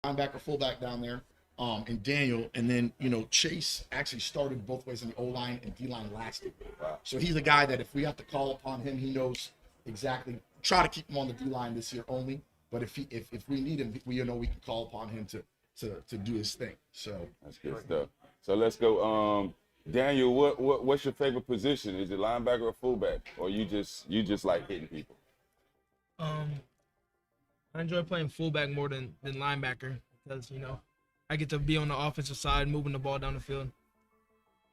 linebacker, fullback down there, and Daniel, and then Chase actually started both ways in the O line and D line last year. Wow. So he's a guy that if we have to call upon him, he knows exactly. Try to keep him on the D line this year only, but if we need him, we we can call upon him to do his thing. So that's good stuff. So let's go. Daniel, what's your favorite position? Is it linebacker or fullback, or you just like hitting people? I enjoy playing fullback more than linebacker because I get to be on the offensive side, moving the ball down the field,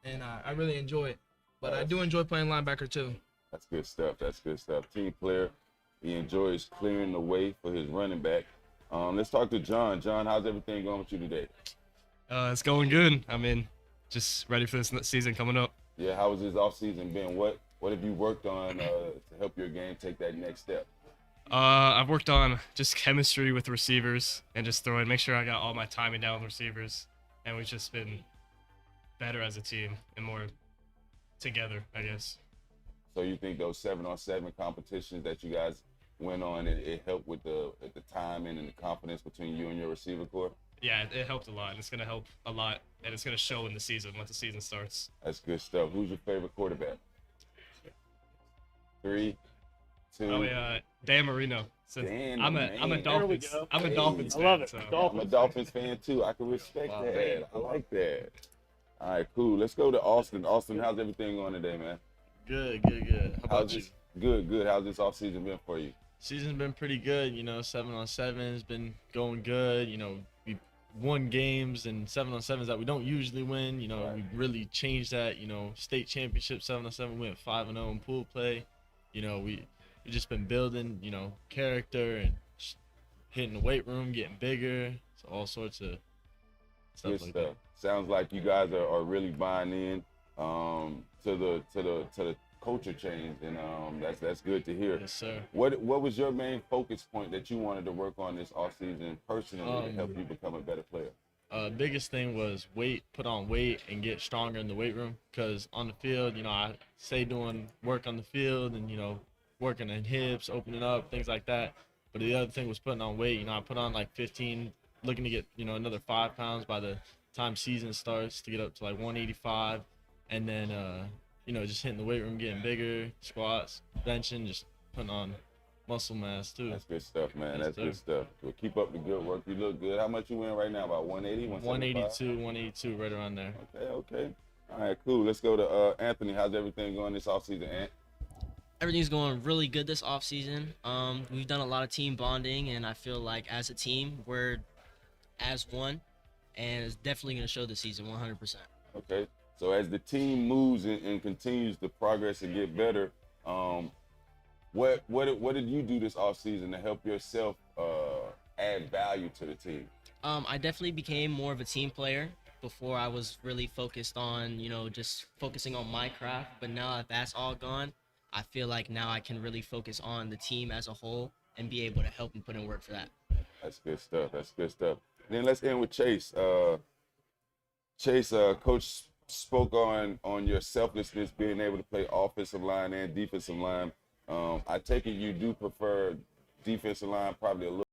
and I really enjoy it. But I do enjoy playing linebacker too. That's good stuff. That's good stuff. Team player. He enjoys clearing the way for his running back. Let's talk to John. John, how's everything going with you today? It's going good. I mean, just ready for this season coming up. Yeah, how has this offseason been? What have you worked on to help your game take that next step? I've worked on just chemistry with receivers and just make sure I got all my timing down with receivers. And we've just been better as a team and more together, I guess. So you think those 7-on-7 competitions that you guys went on, it helped with the timing and the confidence between you and your receiver corps? Yeah, it helped a lot, and it's going to help a lot, and it's going to show in the season once the season starts. That's good stuff. Who's your favorite quarterback? 3, 2. Oh yeah, Dan Marino. I'm a Dolphins. I'm a Dolphins fan. I love it. So. I'm a Dolphins fan too. I can respect that. I like that. All right, cool. Let's go to Austin. Austin, how's everything going today, man? Good. How about you? Good. How's this off season been for you? Season's been pretty good. 7-on-7 has been going good. We won games and 7-on-7s that we don't usually win. Right. We really changed that. State championship 7-on-7 went 5-0 in pool play. We just been building, character and hitting the weight room, getting bigger. So all sorts of stuff Good like stuff. that. Sounds like you guys are really buying in to the culture change, and that's good to hear. Yes, sir. What was your main focus point that you wanted to work on this offseason personally to help you become a better player? Biggest thing was put on weight and get stronger in the weight room. Because on the field, I say doing work on the field and, working on hips, opening up, things like that. But the other thing was putting on weight. I put on like 15, looking to get, another 5 pounds by the time season starts to get up to like 185. And then, just hitting the weight room, getting bigger, squats, benching, just putting on muscle mass too. That's good stuff, man. Yes, That's good stuff. Well, keep up the good work. You look good. How much you win right now? About 180, 182, right around there. Okay. All right, cool. Let's go to Anthony. How's everything going this offseason, Ant? Everything's going really good this offseason. We've done a lot of team bonding, and I feel like as a team, we're as one, and it's definitely going to show this season 100%. Okay. So as the team moves and continues to progress and get better, what did you do this offseason to help yourself add value to the team? I definitely became more of a team player. Before I was really focused on, just focusing on my craft. But now that that's all gone, I feel like now I can really focus on the team as a whole and be able to help and put in work for that. That's good stuff. Then let's end with Chase. Chase, Coach spoke on your selflessness, being able to play offensive line and defensive line. I take it you do prefer defensive line probably a little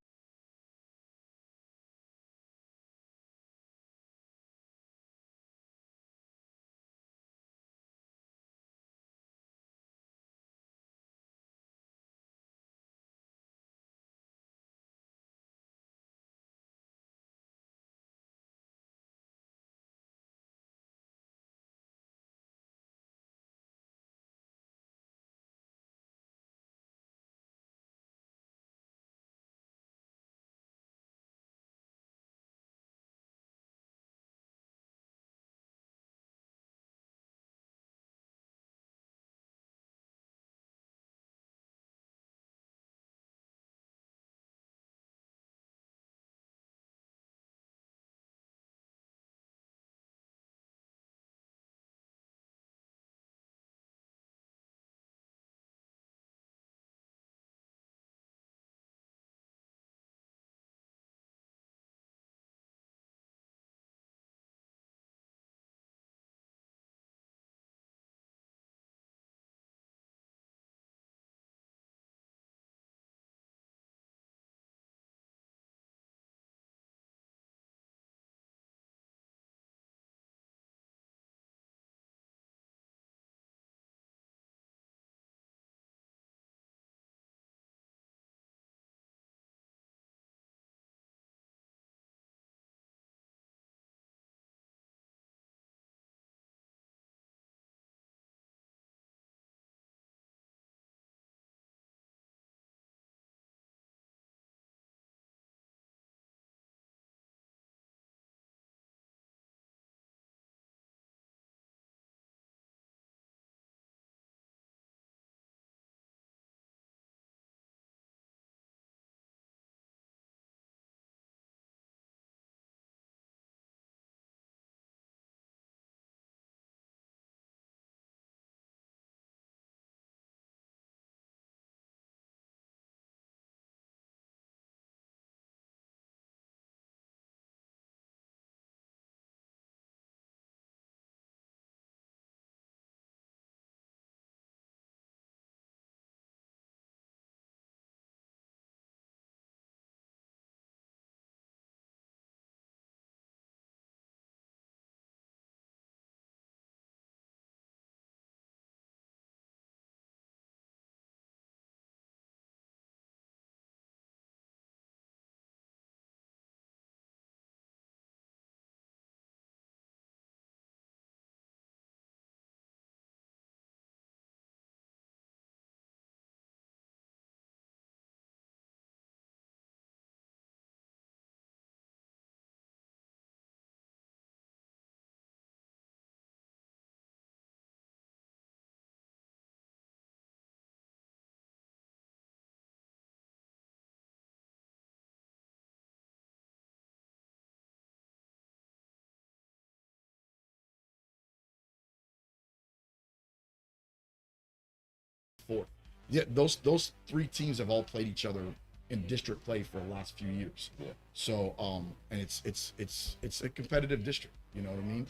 4. Yeah, those 3 teams have all played each other in district play for the last few years. Yeah. So and it's a competitive district. You know what I mean?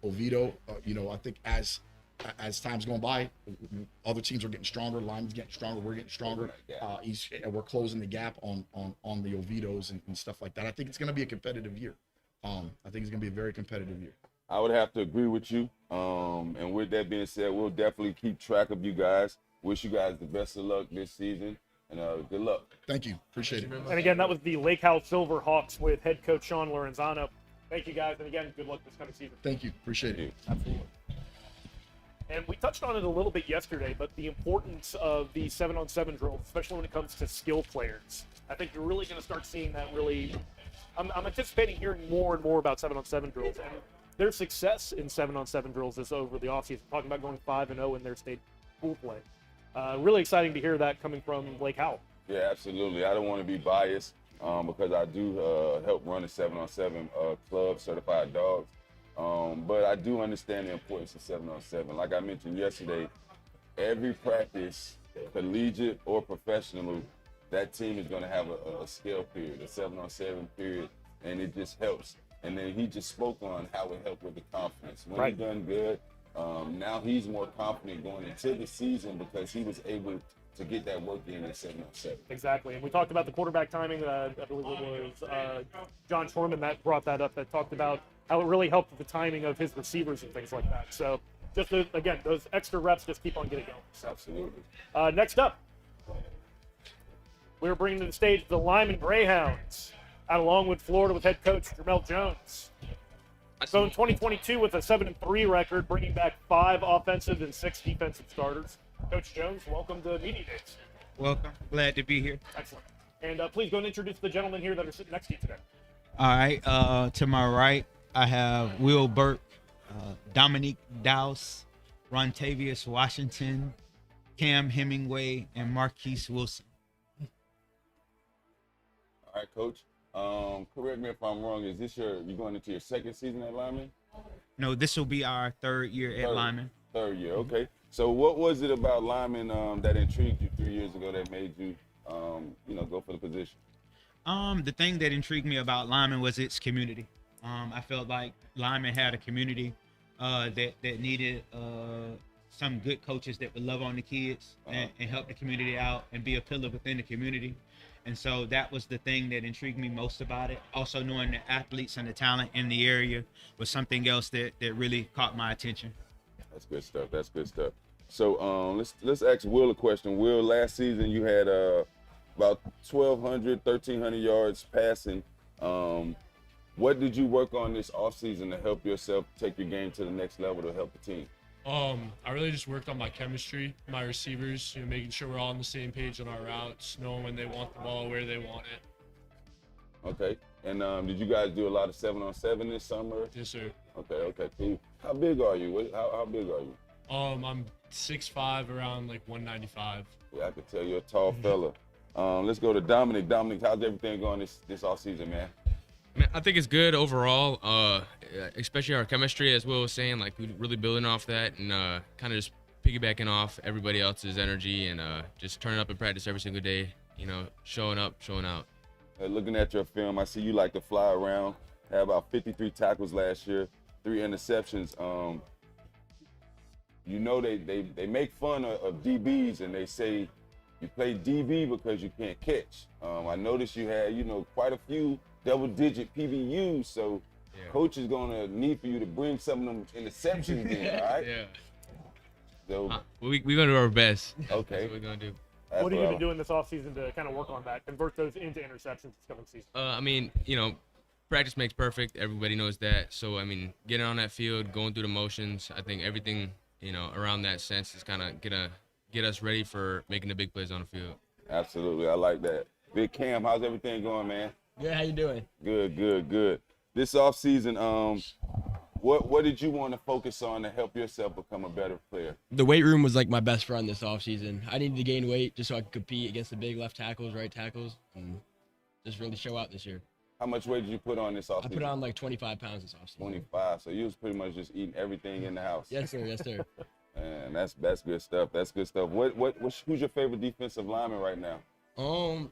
Oviedo, I think as time's going by, other teams are getting stronger. Lyman's getting stronger. We're getting stronger. We're closing the gap on the Oviedos and stuff like that. I think it's going to be a competitive year. I think it's going to be a very competitive year. I would have to agree with you. And with that being said, we'll definitely keep track of you guys. Wish you guys the best of luck this season, and good luck. Thank you. Appreciate it. And again, that was the Lake Howell Silverhawks with head coach Sean Lorenzano. Thank you, guys. And again, good luck this coming season. Thank you. Appreciate it. Absolutely. And we touched on it a little bit yesterday, but the importance of the 7-on-7 drills, especially when it comes to skill players. I think you're really going to start seeing that really. I'm anticipating hearing more and more about 7-on-7 drills. And their success in 7-on-7 drills is over the offseason, talking about going 5-0 in their state pool play. Really exciting to hear that coming from Lake Howell. Yeah, absolutely. I don't want to be biased because I do help run a 7-on-7 club, Certified Dogs. But I do understand the importance of 7-on-7. Like I mentioned yesterday, every practice, collegiate or professional, that team is going to have a skill period, a 7-on-7 period, and it just helps. And then he just spoke on how it helped with the confidence. When he done good, now he's more confident going into the season because he was able to get that work in at 7-on-7. Exactly. And we talked about the quarterback timing. I believe it was John Shorman that brought that up, that talked about how it really helped with the timing of his receivers and things like that. So just, again, those extra reps just keep on getting going. So, absolutely. Next up, we're bringing to the stage the Lyman Greyhounds out of Longwood, Florida, with head coach Jermel Jones. So in 2022 with a 7-3 record, bringing back 5 offensive and 6 defensive starters. Coach Jones, welcome to Media Days. Welcome. Glad to be here. Excellent. And please go and introduce the gentlemen here that are sitting next to you today. All right. To my right, I have Will Burke, Dominique Dowse, Rontavious Washington, Cam Hemingway, and Marquise Wilson. All right, Coach. Correct me if I'm wrong. Is this you going into your second season at Lyman? No, this will be our third year at Lyman. Third year, okay. So what was it about Lyman that intrigued you 3 years ago that made you, go for the position? The thing that intrigued me about Lyman was its community. I felt like Lyman had a community that needed some good coaches that would love on the kids and help the community out and be a pillar within the community. And so that was the thing that intrigued me most about it. Also knowing the athletes and the talent in the area was something else that really caught my attention. That's good stuff. That's good stuff. So let's ask Will a question. Will, last season you had about 1,200, 1,300 yards passing. What did you work on this offseason to help yourself take your game to the next level to help the team? I really just worked on my chemistry, my receivers, making sure we're all on the same page on our routes, knowing when they want the ball, where they want it. Okay. And did you guys do a lot of 7-on-7 this summer? Yes, sir. Okay, cool. How big are you? How big are you? I'm 6'5", around like 195. Yeah, I could tell you're a tall fella. Let's go to Dominic. Dominic, how's everything going this offseason, man? Man, I think it's good overall, especially our chemistry, as Will was saying. Like, we're really building off that and kind of just piggybacking off everybody else's energy and just turning up in practice every single day, showing up, showing out. Looking at your film, I see you like to fly around. Had about 53 tackles last year, 3 interceptions. They make fun of DBs and they say you play DB because you can't catch. I noticed you had, quite a few double-digit PBUs, so Coach is gonna need for you to bring some of them interceptions in, all right? Yeah. So we're gonna do our best. Okay. That's what we're gonna do. What are you going to do in this offseason to kind of work on that, convert those into interceptions this coming season? Practice makes perfect. Everybody knows that. So, getting on that field, going through the motions, I think everything, around that sense is kind of going to get us ready for making the big plays on the field. Absolutely. I like that. Big Cam, how's everything going, man? Good. How you doing? Good. This offseason, what did you want to focus on to help yourself become a better player? The weight room was like my best friend this offseason. I needed to gain weight just so I could compete against the big left tackles, right tackles, and just really show out this year. How much weight did you put on this offseason? I put on like 25 pounds this offseason. 25. So you was pretty much just eating everything in the house. Yes, sir. Yes, sir. And that's good stuff. That's good stuff. Who's your favorite defensive lineman right now? Um,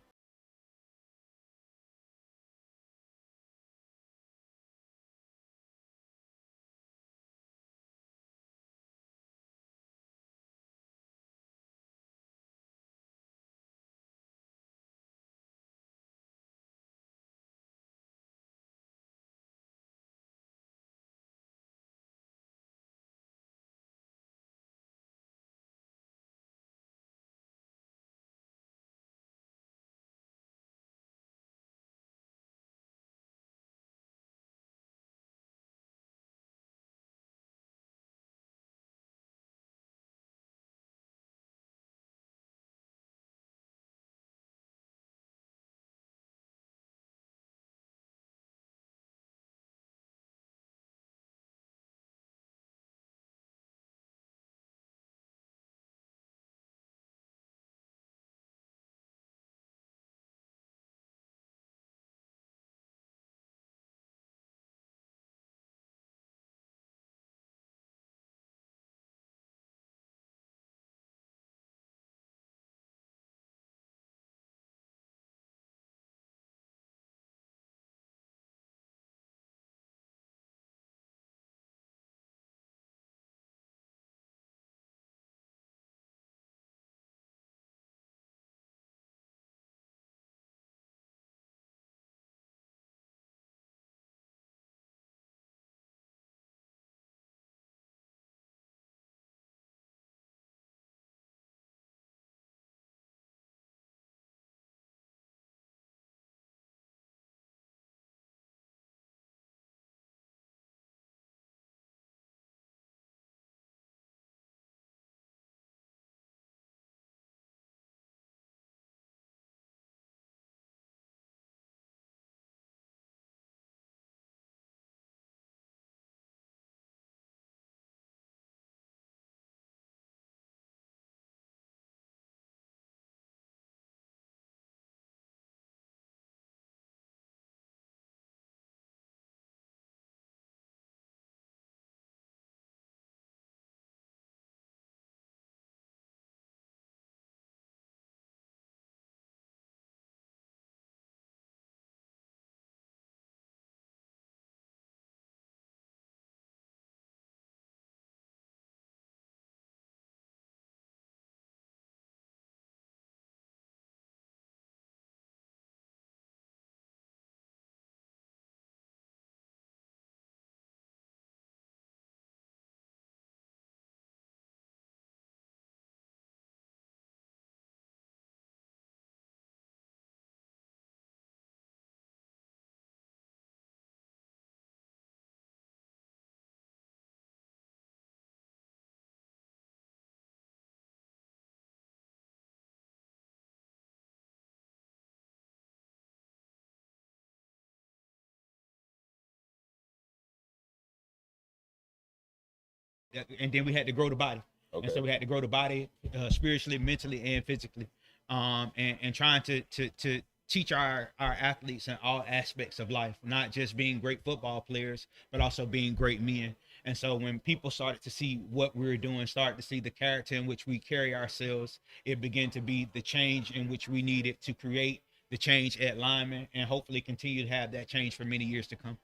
and then we had to grow the body. Okay. And so we had to grow the body spiritually, mentally, and physically, and trying to teach our athletes in all aspects of life, not just being great football players, but also being great men. And so when people started to see what we were doing, started to see the character in which we carry ourselves, it began to be the change in which we needed to create the change at Lyman, and hopefully continue to have that change for many years to come.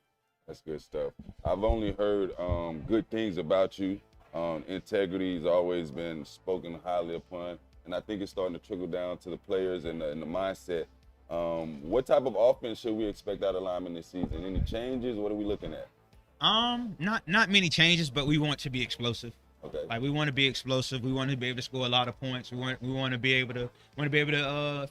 That's good stuff. I've only heard good things about you. Integrity has always been spoken highly upon, and I think it's starting to trickle down to the players and the mindset. What type of offense should we expect out of Lyman this season? Any changes? What are we looking at? Not many changes, but we want to be explosive. Okay. Like, we want to be explosive. We want to be able to score a lot of points. We want to be able to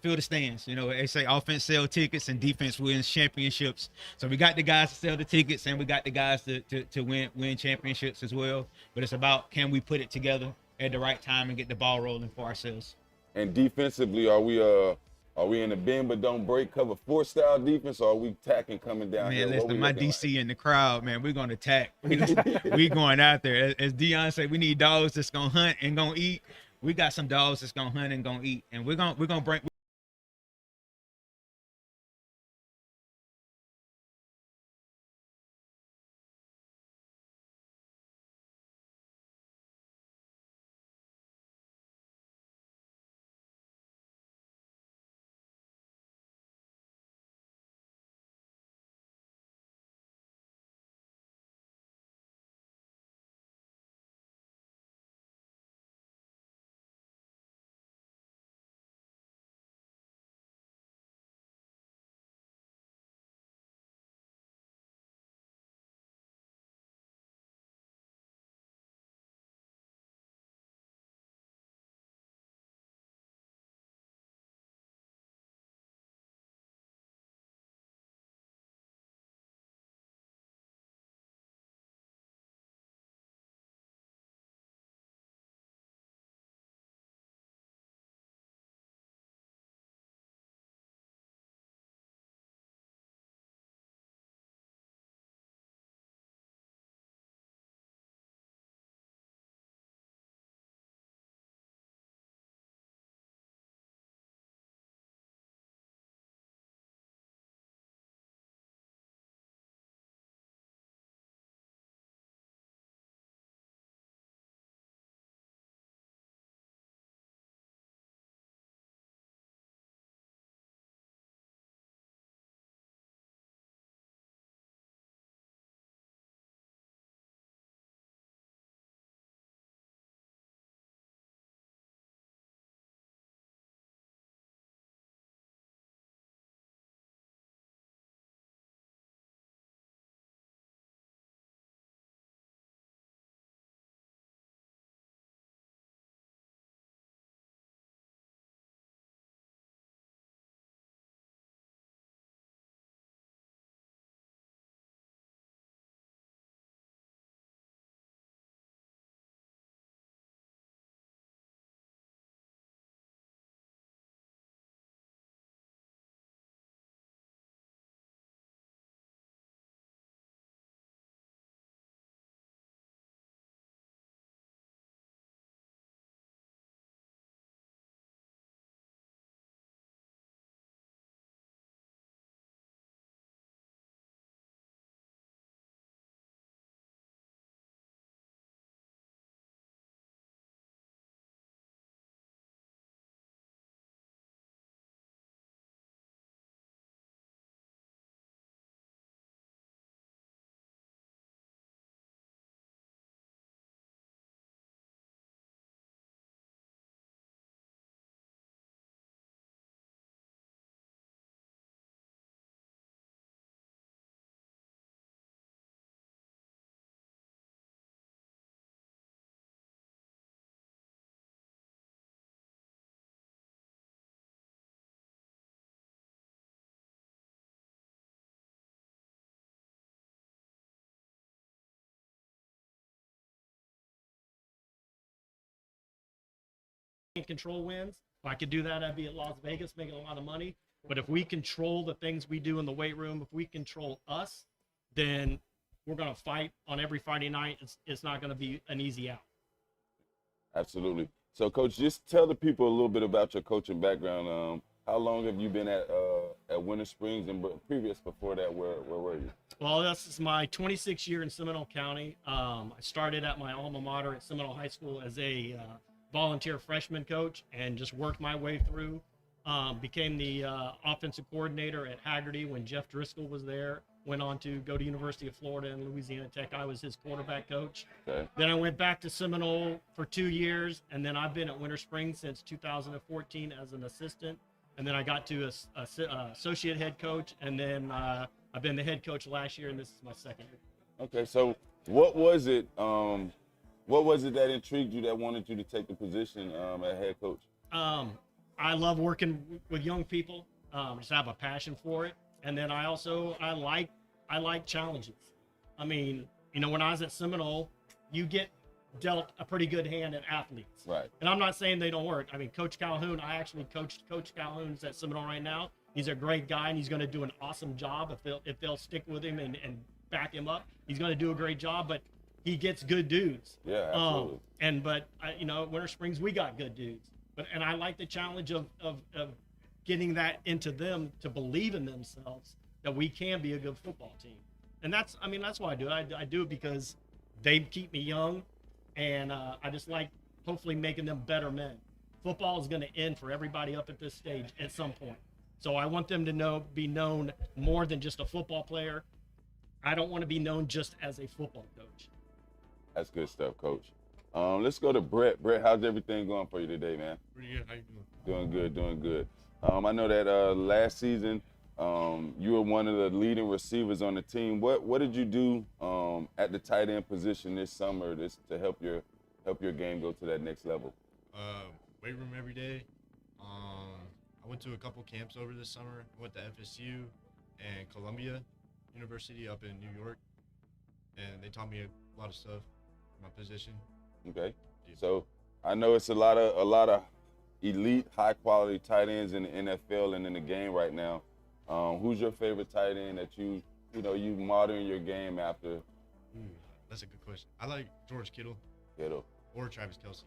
fill the stands. You know, they say offense sell tickets and defense wins championships. So we got the guys to sell the tickets, and we got the guys to win championships as well. But it's about, can we put it together at the right time and get the ball rolling for ourselves. And defensively, are we in the bend but don't break cover 4 style defense, or are we tacking coming down here? Man, listen, my DC in the crowd, man, we're gonna attack. We going out there. As Dion said, we need dogs that's gonna hunt and gonna eat. We got some dogs that's gonna hunt and gonna eat, and we're gonna bring. control wins. If I could do that, I'd be at Las Vegas making a lot of money. But if we control the things we do in the weight room, if we control us, then we're going to fight on every Friday night. It's not going to be an easy out. Absolutely. So, Coach, just tell the people a little bit about your coaching background. How long have you been at Winter Springs, and previous before that, where were you? Well, this is my 26th year in Seminole County. I started at my alma mater at Seminole High School as a volunteer freshman coach and just worked my way through. Became the offensive coordinator at Hagerty when Jeff Driscoll was there. Went on to go to University of Florida and Louisiana Tech. I was his quarterback coach. Okay. Then I went back to Seminole for 2 years, and then I've been at Winter Springs since 2014 as an assistant. And then I got to associate head coach, and then I've been the head coach last year, and this is my second year. Okay, so what was it that intrigued you, that wanted you to take the position at head coach? I love working with young people. Just have a passion for it. And then I like challenges. I mean, you know, when I was at Seminole, you get dealt a pretty good hand at athletes. Right. And I'm not saying they don't work. I mean, Coach Calhoun, I actually coached Coach Calhoun's at Seminole right now. He's a great guy, and he's going to do an awesome job if they'll stick with him and back him up. He's going to do a great job, but he gets good dudes. Yeah, absolutely. You know, at Winter Springs, we got good dudes. And I like the challenge of getting that into them to believe in themselves that we can be a good football team. And that's why I do it. I do it because they keep me young, and I just like hopefully making them better men. Football is going to end for everybody up at this stage at some point. So I want them to be known more than just a football player. I don't want to be known just as a football coach. That's good stuff, Coach. Let's go to Brett. Brett, how's everything going for you today, man? Pretty good. How you doing? Doing good. I know that last season you were one of the leading receivers on the team. What did you do at the tight end position this summer to help your game go to that next level? Weight room every day. I went to a couple camps over this summer. I went to FSU and Columbia University up in New York, and they taught me a lot of stuff in my position. Okay. So I know it's a lot of elite, high quality tight ends in the NFL and in the game right now. Who's your favorite tight end that you modern your game after? That's a good question. I like George Kittle. Or Travis Kelce.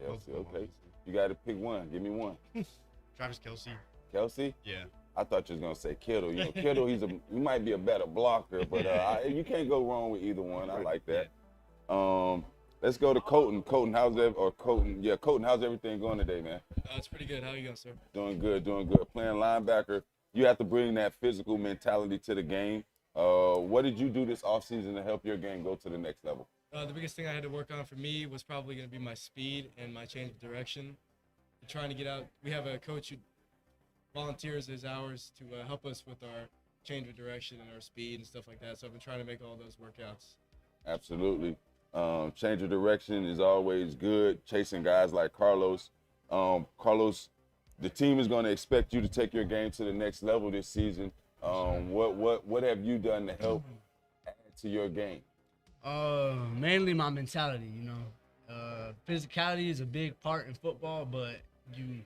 Okay. You got to pick one. Give me one. Travis Kelce. Kelce? Yeah. I thought you was gonna say Kittle. You know, Kittle, he might be a better blocker, but you can't go wrong with either one. I like that. Let's go to Colton. Colton, how's everything going today, man? It's pretty good. How are you guys, sir? Doing good. Playing linebacker, you have to bring that physical mentality to the game. What did you do this offseason to help your game go to the next level? The biggest thing I had to work on for me was probably going to be my speed and my change of direction. Trying to get out. We have a coach who volunteers his hours to help us with our change of direction and our speed and stuff like that. So I've been trying to make all those workouts. Absolutely. Change of direction is always good. Chasing guys like Carlos. Carlos, the team is going to expect you to take your game to the next level this season. What have you done to help add to your game? Mainly my mentality. Physicality is a big part in football, but you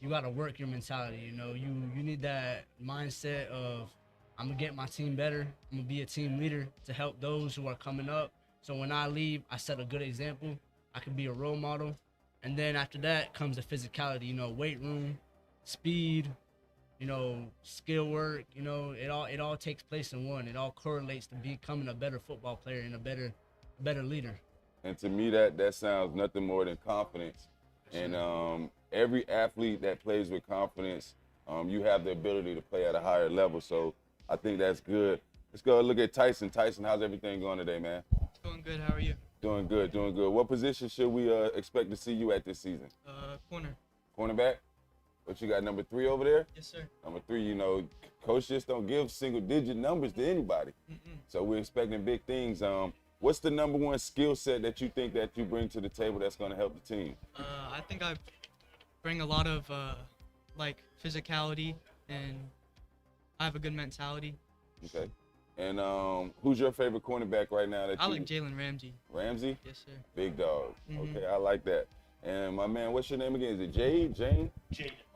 got to work your mentality. You need that mindset of I'm gonna get my team better. I'm gonna be a team leader to help those who are coming up. So when I leave, I set a good example. I can be a role model. And then after that comes the physicality, weight room, speed, skill work, it all takes place in one. It all correlates to becoming a better football player and a better leader. And to me, that sounds nothing more than confidence. And every athlete that plays with confidence, you have the ability to play at a higher level. So I think that's good. Let's go look at Tyson. Tyson, how's everything going today, man? Doing good. How are you? Doing good. What position should we expect to see you at this season? Corner. Cornerback? What you got, number 3 over there? Yes, sir. Number 3, Coach just don't give single-digit numbers to anybody. So we're expecting big things. What's the number one skill set that you think that you bring to the table that's going to help the team? I think I bring a lot of physicality, and I have a good mentality. Okay. And who's your favorite cornerback right now? I like Jalen Ramsey. Ramsey? Yes, sir. Big dog. Okay, I like that. And my man, what's your name again? Is it Jade? Jane?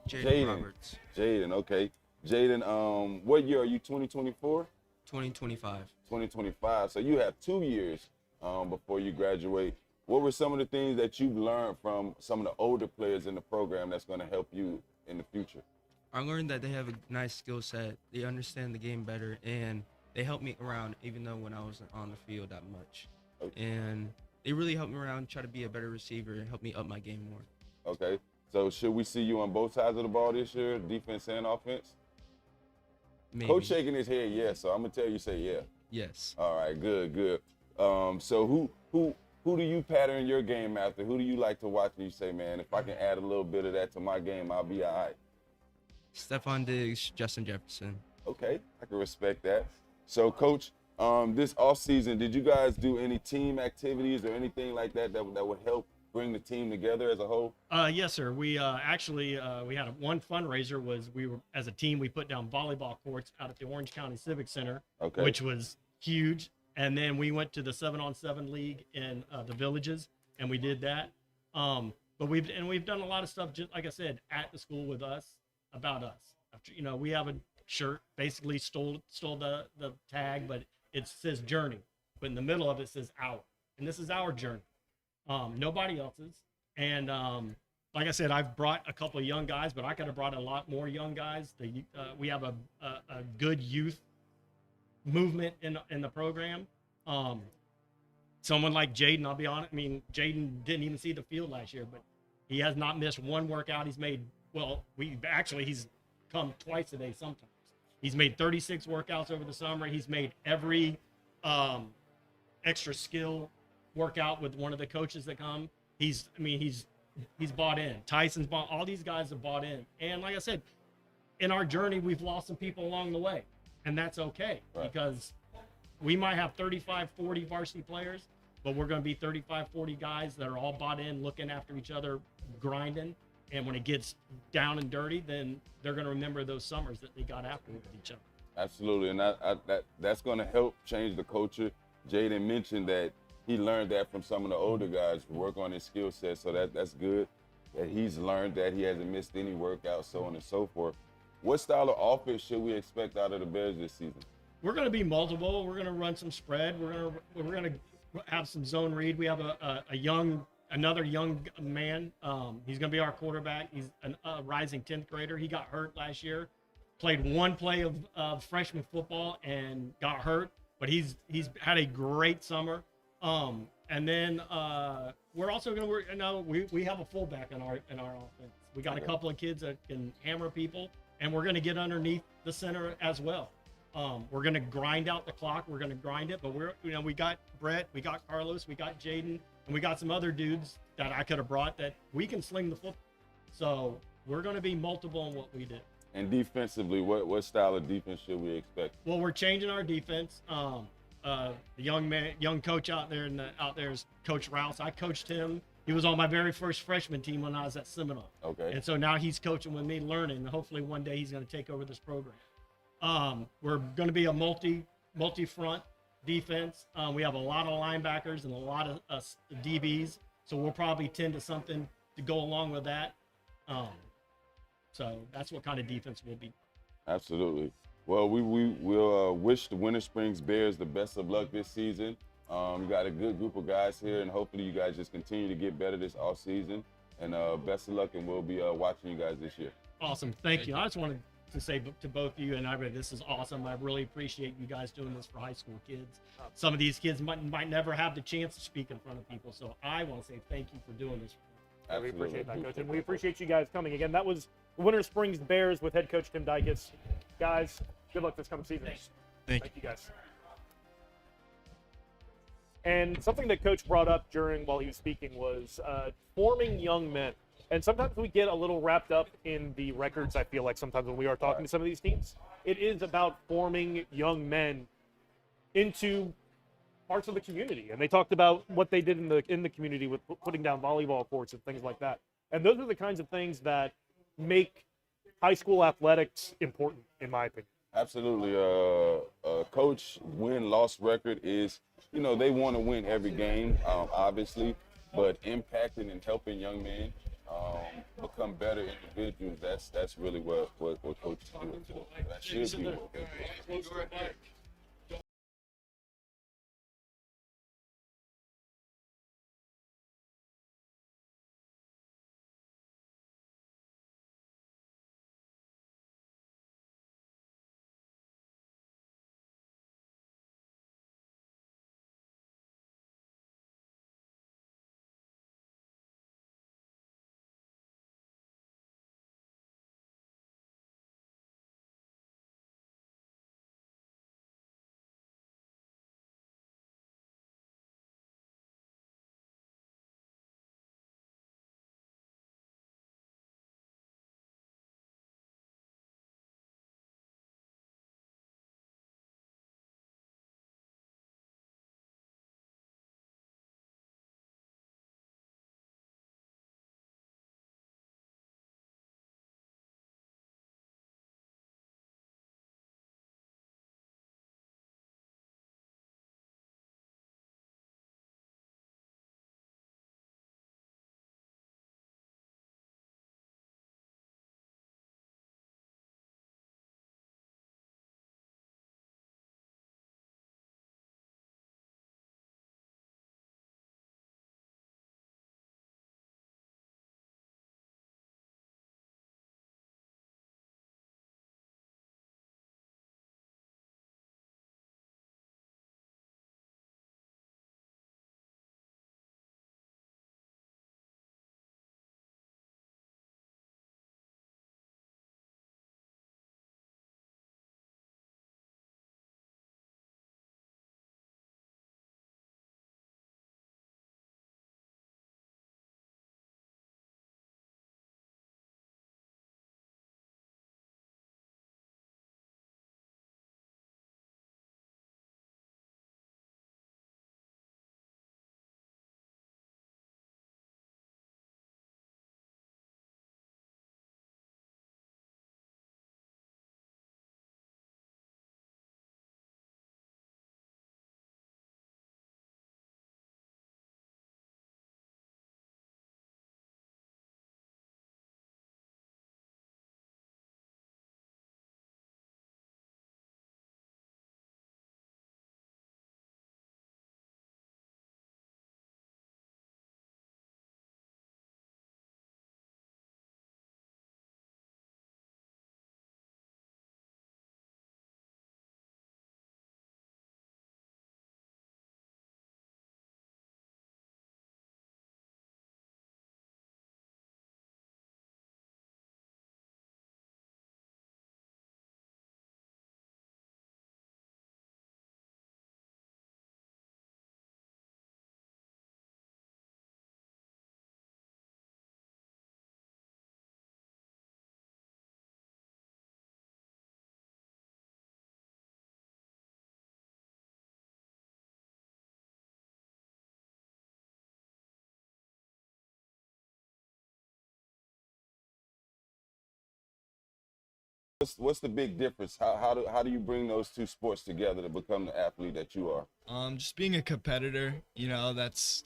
Jaden Roberts. Jaden, okay. Jaden, what year are you, 2024? 2025. 2025. So you have 2 years before you graduate. What were some of the things that you've learned from some of the older players in the program that's going to help you in the future? I learned that they have a nice skill set. They understand the game better, and they help me around even though when I wasn't on the field that much. Okay. And they really helped me around, try to be a better receiver and help me up my game more. Okay. So should we see you on both sides of the ball this year, defense and offense? Maybe. Coach shaking his head, yes. So I'm gonna tell you, say yeah. Yes. All right, good, good. So who do you pattern your game after? Who do you like to watch and you say, man, if I can add a little bit of that to my game, I'll be all right? Stephon Diggs, Justin Jefferson. Okay, I can respect that. So, Coach, this offseason, did you guys do any team activities or anything like that that would help bring the team together as a whole? Yes, sir. We actually we had one fundraiser. We were as a team we put down volleyball courts out at the Orange County Civic Center, which was huge. And then we went to the 7-on-7 league in the Villages, and we did that. But we've done a lot of stuff, just like I said, at the school with us, about us. After, we have a shirt, basically stole the tag, but it says journey, but in the middle of it says our, and this is our journey. Nobody else's. And like I said, I've brought a couple of young guys, but I could have brought a lot more young guys. We have a good youth movement in the program. Someone like Jaden, I'll be honest. I mean, Jaden didn't even see the field last year, but he has not missed one workout. He's made, he's come twice a day sometimes. He's made 36 workouts over the summer. He's made every extra skill workout with one of the coaches that come. He's bought in. Tyson's bought, all these guys have bought in. And like I said, in our journey, we've lost some people along the way. And that's okay, because we might have 35, 40 varsity players, but we're going to be 35, 40 guys that are all bought in, looking after each other, grinding. And when it gets down and dirty, then they're going to remember those summers that they got after with each other. Absolutely, and that's going to help change the culture. Jaden mentioned that he learned that from some of the older guys, work on his skill set, so that's good. That he's learned that he hasn't missed any workouts, so on and so forth. What style of offense should we expect out of the Bears this season? We're going to be multiple. We're going to run some spread. We're going to have some zone read. We have another young man. He's going to be our quarterback. He's a rising 10th grader. He got hurt last year. Played one play of freshman football and got hurt, but he's had a great summer. And then we're also going to work. We have a fullback in our offense. We got a couple of kids that can hammer people, and we're going to get underneath the center as well. We're going to grind out the clock. We're going to grind it, but we got Brett, we got Carlos, we got Jaden, and we got some other dudes that I could have brought that we can sling the football. So we're going to be multiple in what we do. And defensively, what style of defense should we expect? Well, we're changing our defense. The young coach out there is Coach Rouse. I coached him. He was on my very first freshman team when I was at Seminole. Okay. And so now he's coaching with me, learning. And hopefully one day he's going to take over this program. We're going to be a multi-front defense. We have a lot of linebackers and a lot of DBs, so we'll probably tend to something to go along with that. So that's what kind of defense we'll be. Absolutely. Well, we'll wish the Winter Springs Bears the best of luck this season. You got a good group of guys here, and hopefully you guys just continue to get better this off season. And best of luck, and we'll be watching you guys this year. Awesome. Thank you. I just wanted to say to both of you, and this is awesome. I really appreciate you guys doing this for high school kids. Some of these kids might never have the chance to speak in front of people, so I want to say thank you for doing this. We appreciate that, Coach, and we appreciate you guys coming. Again, that was the Winter Springs Bears with head coach Tim Dykes. Guys, good luck this coming season. Thank you, guys. And something that Coach brought up while he was speaking was forming young men. And sometimes we get a little wrapped up in the records, I feel like, sometimes when we are talking to some of these teams. It is about forming young men into parts of the community. And they talked about what they did in the community with putting down volleyball courts and things like that. And those are the kinds of things that make high school athletics important, in my opinion. Absolutely. Coach win-loss record is, they want to win every game, obviously. but impacting and helping young men become better individuals. That's really what coaches do. That should be what coaches do. What's the big difference? How do you bring those two sports together to become the athlete that you are? Just being a competitor, that's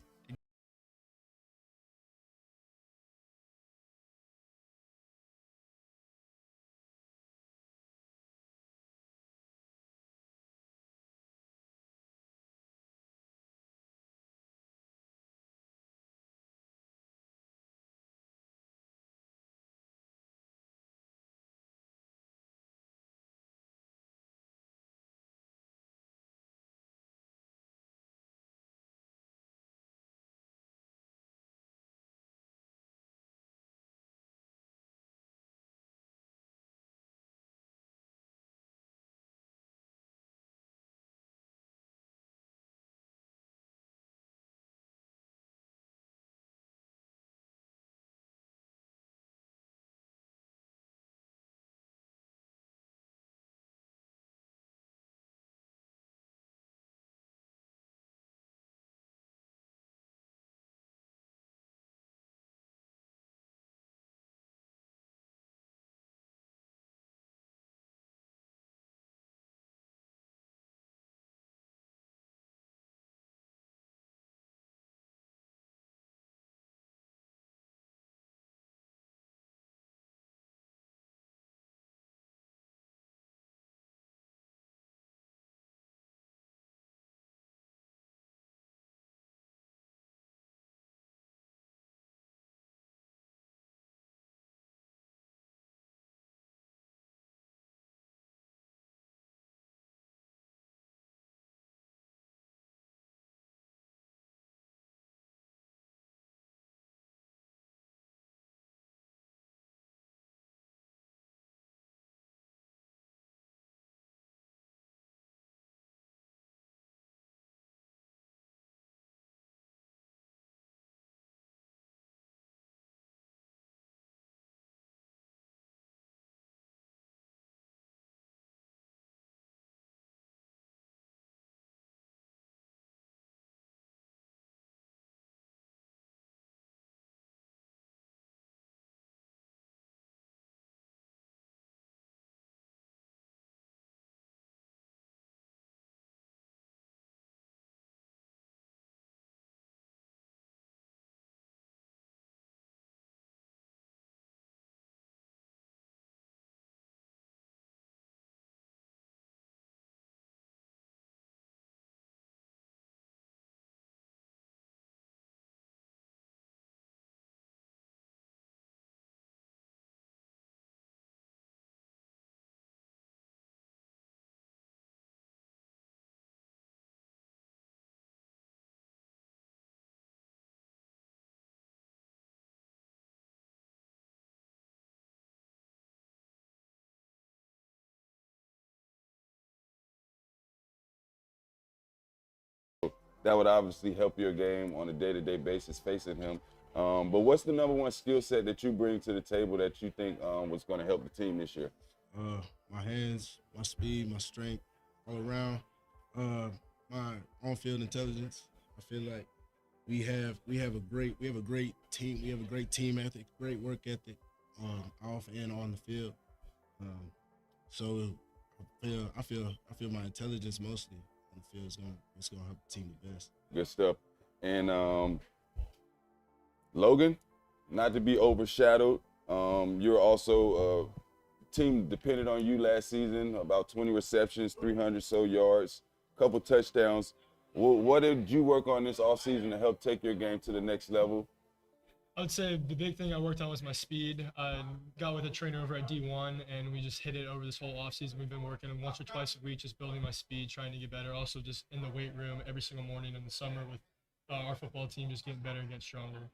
that would obviously help your game on a day-to-day basis facing him. But what's the number one skill set that you bring to the table that you think was going to help the team this year? My hands, my speed, my strength, all around. My on-field intelligence. I feel like we have a great team. We have a great team ethic, great work ethic, off and on the field. So I feel my intelligence mostly on the field is gonna help the team the best. Good stuff. And Logan, not to be overshadowed, you're also team depended on you last season, about 20 receptions, 300 so yards, couple touchdowns. What did you work on this offseason to help take your game to the next level? I would say the big thing I worked on was my speed. I got with a trainer over at D1, and we just hit it over this whole offseason. We've been working once or twice a week, just building my speed, trying to get better. Also, just in the weight room every single morning in the summer with our football team, just getting better and getting stronger.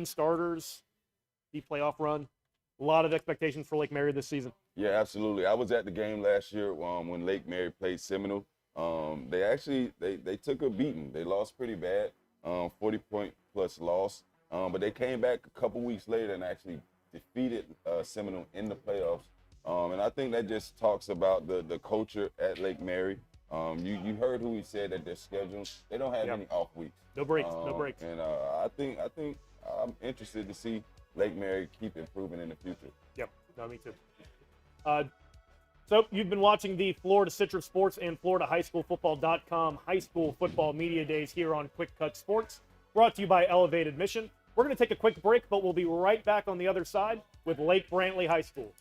starters, the playoff run. A lot of expectations for Lake Mary this season. Yeah, absolutely. I was at the game last year when Lake Mary played Seminole. They actually they took a beating. They lost pretty bad, 40-point plus loss. But they came back a couple weeks later and actually defeated Seminole in the playoffs. And I think that just talks about the culture at Lake Mary. You heard who he said that their schedule, they don't have any off weeks. No breaks, no breaks. And I think I'm interested to see Lake Mary keep improving in the future. Yep, no, me too. So you've been watching the Florida Citrus Sports and FloridaHighSchoolFootball.com High School Football Media Days here on Quick Cut Sports, brought to you by Elevated Mission. We're going to take a quick break, but we'll be right back on the other side with Lake Brantley High School.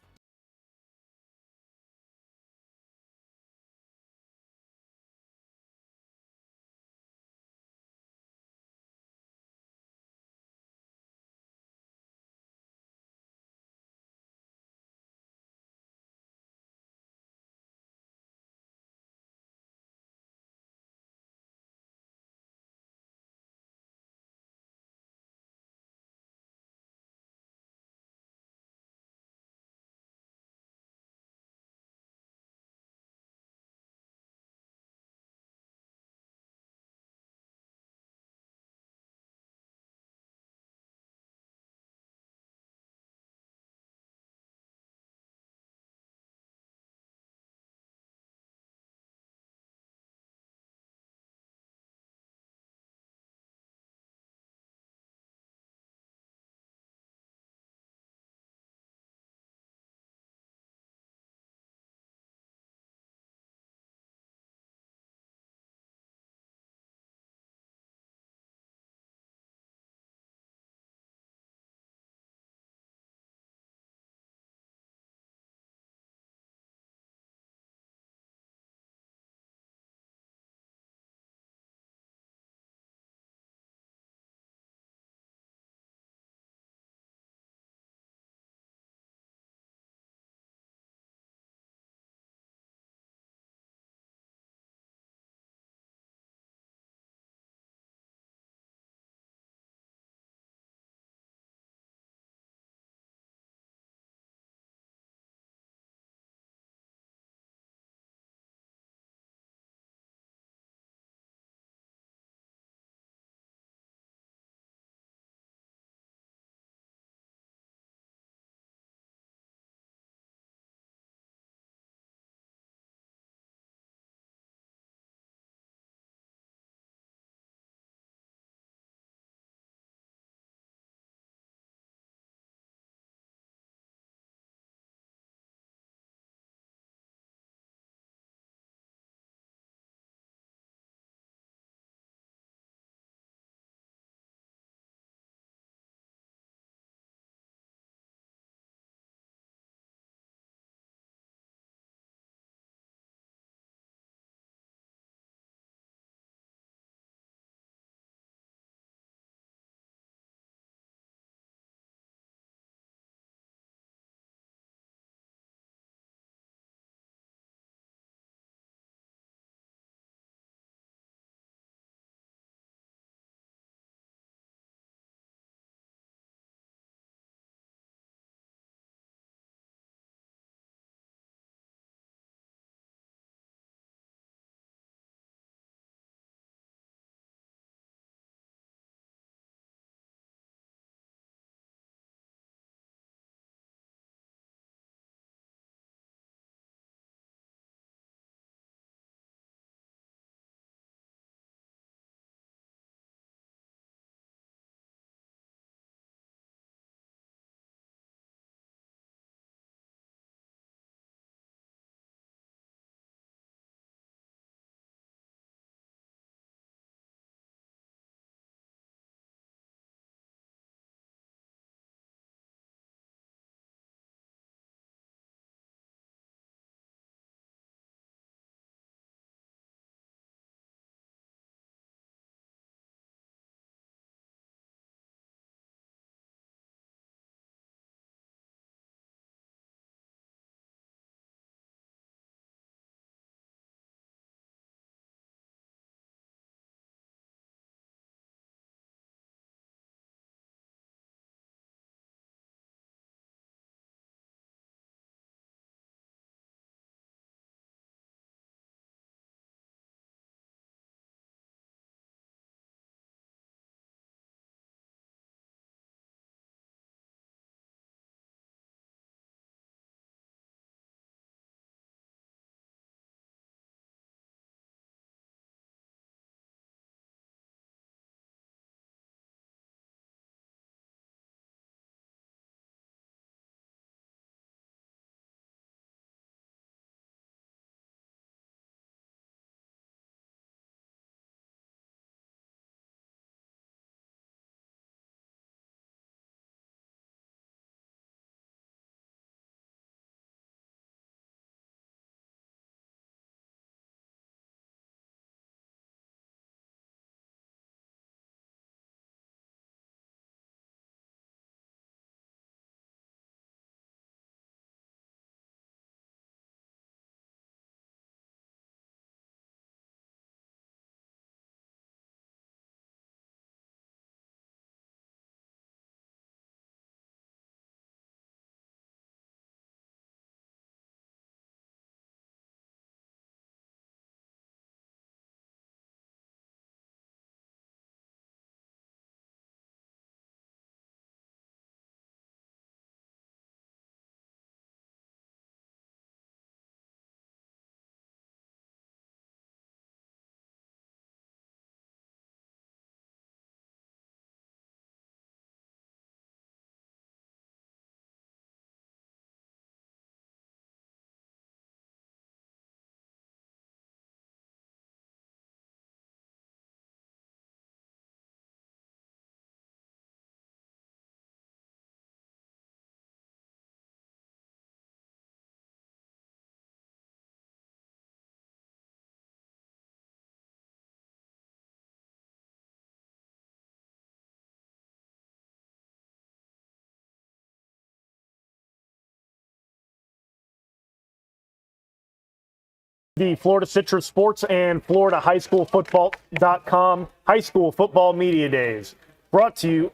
The Florida Citrus Sports and Florida High School Football.com High School Football Media Days, brought to you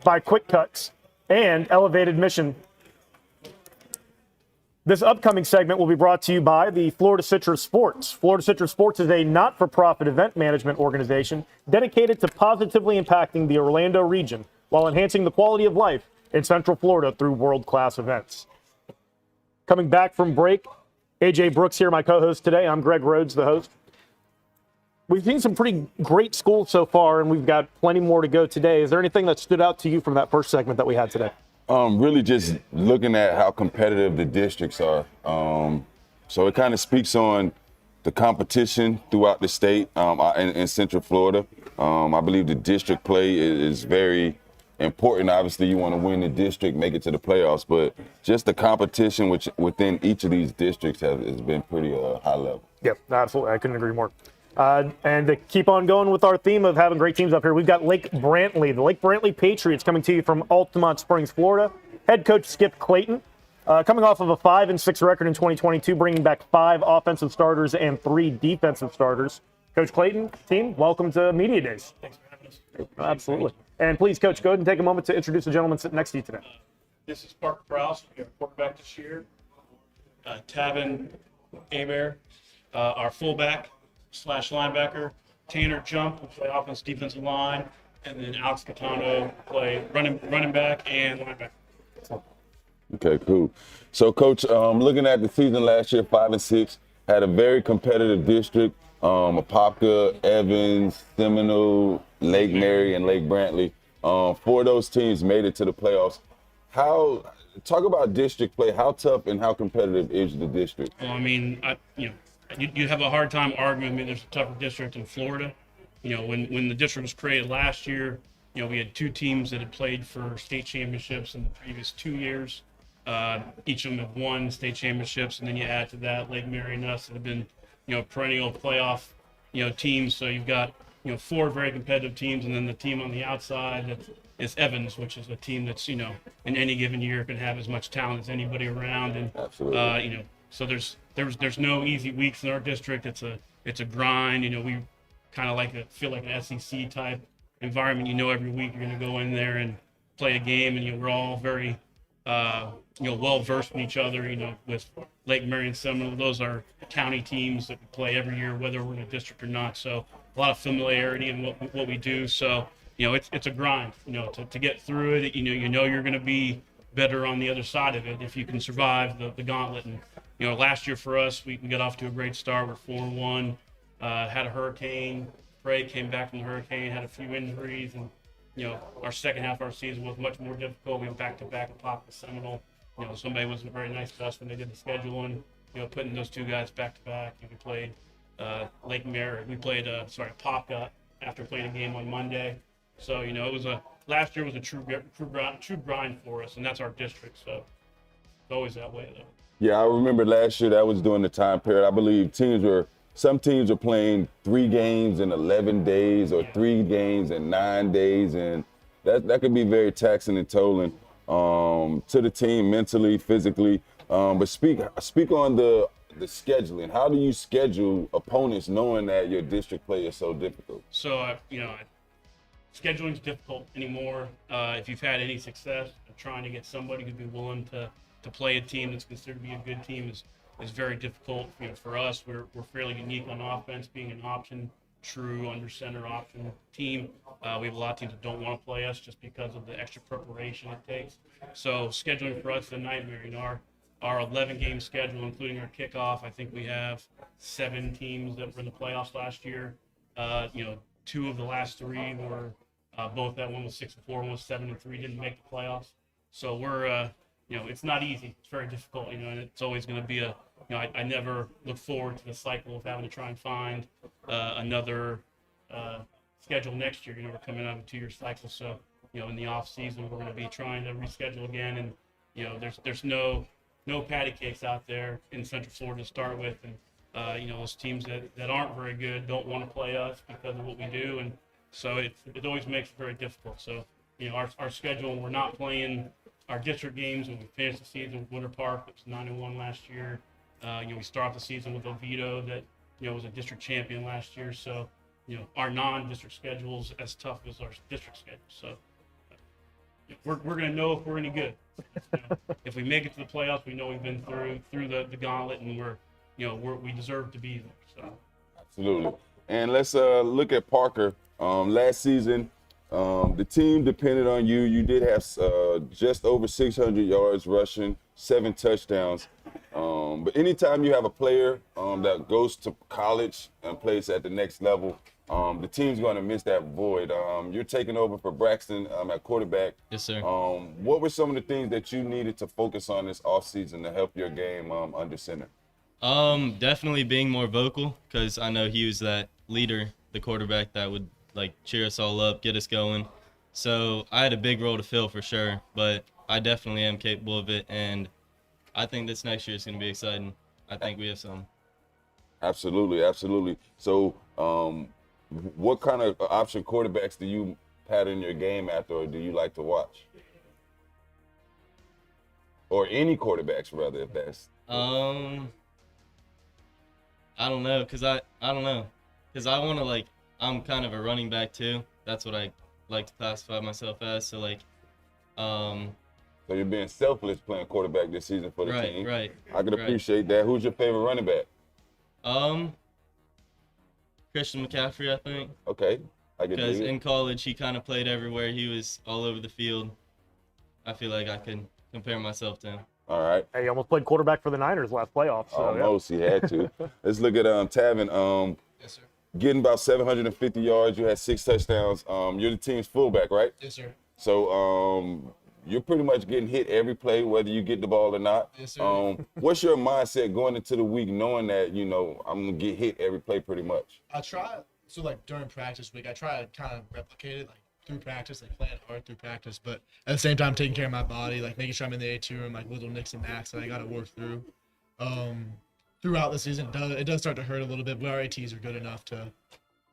by Quick Cuts and Elevated Mission. This upcoming segment will be brought to you by the Florida Citrus Sports. Florida Citrus Sports is a not-for-profit event management organization dedicated to positively impacting the Orlando region while enhancing the quality of life in Central Florida through world-class events. Coming back from break, AJ Brooks here, my co-host today. I'm Greg Rhodes, the host. We've seen some pretty great schools so far, and we've got plenty more to go today. Is there anything that stood out to you from that first segment that we had today? Really just looking at how competitive the districts are. So it kind of speaks on the competition throughout the state in Central Florida. I believe the district play is very important. Obviously, you want to win the district, make it to the playoffs, but just the competition within each of these districts has been pretty high level. Yep, absolutely. I couldn't agree more. And to keep on going with our theme of having great teams up here, we've got Lake Brantley, the Lake Brantley Patriots, coming to you from Altamont Springs, Florida. Head coach Skip Clayton, coming off of a 5-6 record in 2022, bringing back 5 offensive starters and 3 defensive starters. Coach Clayton, team, welcome to Media Days. Thanks for having us. Absolutely. And please, Coach, go ahead and take a moment to introduce the gentleman sitting next to you today. This is Parker Prowse. We have a quarterback this year. Tavin Amer, our fullback / linebacker. Tanner Jump will play offense, defensive line, and then Alex Catano play running back and linebacker. Okay, cool. So, Coach, looking at the season last year, 5-6, had a very competitive district. Apopka, Evans, Seminole, Lake Mary, and Lake Brantley. 4 of those teams made it to the playoffs. Talk about district play. How tough and how competitive is the district? Well, I mean, you have a hard time arguing. I mean, there's a tougher district in Florida. You know, when the district was created last year, you know, we had 2 teams that had played for state championships in the previous 2 years. Each of them have won state championships, and then you add to that Lake Mary and us that have been, you know, perennial playoff, you know, teams. So you've got, you know, 4 very competitive teams, and then the team on the outside is Evans, which is a team that's, you know, in any given year can have as much talent as anybody around. And absolutely, you know, so there's no easy weeks in our district. It's a grind. You know, we kind of feel like an SEC type environment. You know, every week you're going to go in there and play a game, and you know, we're all very you know, well versed in each other. You know, with Lake Mary and Seminole, those are county teams that we play every year, whether we're in a district or not. So a lot of familiarity in what we do. So you know, it's a grind. You know, to get through it. You know you're going to be better on the other side of it if you can survive the gauntlet. And you know, last year for us, we got off to a great start. We're 4-1. Had a hurricane. Craig came back from the hurricane, had a few injuries, and you know, our second half of our season was much more difficult. We went back-to-back with Pop and Seminole. You know, somebody wasn't very nice to us when they did the scheduling. You know, putting those 2 guys back-to-back. We played Lake Mary. We played Pop after playing a game on Monday. So you know, it was last year was a true grind for us, and that's our district. So it's always that way, though. Yeah, I remember last year that was during the time period. I believe some teams were playing 3 games in 11 days or 3 games in 9 days, and that could be very taxing and tolling to the team mentally, physically. But speak on the scheduling. How do you schedule opponents knowing that your district play is so difficult? So you know, scheduling's difficult anymore. If you've had any success trying to get somebody who'd be willing to play a team that's considered to be a good team is very difficult. You know, for us, we're fairly unique on offense, being an option, true under center option team. We have a lot of teams that don't want to play us just because of the extra preparation it takes. So scheduling for us is a nightmare. You know, our 11-game schedule, including our kickoff, I think we have 7 teams that were in the playoffs last year. You know, 2 of the last 3 were both that one was 6-4, one was 7-3, didn't make the playoffs. So we're you know, it's not easy. It's very difficult, you know, and it's always going to be you know, I never look forward to the cycle of having to try and find another schedule next year. You know, we're coming out of a 2-year cycle. So, you know, in the off season, we're going to be trying to reschedule again. And, you know, there's no patty cakes out there in Central Florida to start with. And, you know, those teams that aren't very good don't want to play us because of what we do. And so it always makes it very difficult. So, you know, our schedule, we're not playing our district games when we finished the season with Winter Park. It was 9-1 last year. We start off the season with Oviedo that, was a district champion last year. So, our non-district schedule's as tough as our district schedule. So we're going to know if we're any good. If we make it to the playoffs, we know we've been through the gauntlet, and we deserve to be there. So. Absolutely. And let's look at Parker. Last season, the team depended on you. You did have just over 600 yards rushing, 7 touchdowns. But anytime you have a player that goes to college and plays at the next level, the team's going to miss that void. You're taking over for Braxton at quarterback. Yes, sir. What were some of the things that you needed to focus on this offseason to help your game under center? Definitely being more vocal, because I know he was that leader, the quarterback that would cheer us all up, get us going. So I had a big role to fill for sure, but I definitely am capable of it, and I think this next year is going to be exciting. I think we have some. Absolutely, absolutely. So what kind of option quarterbacks do you pattern your game after, or do you like to watch? Or any quarterbacks, rather, if that's... I don't know, because I want to, I'm kind of a running back too. That's what I like to classify myself as. So, So you're being selfless playing quarterback this season for the team. Right. I can appreciate that. Who's your favorite running back? Christian McCaffrey, I think. Okay. Because in college, he kind of played everywhere. He was all over the field. I feel like I can compare myself to him. All right. Hey, he almost played quarterback for the Niners last playoffs. So, almost, he had to. Let's look at Tavin. Yes, sir. Getting about 750 yards. You had 6 touchdowns. You're the team's fullback, right? Yes, sir. So you're pretty much getting hit every play, whether you get the ball or not. Yes, sir. What's your mindset going into the week knowing that, I'm going to get hit every play pretty much? I try, during practice week, I try to kind of replicate it, through practice, playing hard through practice, but at the same time taking care of my body, making sure I'm in the A2 room, little nicks and knacks that I got to work through. Throughout the season, it does start to hurt a little bit, but our ATs are good enough to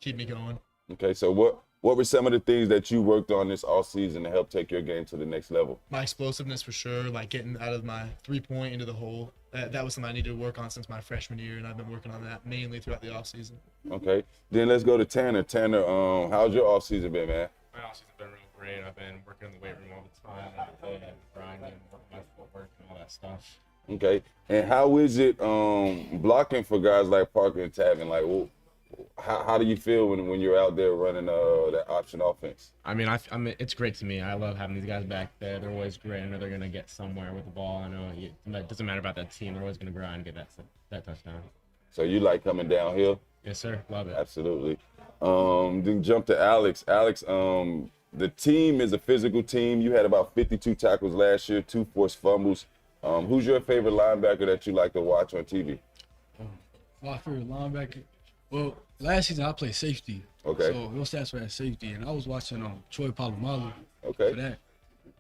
keep me going. Okay, so what were some of the things that you worked on this offseason to help take your game to the next level? My explosiveness for sure, getting out of my three-point into the hole. That was something I needed to work on since my freshman year, and I've been working on that mainly throughout the offseason. Okay, then let's go to Tanner. Tanner, how's your offseason been, man? My offseason's been real great. I've been working in the weight room all the time, and grinding, working my footwork and all that stuff. Okay, and how is it blocking for guys like Parker and Tavin? How do you feel when you're out there running that option offense? I mean, it's great to me. I love having these guys back there. They're always great. I know they're going to get somewhere with the ball. I know it doesn't matter about that team. They're always going to grind and get that touchdown. So you like coming downhill? Yes, sir. Love it. Absolutely. Then jump to Alex. Alex, the team is a physical team. You had about 52 tackles last year, 2 forced fumbles. Who's your favorite linebacker that you like to watch on TV? My favorite linebacker? Well, last season I played safety. Okay. So your stats were at safety, and I was watching Troy Polamalu for that.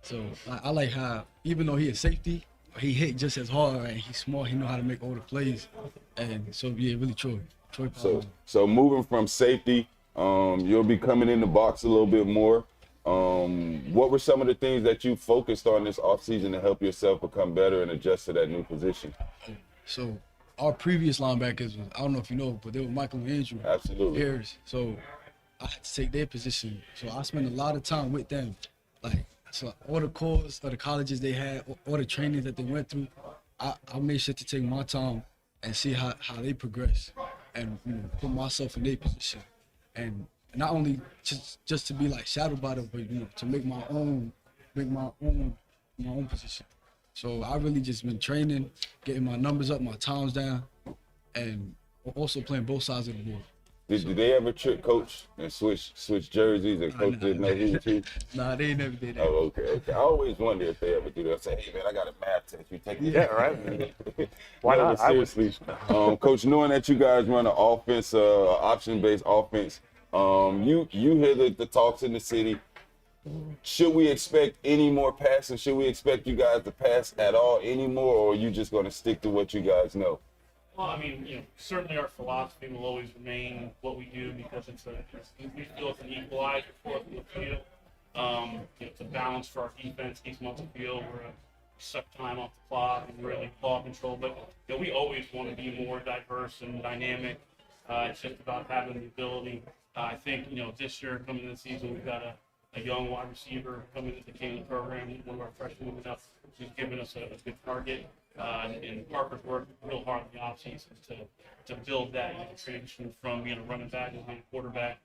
So I like how, even though he is safety, he hit just as hard, and he's smart. He know how to make all the plays, and so yeah, really Troy Polamalu. So moving from safety, you'll be coming in the box a little bit more. What were some of the things that you focused on this offseason to help yourself become better and adjust to that new position? So our previous linebackers, I don't know if you know, but they were Michael and Andrew. Absolutely. Harris. So I had to take their position. So I spent a lot of time with them. So all the calls of the colleges they had, all the trainings that they went through, I made sure to take my time and see how they progress and put myself in their position. And not only just to be shadowed by them, but to make my own position. So I really just been training, getting my numbers up, my times down, and also playing both sides of the ball. Did they ever trick coach and switch jerseys and coach didn't know who was who? Nah, they never did that. Oh, okay. I always wonder if they ever do that. Say, hey man, I got a math test. You take it. Yeah, right. Why no, not? Seriously, Coach, knowing that you guys run an offense, option-based offense, you hear the talks in the city. Should we expect any more passing? Should we expect you guys to pass at all anymore, or are you just going to stick to what you guys know? Well, I mean, certainly our philosophy will always remain what we do because we feel it's an equalizer for us in the field. It's a balance for our defense, keeps them off the field. We're a suck time off the clock and really ball control. But we always want to be more diverse and dynamic. It's just about having the ability. I think this year coming into the season, we've got a young wide receiver coming into the Kingdom program, one of our freshmen moving up, who's given us a good target. And Parker's worked real hard in the offseason to build that transition from being a running back to being a quarterback.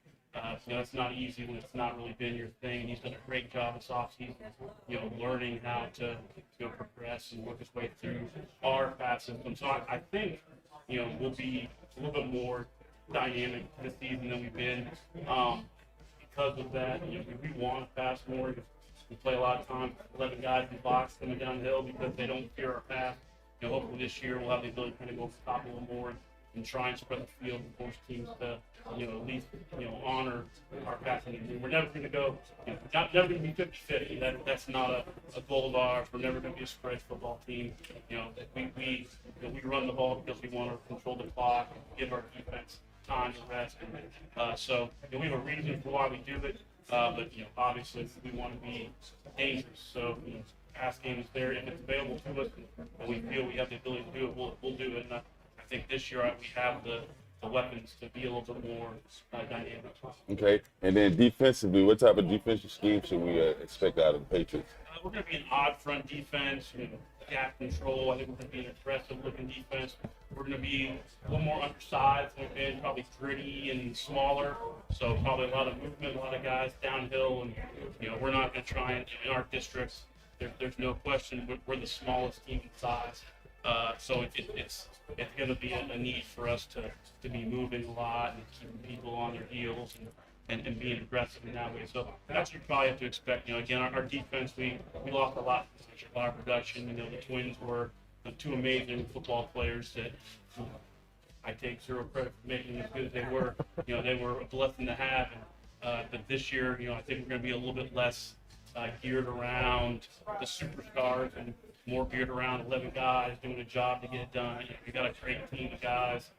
It's not easy when it's not really been your thing. And he's done a great job this offseason, learning how to progress and work his way through our pass system. So I think, we'll be a little bit more dynamic this season than we've been. Because of that, we want to pass more. We play a lot of time 11 guys in the box coming downhill because they don't fear our pass. Hopefully this year we'll have the ability to kind of go over the top a little more and try and spread the field and force teams to, at least, honor our passing game. We're never going to go, never going to be 50-50. That's not a goal of ours. We're never going to be a spread football team. We run the ball because we want to control the clock and give our defense time to rest. So we have a reason for why we do it. But obviously we want to be dangerous. So pass game is there if it's available to us, and we feel we have the ability to do it. We'll do it. And I think this year we have the weapons to be a little bit more dynamic. Okay, and then defensively, what type of defensive scheme should we expect out of the Patriots? We're going to be an odd front defense, gap control. I think we're going to be an aggressive-looking defense. We're going to be a little more undersized than we've been, probably gritty and smaller. So probably a lot of movement, a lot of guys downhill, and we're not going to try and in our districts. There's no question we're the smallest team in size. So it's going to be a need for us to be moving a lot and keeping people on their heels and being aggressive in that way. So that's what you probably have to expect. Again, our defense, we lost a lot of production. The Twins were two amazing football players that I take zero credit for making them as good as they were. They were a blessing to have. But this year, I think we're going to be a little bit less geared around the superstars and more geared around 11 guys doing a job to get it done. We've got a great team of guys.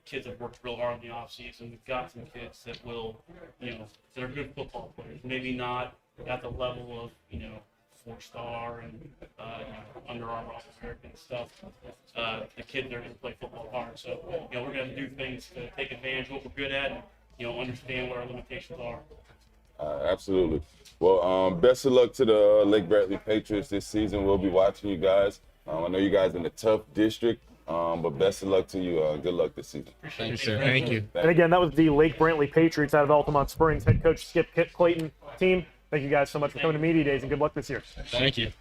Kids have worked real hard in the offseason. We've got some kids that will, that are good football players. Maybe not at the level of, 4-star and Under Armour All-American stuff. The kids are going to play football hard. So, we're going to do things to take advantage of what we're good at and, understand what our limitations are. Absolutely. Well, best of luck to the Lake Brantley Patriots this season. We'll be watching you guys. I know you guys in a tough district, but best of luck to you. Good luck this season. Thank you, sir. Thank you. And again, that was the Lake Brantley Patriots out of Altamont Springs head coach Skip Clayton team. Thank you guys so much for coming to Media Days, and good luck this year. Thank you.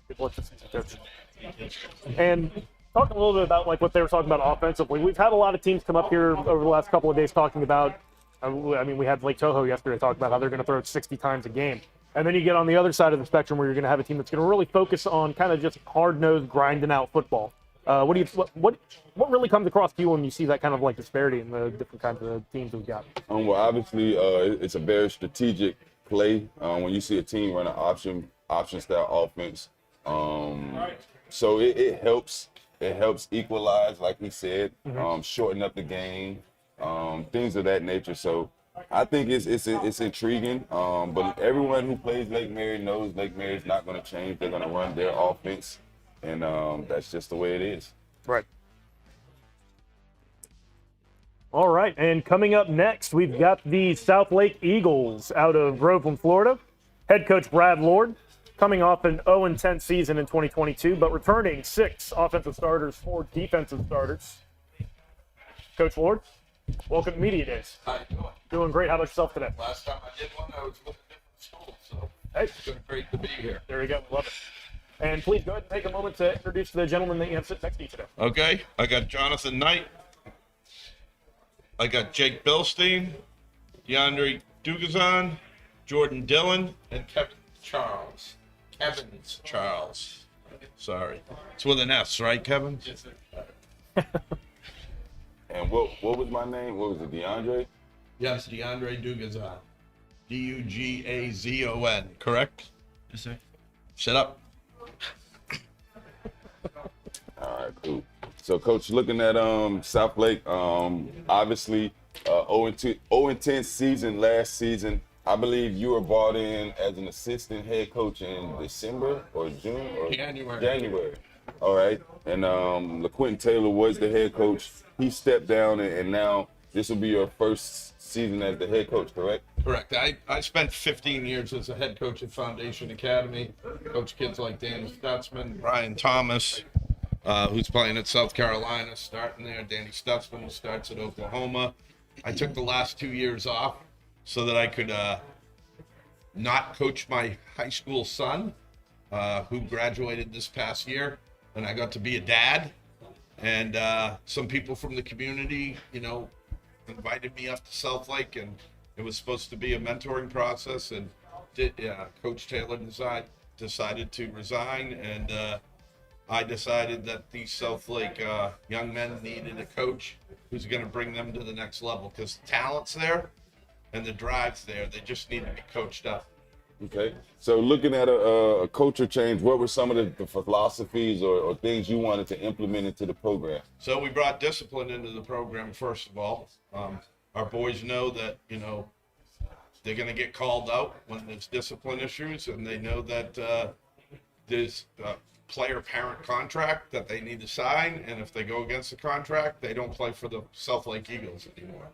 Good luck this season, coach. And talking a little bit about what they were talking about offensively, we've had a lot of teams come up here over the last couple of days talking about, we had Lake Toho yesterday talk about how they're going to throw it 60 times a game. And then you get on the other side of the spectrum where you're going to have a team that's going to really focus on kind of just hard-nosed, grinding out football. What really comes across to you when you see that kind of disparity in the different kinds of teams we've got? Well, obviously, it's a very strategic play when you see a team run an option-style offense. So it helps. It helps equalize, like he said, shorten up the game, things of that nature. So I think it's intriguing. But everyone who plays Lake Mary knows Lake Mary is not going to change. They're going to run their offense, and that's just the way it is. Right. All right, and coming up next, we've got the South Lake Eagles out of Groveland, Florida. Head coach Brad Lord, coming off an 0-10 season in 2022, but returning 6 offensive starters, 4 defensive starters. Coach Lord, welcome to Media Days. How you doing? Doing great. How about yourself today? Last time I did one, I was with a different school, so hey, it's been great to be here. There we go. Love it. And please go ahead and take a moment to introduce the gentleman that you have sitting next to you today. Okay, I got Jonathan Knight. I got Jake Bilstein, DeAndre Dugazan, Jordan Dillon, and Kevin Charles. Kevin's Charles. Sorry. It's with an S, right, Kevin? Yes, sir. And what was my name? What was it, DeAndre? Yes, DeAndre Dugazan. Dugazon, correct? Yes, sir. Shut up. All right, cool. So, Coach, looking at South Lake, obviously 0-10 season last season. I believe you were brought in as an assistant head coach in December or June or January. January. All right. And LaQuentin Taylor was the head coach. He stepped down, and now this will be your first season as the head coach, correct? Correct. I spent 15 years as a head coach at Foundation Academy. Coach kids like Danny Stutzman, Brian Thomas, who's playing at South Carolina, starting there. Danny Stutzman, who starts at Oklahoma. I took the last 2 years off so that I could not coach my high school son, who graduated this past year, and I got to be a dad. And some people from the community, invited me up to South Lake, and it was supposed to be a mentoring process. And Coach Taylor decided to resign, and I decided that these South Lake young men needed a coach who's going to bring them to the next level, because the talent's there and the drive's there. They just need to be coached up. Okay. So looking at a culture change, what were some of the philosophies or things you wanted to implement into the program? So we brought discipline into the program, first of all. Our boys know that, they're going to get called out when there's discipline issues, and they know that there's a player-parent contract that they need to sign, and if they go against the contract, they don't play for the South Lake Eagles anymore.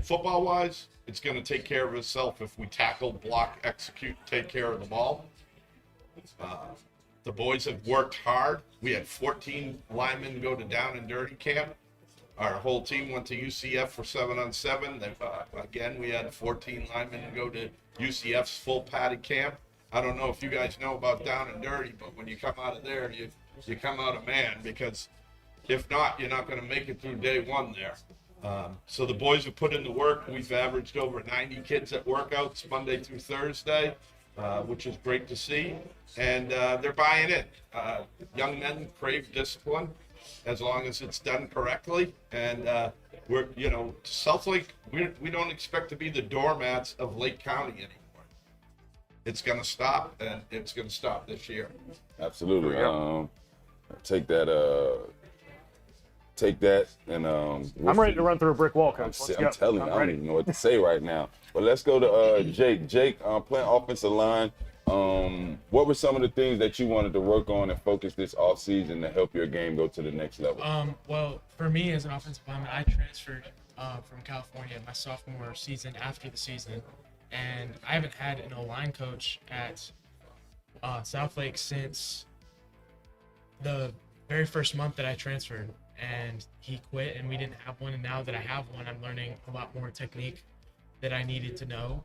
Football-wise, it's going to take care of itself if we tackle, block, execute, take care of the ball. The boys have worked hard. We had 14 linemen go to down and dirty camp. Our whole team went to UCF for 7-on-7. Again, we had 14 linemen go to UCF's full padded camp. I don't know if you guys know about down and dirty, but when you come out of there, you come out a man, because if not, you're not going to make it through day one there. So the boys have put in the work. We've averaged over 90 kids at workouts Monday through Thursday, which is great to see. And they're buying in. Young men crave discipline as long as it's done correctly. And we're, South Lake, we don't expect to be the doormats of Lake County anymore. It's going to stop, and it's going to stop this year. Absolutely. Take that, and I'm ready to run through a brick wall, Coach. I'm telling you, I don't even know what to say right now. But let's go to Jake. Jake, playing offensive line. What were some of the things that you wanted to work on and focus this offseason to help your game go to the next level? Well, for me as an offensive lineman, I transferred from California my sophomore season after the season, and I haven't had an O-line coach at South Lake since the very first month that I transferred. And he quit, and we didn't have one. And now that I have one, I'm learning a lot more technique that I needed to know,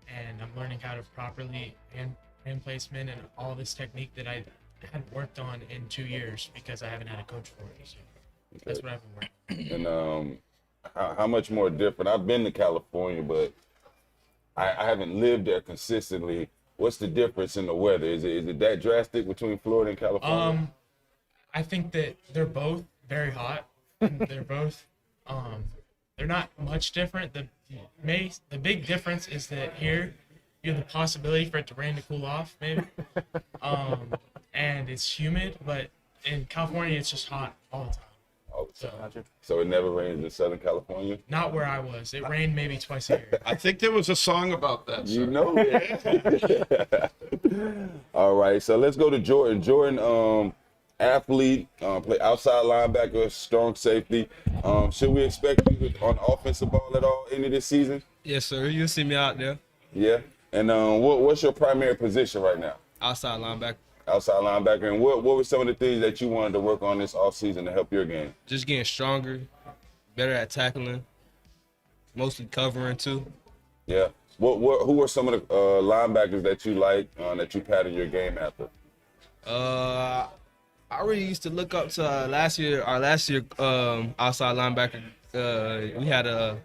and I'm learning how to properly hand placement and all this technique that I hadn't worked on in 2 years because I haven't had a coach for it. So that's what I've been working. And how much more different? I've been to California, but I haven't lived there consistently. What's the difference in the weather? Is it that drastic between Florida and California? I think that they're both very hot. They're both they're not much different. The big difference is that here you have the possibility for it to rain to cool off, maybe. And it's humid, but in California it's just hot all the time. Oh, so it never rains in Southern California? Not where I was. It rained maybe twice a year. I think there was a song about that. You know it. All right, so let's go to Jordan. Jordan, athlete, play outside linebacker, strong safety. Should we expect you on the offensive ball at all into this season? Yes, sir. You'll see me out there. Yeah. And what's your primary position right now? Outside linebacker. Outside linebacker. And what were some of the things that you wanted to work on this offseason to help your game? Just getting stronger, better at tackling, mostly covering too. Yeah. Who are some of the linebackers that you like that you pattern your game after? I really used to look up to our last year outside linebacker. We had a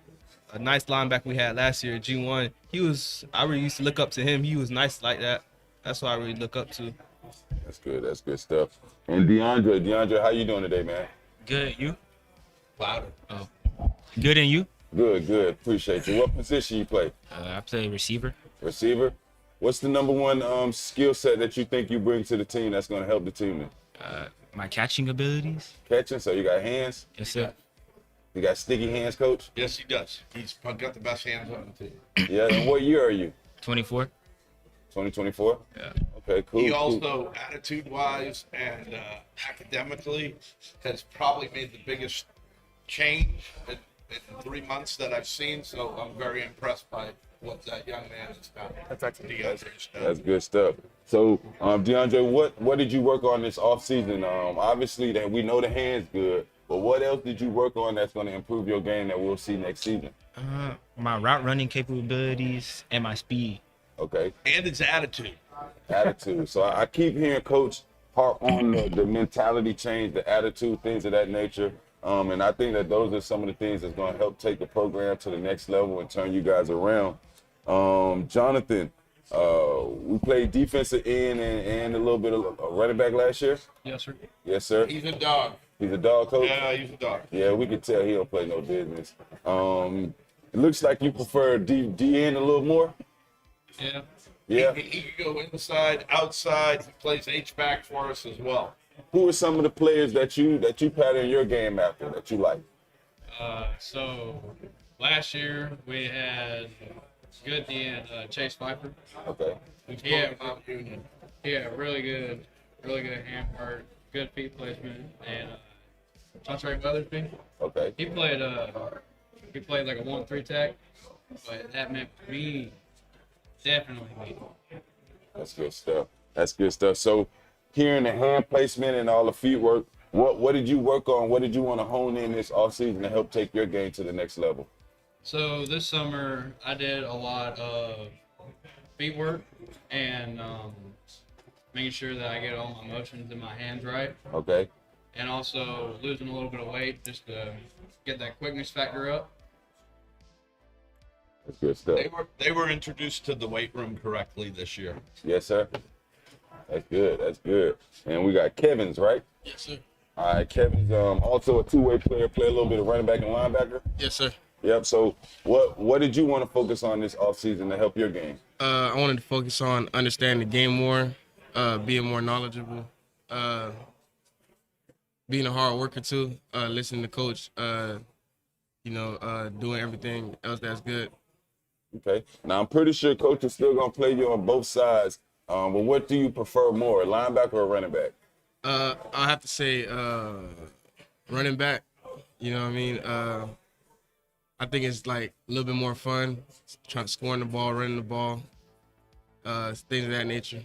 nice linebacker we had last year, G1. I really used to look up to him. He was nice like that. That's what I really look up to. That's good. That's good stuff. And DeAndre, how you doing today, man? Good. You? Louder. Oh. Good, and you? Good. Appreciate you. What position you play? I play receiver. Receiver? What's the number one skill set that you think you bring to the team that's going to help the team? My catching abilities. Catching? So you got hands? Yes, sir. He got sticky hands, Coach? Yes, he does. He's got the best hands on the team. Yeah, and what year are you? 24. 2024? Yeah. Okay, cool. He cool. also, attitude-wise and academically, has probably made the biggest change in 3 months that I've seen. So I'm very impressed by what that young man has done. That's excellent. That's good stuff. So, DeAndre, what did you work on this offseason? Obviously, that we know the hands good, but what else did you work on that's going to improve your game that we'll see next season? My route running capabilities and my speed. Okay. And his attitude. Attitude. So I keep hearing Coach harp on the mentality change, the attitude, things of that nature. And I think that those are some of the things that's going to help take the program to the next level and turn you guys around. Jonathan, we played defensive end and a little bit of running back last year. Yes, sir. Yes, sir. He's a dog. He's a dog, Coach? Yeah, he's a dog. Yeah, we can tell he don't play no business. It looks like you prefer D end a little more. Yeah. Yeah. He can go inside, outside. He plays H-back for us as well. Who are some of the players that you pattern your game after that you like? So last year we had good DN Chase Viper. Okay. He had really good hand work, good feet placement, and Trey Weathersby. Okay. He played like a 1-3 tech, but that meant for me definitely me. That's good stuff. That's good stuff. So hearing the hand placement and all the feet work, what did you work on? What did you want to hone in this offseason to help take your game to the next level? So this summer I did a lot of feet work and making sure that I get all my motions in my hands right. Okay. And also losing a little bit of weight just to get that quickness factor up. That's good stuff. They were introduced to the weight room correctly this year. Yes, sir. That's good. That's good. And we got Kevin's, right? Yes, sir. All right, Kevin's also a two-way player, play a little bit of running back and linebacker. Yes, sir. Yep. So what did you want to focus on this offseason to help your game? I wanted to focus on understanding the game more, being more knowledgeable, being a hard worker too, listening to coach, doing everything else that's good. Okay. Now I'm pretty sure coach is still gonna play you on both sides. But what do you prefer more, a linebacker or a running back? I have to say running back. You know what I mean? I think it's like a little bit more fun, trying to scoring the ball, running the ball, things of that nature.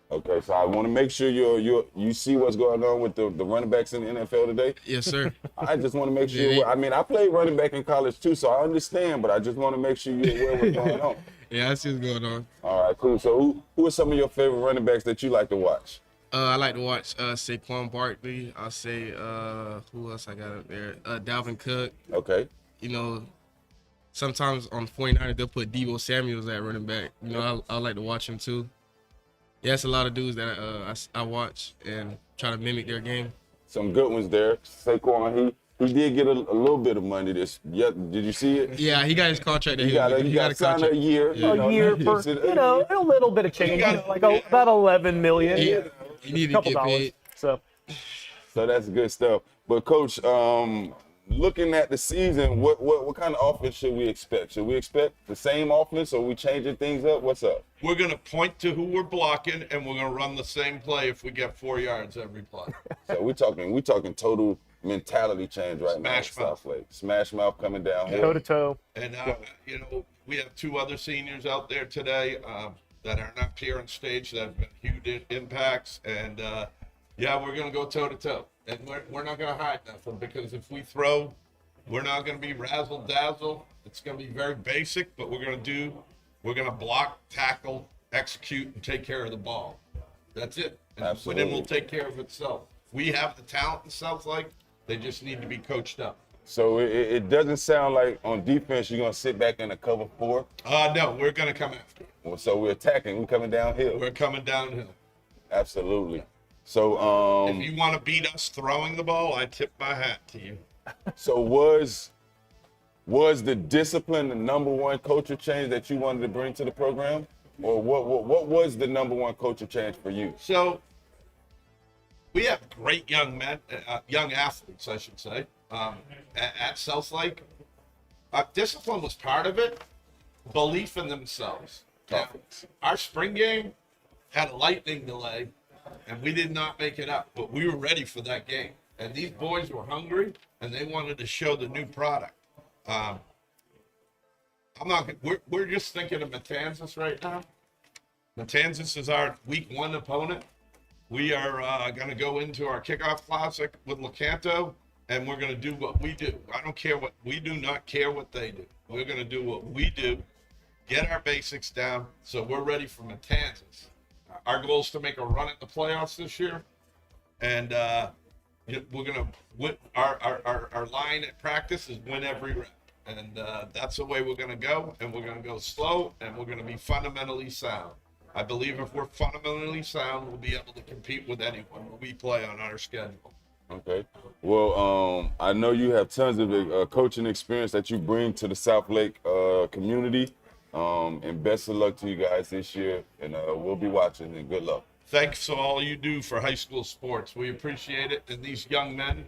Okay, so I want to make sure you see what's going on with the running backs in the NFL today. Yes, sir. I just want to make sure. I mean, I played running back in college too, so I understand. But I just want to make sure you're aware of what's going on. Yeah, I see what's going on. All right, cool. So who are some of your favorite running backs that you like to watch? I like to watch Saquon Barkley. I'll say who else I got up there? Dalvin Cook. Okay. You know, sometimes on 49ers they'll put Deebo Samuels at running back. You know, I like to watch him too. Yeah, it's a lot of dudes that I watch and try to mimic their game. Some good ones there. Saquon, he did get a little bit of money this. Yeah, did you see it? Yeah, he got his contract. He got a sign a year. A year for a little bit of change, like about $11 million. Yeah, he needed to get paid. So that's good stuff. But coach, looking at the season, what kind of offense should we expect? Should we expect the same offense, or are we changing things up? What's up? We're going to point to who we're blocking, and we're going to run the same play if we get 4 yards every play. So we talking total mentality change right now. Smash mouth. Smash mouth coming down here. Toe to toe. And we have 2 other seniors out there today that are not here on stage that have been huge impacts, and we're going to go toe to toe. And we're not going to hide nothing, because if we throw, we're not going to be razzle dazzle. It's going to be very basic, but we're going to block, tackle, execute, and take care of the ball. That's it. And Absolutely. then we'll take care of itself. We have the talent in South Lake. They just need to be coached up. So it doesn't sound like on defense you're going to sit back in a cover 4? No, we're going to come after you. Well, so we're attacking. We're coming downhill. We're coming downhill. Absolutely. So if you want to beat us throwing the ball, I tip my hat to you. So was the discipline the number one culture change that you wanted to bring to the program? Or what was the number one culture change for you? So we have great young men, young athletes, I should say. at South Lake. Discipline was part of it. Belief in themselves. Now, our spring game had a lightning delay, and we did not make it up, but we were ready for that game. And these boys were hungry, and they wanted to show the new product. We're just thinking of Matanzas right now. Matanzas is our week 1 opponent. We are going to go into our kickoff classic with Lecanto, and we're going to do what we do. We do not care what they do. We're going to do what we do, get our basics down, so we're ready for Matanzas. Our goal is to make a run at the playoffs this year, and we're going to win. Our line at practice is win every rep, and that's the way we're going to go, and we're going to go slow, and we're going to be fundamentally sound. I believe if we're fundamentally sound, we'll be able to compete with anyone we play on our schedule. Okay. Well, I know you have tons of coaching experience that you bring to the South Lake community. And best of luck to you guys this year. And we'll be watching, and good luck. Thanks for all you do for high school sports. We appreciate it. And these young men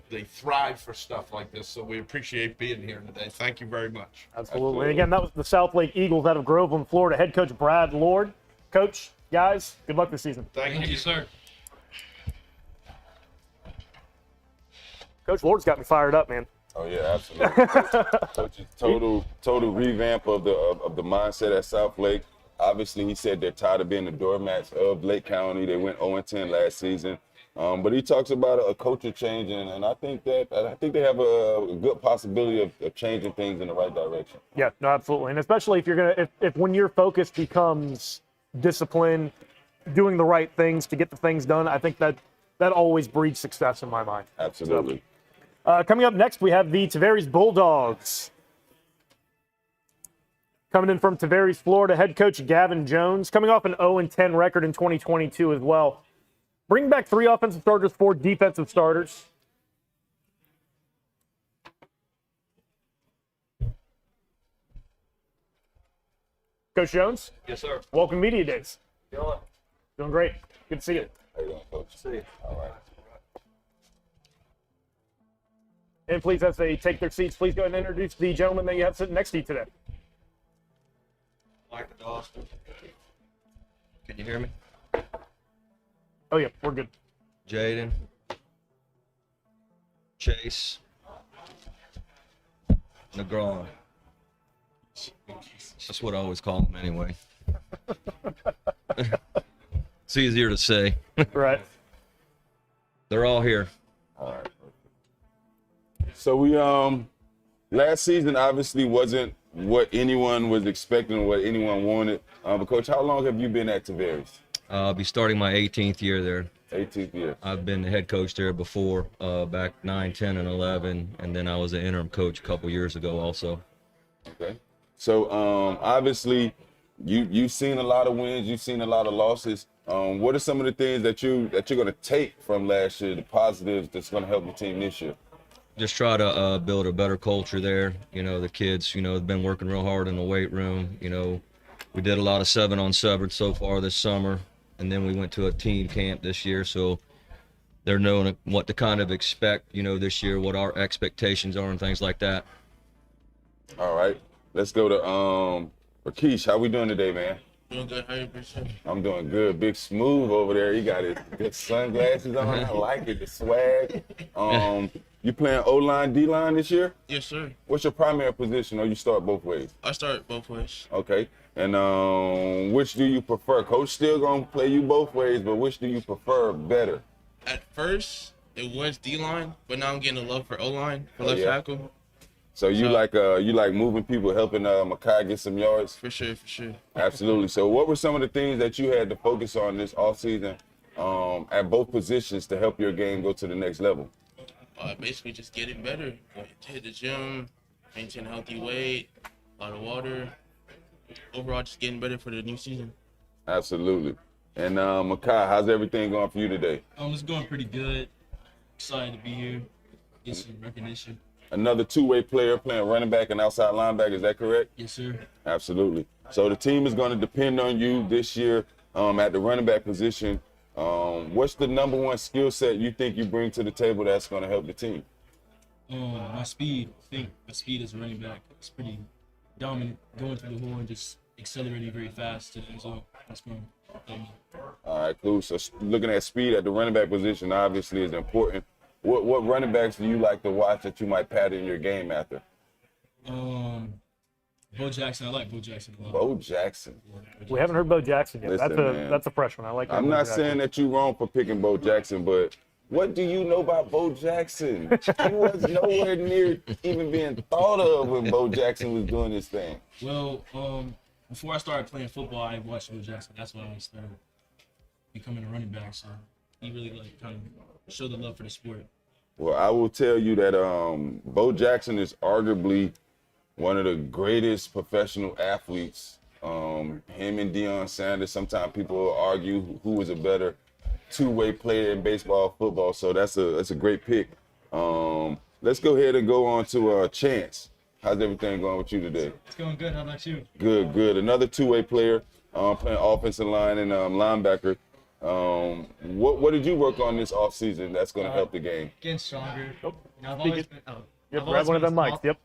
they thrive for stuff like this. So we appreciate being here today. Thank you very much. Absolutely. And again, that was the South Lake Eagles out of Groveland, Florida. Head coach Brad Lord. Coach, guys, good luck this season. Thank you, sir. Coach Lord's got me fired up, man. Oh yeah, absolutely. Coach's total revamp of the mindset at South Lake. Obviously, he said they're tired of being the doormats of Lake County. They went 0-10 last season. But he talks about a culture change, and I think they have a good possibility of changing things in the right direction. Yeah, no, absolutely. And especially if you're if when your focus becomes discipline, doing the right things to get the things done, I think that always breeds success in my mind. Absolutely. So, coming up next, we have the Tavares Bulldogs. Coming in from Tavares, Florida, head coach Gavin Jones, coming off an 0-10 record in 2022 as well. Bring back 3 offensive starters, 4 defensive starters. Coach Jones? Yes, sir. Welcome to Media Days. Doing great. Good to see you. How you doing, Coach? See you. All right. And please, as they take their seats, please go ahead and introduce the gentleman that you have sitting next to you today. Michael Dawson. Can you hear me? Oh, yeah, we're good. Jaden. Chase. Negron. That's what I always call them anyway. It's easier to say. Right. They're all here. All right. So we last season obviously wasn't what anyone was expecting or what anyone wanted. But Coach, how long have you been at Tavares? I'll be starting my 18th year there. 18th year. I've been the head coach there before, back 9, 10, and 11, and then I was an interim coach a couple years ago also. Okay. So obviously you've seen a lot of wins, you've seen a lot of losses. What are some of the things that you're going to take from last year, the positives that's going to help your team this year? Just try to build a better culture there. You know, the kids, have been working real hard in the weight room. We did a lot of 7-on-7 so far this summer, and then we went to a team camp this year, so they're knowing what to kind of expect, this year, what our expectations are and things like that. All right. Let's go to Rakesh. How we doing today, man? Doing good. How you been? I'm doing good. Big Smooth over there. He got his good sunglasses on. I like it. The swag. You playing O-line, D-line this year? Yes, sir. What's your primary position, or you start both ways? I start both ways. Okay. And which do you prefer? Coach still gonna play you both ways, but which do you prefer better? At first, it was D-line, but now I'm getting a love for O-line, for left yeah. tackle. So you like moving people, helping Makai get some yards? For sure, for sure. Absolutely. So what were some of the things that you had to focus on this offseason at both positions to help your game go to the next level? Basically just getting better. Hit the gym, maintain a healthy weight, a lot of water. Overall, just getting better for the new season. Absolutely. And Makai, how's everything going for you today? It's going pretty good. Excited to be here, get some recognition. Another two-way player playing running back and outside linebacker, is that correct? Yes, sir. Absolutely. So the team is going to depend on you this year at the running back position. What's the number one skill set you think you bring to the table that's going to help the team? My speed. I think my speed as a running back is pretty dominant, going through the hole and just accelerating very fast to the end zone. That's going to help me. All right, cool. So looking at speed at the running back position obviously is important. What running backs do you like to watch that you might pattern your game after? Bo Jackson. I like Bo Jackson a lot. Bo Jackson. We haven't heard Bo Jackson yet. Listen, man, that's a freshman. I like that. I'm Bo not Jackson. saying that you're wrong for picking Bo Jackson, but what do you know about Bo Jackson? He was nowhere near even being thought of when Bo Jackson was doing this thing. Well, before I started playing football, I watched Bo Jackson. That's why I started becoming a running back. So he really kind of showed the love for the sport. Well, I will tell you that Bo Jackson is arguably one of the greatest professional athletes. Him and Deion Sanders, sometimes people will argue who was a better two-way player in baseball, football, so that's a great pick. Let's go ahead and go on to Chance. How's everything going with you today? It's going good. How about you? Good. Another two-way player, playing offensive line and linebacker. What did you work on this offseason that's going to help the game? Getting stronger. Oh, You know, I've always been, Yep, grab one of them mics. Yep.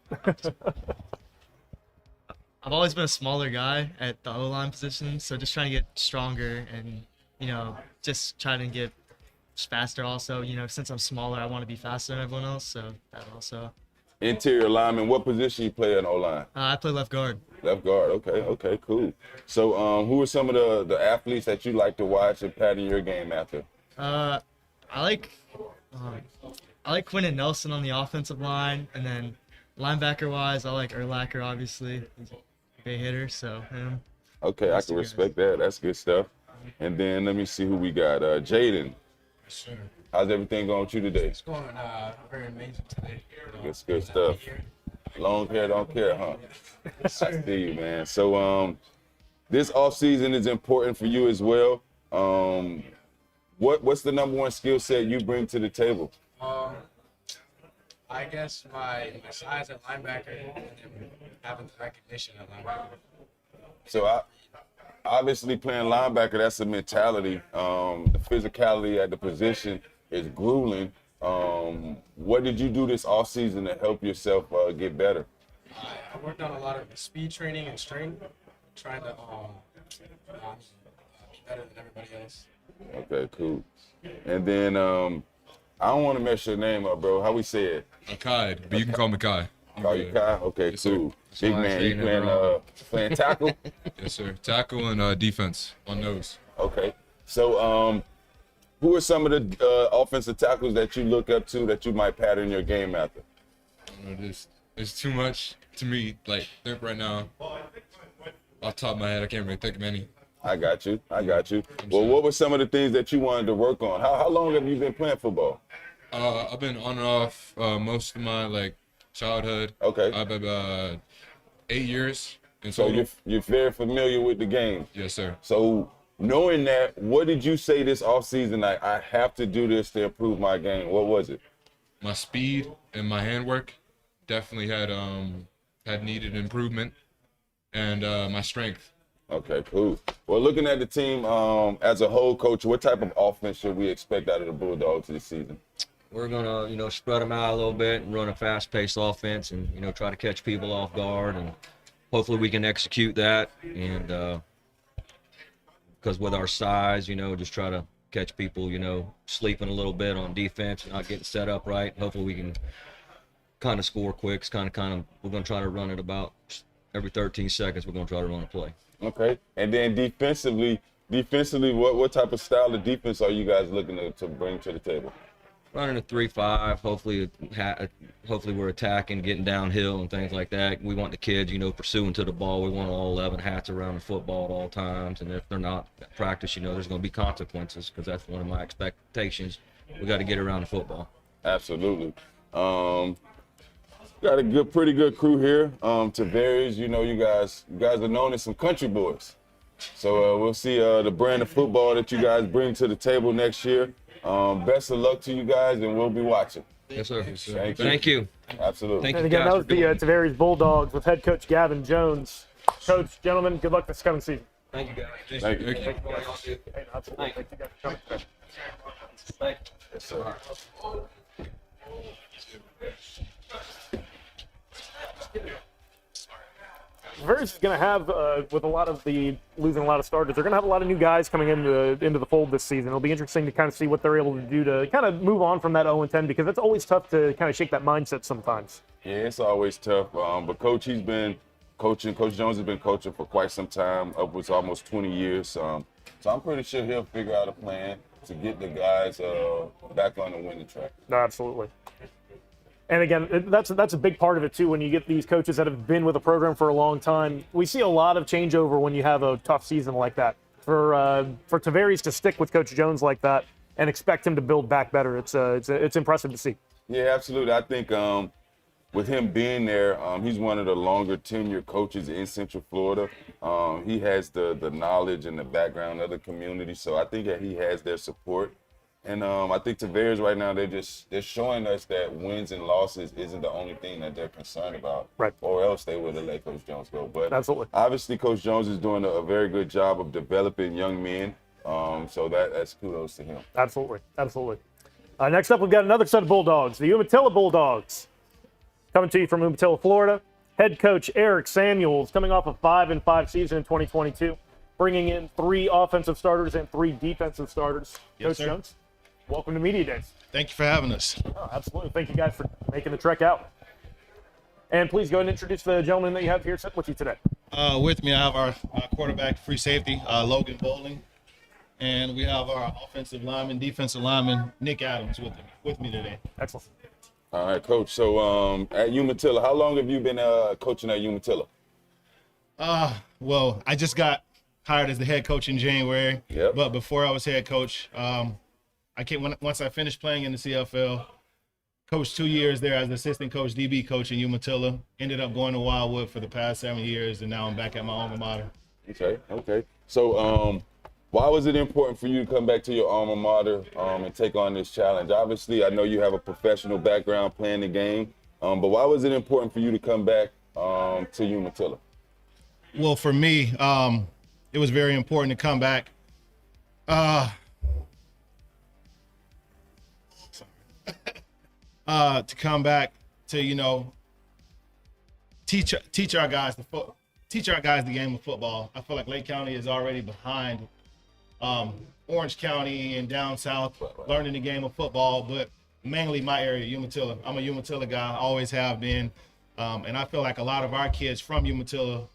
I've always been a smaller guy at the O-line position, so just trying to get stronger and, you know, just trying to get faster also. You know, since I'm smaller, I want to be faster than everyone else, so that also. Interior lineman, what position you play in O-line? I play left guard. Left guard, okay, cool. So who are some of the athletes that you like to watch and pattern your game after? I like Quentin Nelson on the offensive line, and then linebacker-wise, I like Urlacher, obviously. He's a big hitter, so him. Okay, I can respect that. That's good stuff. And then let me see who we got. Jaden. Sure. How's everything going with you today? It's going very amazing today. Good stuff. Long hair don't care, huh? I see you, man. So this off season is important for you as well. What's the number one skill set you bring to the table? I guess my size at linebacker and having the recognition at linebacker. So obviously playing linebacker, that's a mentality. The physicality at the position is grueling. What did you do this off season to help yourself get better? I worked on a lot of speed training and strength, trying to be better than everybody else. Okay, cool. And then I don't want to mess your name up, bro. How we say it? Kai, but you can call me Kai. Call you Kai? Okay, Yes, cool. sir. Big man, you playing tackle? Yes, sir. Tackle and defense on nose. Okay. So who are some of the offensive tackles that you look up to that you might pattern your game after? It's too much to me. Like, think right now, off the top of my head, I can't really think of any. I got you. Well, what were some of the things that you wanted to work on? How long have you been playing football? I've been on and off most of my childhood. Okay. I've been 8 years. And so you're very familiar with the game. Yes, sir. So knowing that, what did you say this offseason? I have to do this to improve my game. What was it? My speed and my handwork definitely had needed improvement, and my strength. Okay, cool. Well, looking at the team as a whole, Coach, what type of offense should we expect out of the Bulldogs this season? We're gonna, spread them out a little bit and run a fast-paced offense, and try to catch people off guard, and hopefully we can execute that. And because with our size, just try to catch people, sleeping a little bit on defense, not getting set up right. Hopefully we can kind of score quick. We're gonna try to run it about every 13 seconds. We're gonna try to run a play. Okay. And then defensively, what type of style of defense are you guys looking to bring to the table? Running a 3-5. Hopefully we're attacking, getting downhill and things like that. We want the kids, pursuing to the ball. We want all 11 hats around the football at all times. And if they're not at practice, there's going to be consequences, because that's one of my expectations. We got to get around the football. Absolutely. Got a pretty good crew here. Tavares, you guys are known as some country boys. So we'll see the brand of football that you guys bring to the table next year. Best of luck to you guys, and we'll be watching. Yes, sir. Thank you. Absolutely. And again, that was the Tavares Bulldogs with head coach Gavin Jones. Coach, gentlemen, good luck this coming season. Thank you, guys. Thank you. Hey, absolutely. Thank you guys for coming today. Yes, sir. Tavares is going to have, with a lot of the losing a lot of starters, they're going to have a lot of new guys coming into the fold this season. It'll be interesting to kind of see what they're able to do to kind of move on from that 0-10 because it's always tough to kind of shake that mindset sometimes. Yeah, it's always tough. But Coach, he's been coaching. Coach Jones has been coaching for quite some time, upwards almost 20 years. So I'm pretty sure he'll figure out a plan to get the guys back on the winning track. No, absolutely. And again, that's a big part of it too. When you get these coaches that have been with a program for a long time, we see a lot of changeover when you have a tough season like that. For Tavares to stick with Coach Jones like that and expect him to build back better, it's impressive to see. Yeah, absolutely. I think with him being there, he's one of the longer tenured coaches in Central Florida. He has the knowledge and the background of the community, so I think that he has their support. And I think Tavares right now, they're showing us that wins and losses isn't the only thing that they're concerned about. Right. Or else they would have let Coach Jones go. But absolutely. Obviously, Coach Jones is doing a very good job of developing young men. So that's kudos to him. Absolutely. Absolutely. Next up, we've got another set of Bulldogs, the Umatilla Bulldogs. Coming to you from Umatilla, Florida. Head coach Eric Samuels coming off a 5-5 season in 2022, bringing in 3 offensive starters and 3 defensive starters. Yes, Coach sir. Jones, welcome to Media Days. Thank you for having us. Oh, absolutely. Thank you guys for making the trek out. And please go ahead and introduce the gentleman that you have here sitting with you today. With me, I have our quarterback, free safety, Logan Bowling. And we have our offensive lineman, defensive lineman, Nick Adams with me today. Excellent. All right, Coach. So at Umatilla, how long have you been coaching at Umatilla? Well, I just got hired as the head coach in January. Yep. But before I was head coach, once I finished playing in the CFL, coached 2 years there as the assistant coach, DB coach in Umatilla. Ended up going to Wildwood for the past 7 years, and now I'm back at my alma mater. Okay. So why was it important for you to come back to your alma mater and take on this challenge? Obviously, I know you have a professional background playing the game, but why was it important for you to come back to Umatilla? Well, for me, it was very important to come back. To come back to teach our guys the game of football. I feel like Lake County is already behind Orange County and down south learning the game of football, but mainly my area, Umatilla. I'm a Umatilla guy, always have been, and I feel like a lot of our kids from Umatilla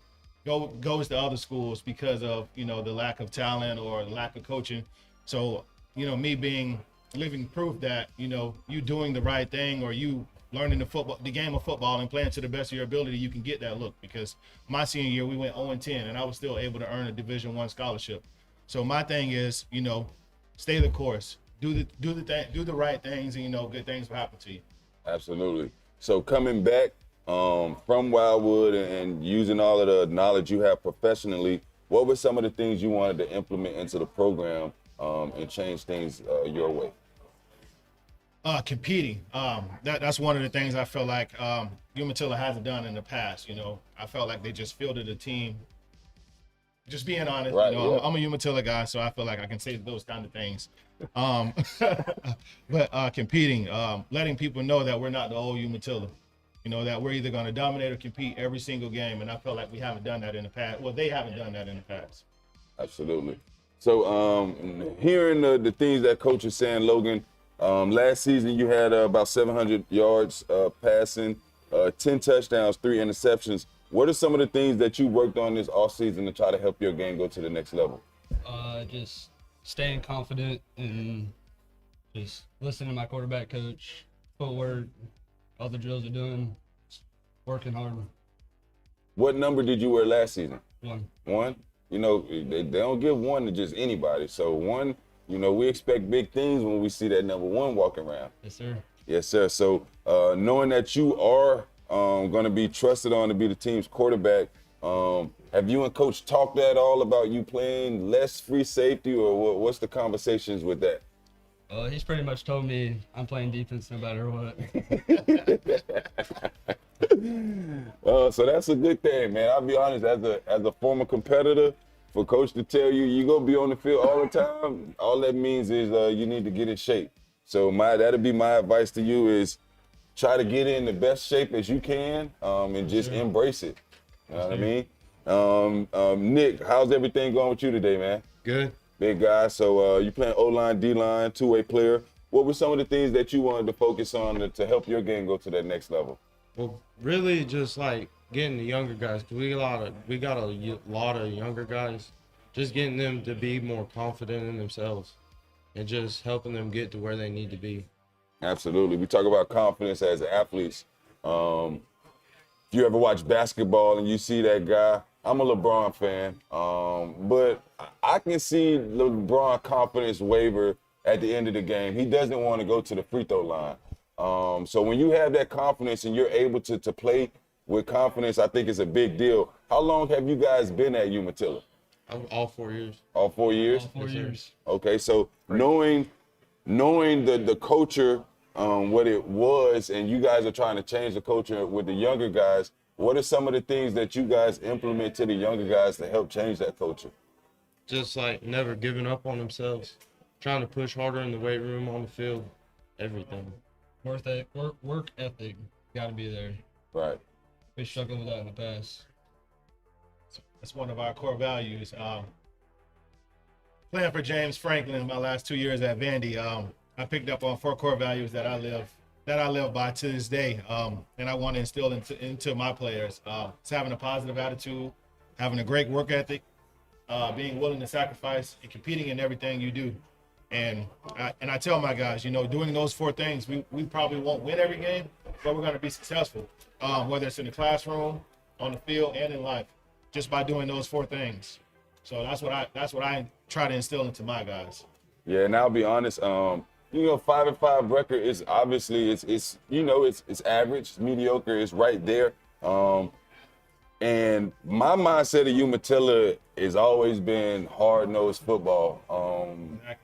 goes to other schools because of the lack of talent or the lack of coaching. So me being living proof that you doing the right thing or you learning the game of football and playing to the best of your ability, you can get that look. Because my senior year we went 0-10 and I was still able to earn a Division I scholarship. So my thing is, stay the course, do the right things, and good things will happen to you. Absolutely. So coming back from Wildwood and using all of the knowledge you have professionally, what were some of the things you wanted to implement into the program and change things your way? Competing. That's one of the things I feel like Umatilla hasn't done in the past. I felt like they just fielded a team. Just being honest, right, I'm a Umatilla guy, so I feel like I can say those kind of things. But competing, letting people know that we're not the old Umatilla. That we're either going to dominate or compete every single game, and I feel like we haven't done that in the past. Well, they haven't done that in the past. Absolutely. So hearing the things that Coach is saying, Logan, last season you had about 700 yards passing, 10 touchdowns, 3 interceptions. What are some of the things that you worked on this offseason to try to help your game go to the next level? Just staying confident and just listening to my quarterback coach, footwork, all the drills are doing, working hard. What number did you wear last season? 1. 1? They don't give 1 to just anybody. So 1, we expect big things when we see that number 1 walking around. Yes, sir. Yes, sir. So knowing that you are going to be trusted on to be the team's quarterback, have you and Coach talked at all about you playing less free safety, or what's the conversations with that? He's pretty much told me I'm playing defense no matter what. So that's a good thing, man. I'll be honest, as a former competitor, for coach to tell you you're gonna be on the field all the time, all that means is you need to get in shape. So that'll be my advice to you is try to get in the best shape as you can and just embrace it. You know what I mean? Nick, how's everything going with you today, man? Good. Big guy. So you playing O-line, D-line, two-way player. What were some of the things that you wanted to focus on to help your game go to that next level? Well, really just like getting the younger guys, because we got a lot of younger guys, just getting them to be more confident in themselves and just helping them get to where they need to be. Absolutely. We talk about confidence as athletes. If you ever watch basketball and you see that guy, I'm a LeBron fan, but I can see LeBron confidence waver at the end of the game. He doesn't want to go to the free throw line. So when you have that confidence and you're able to play with confidence, I think it's a big deal. How long have you guys been at Umatilla? All 4 years. All 4 years? All 4 years. Okay, so knowing the culture, what it was, and you guys are trying to change the culture with the younger guys, what are some of the things that you guys implement to the younger guys to help change that culture? Just like never giving up on themselves, trying to push harder in the weight room, on the field, everything. Work ethic got to be there. Right. We struggled with that in the past. That's one of our core values. Playing for James Franklin in my last 2 years at Vandy, I picked up on 4 core values that I live by to this day, and I want to instill into my players. It's having a positive attitude, having a great work ethic, being willing to sacrifice, and competing in everything you do. And I tell my guys, doing those 4 things, we probably won't win every game, but we're going to be successful, whether it's in the classroom, on the field, and in life, just by doing those 4 things. So that's what I try to instill into my guys. Yeah, and I'll be honest, 5-5 record is obviously it's average, it's mediocre, it's right there. And my mindset of Umatilla has always been hard-nosed football.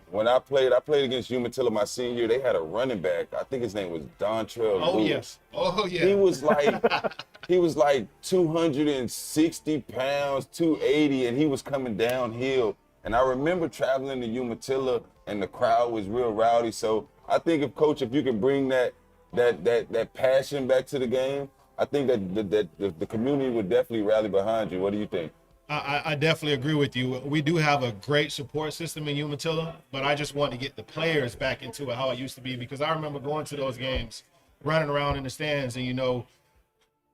When I played against Umatilla my senior year, they had a running back. I think his name was Dontrell Lewis. Yes. Oh, yeah. He was like 260 pounds, 280, and he was coming downhill. And I remember traveling to Umatilla, and the crowd was real rowdy. So I think if you can bring that passion back to the game, I think that the community would definitely rally behind you. What do you think? I definitely agree with you. We do have a great support system in Umatilla, but I just want to get the players back into it how it used to be, because I remember going to those games, running around in the stands and,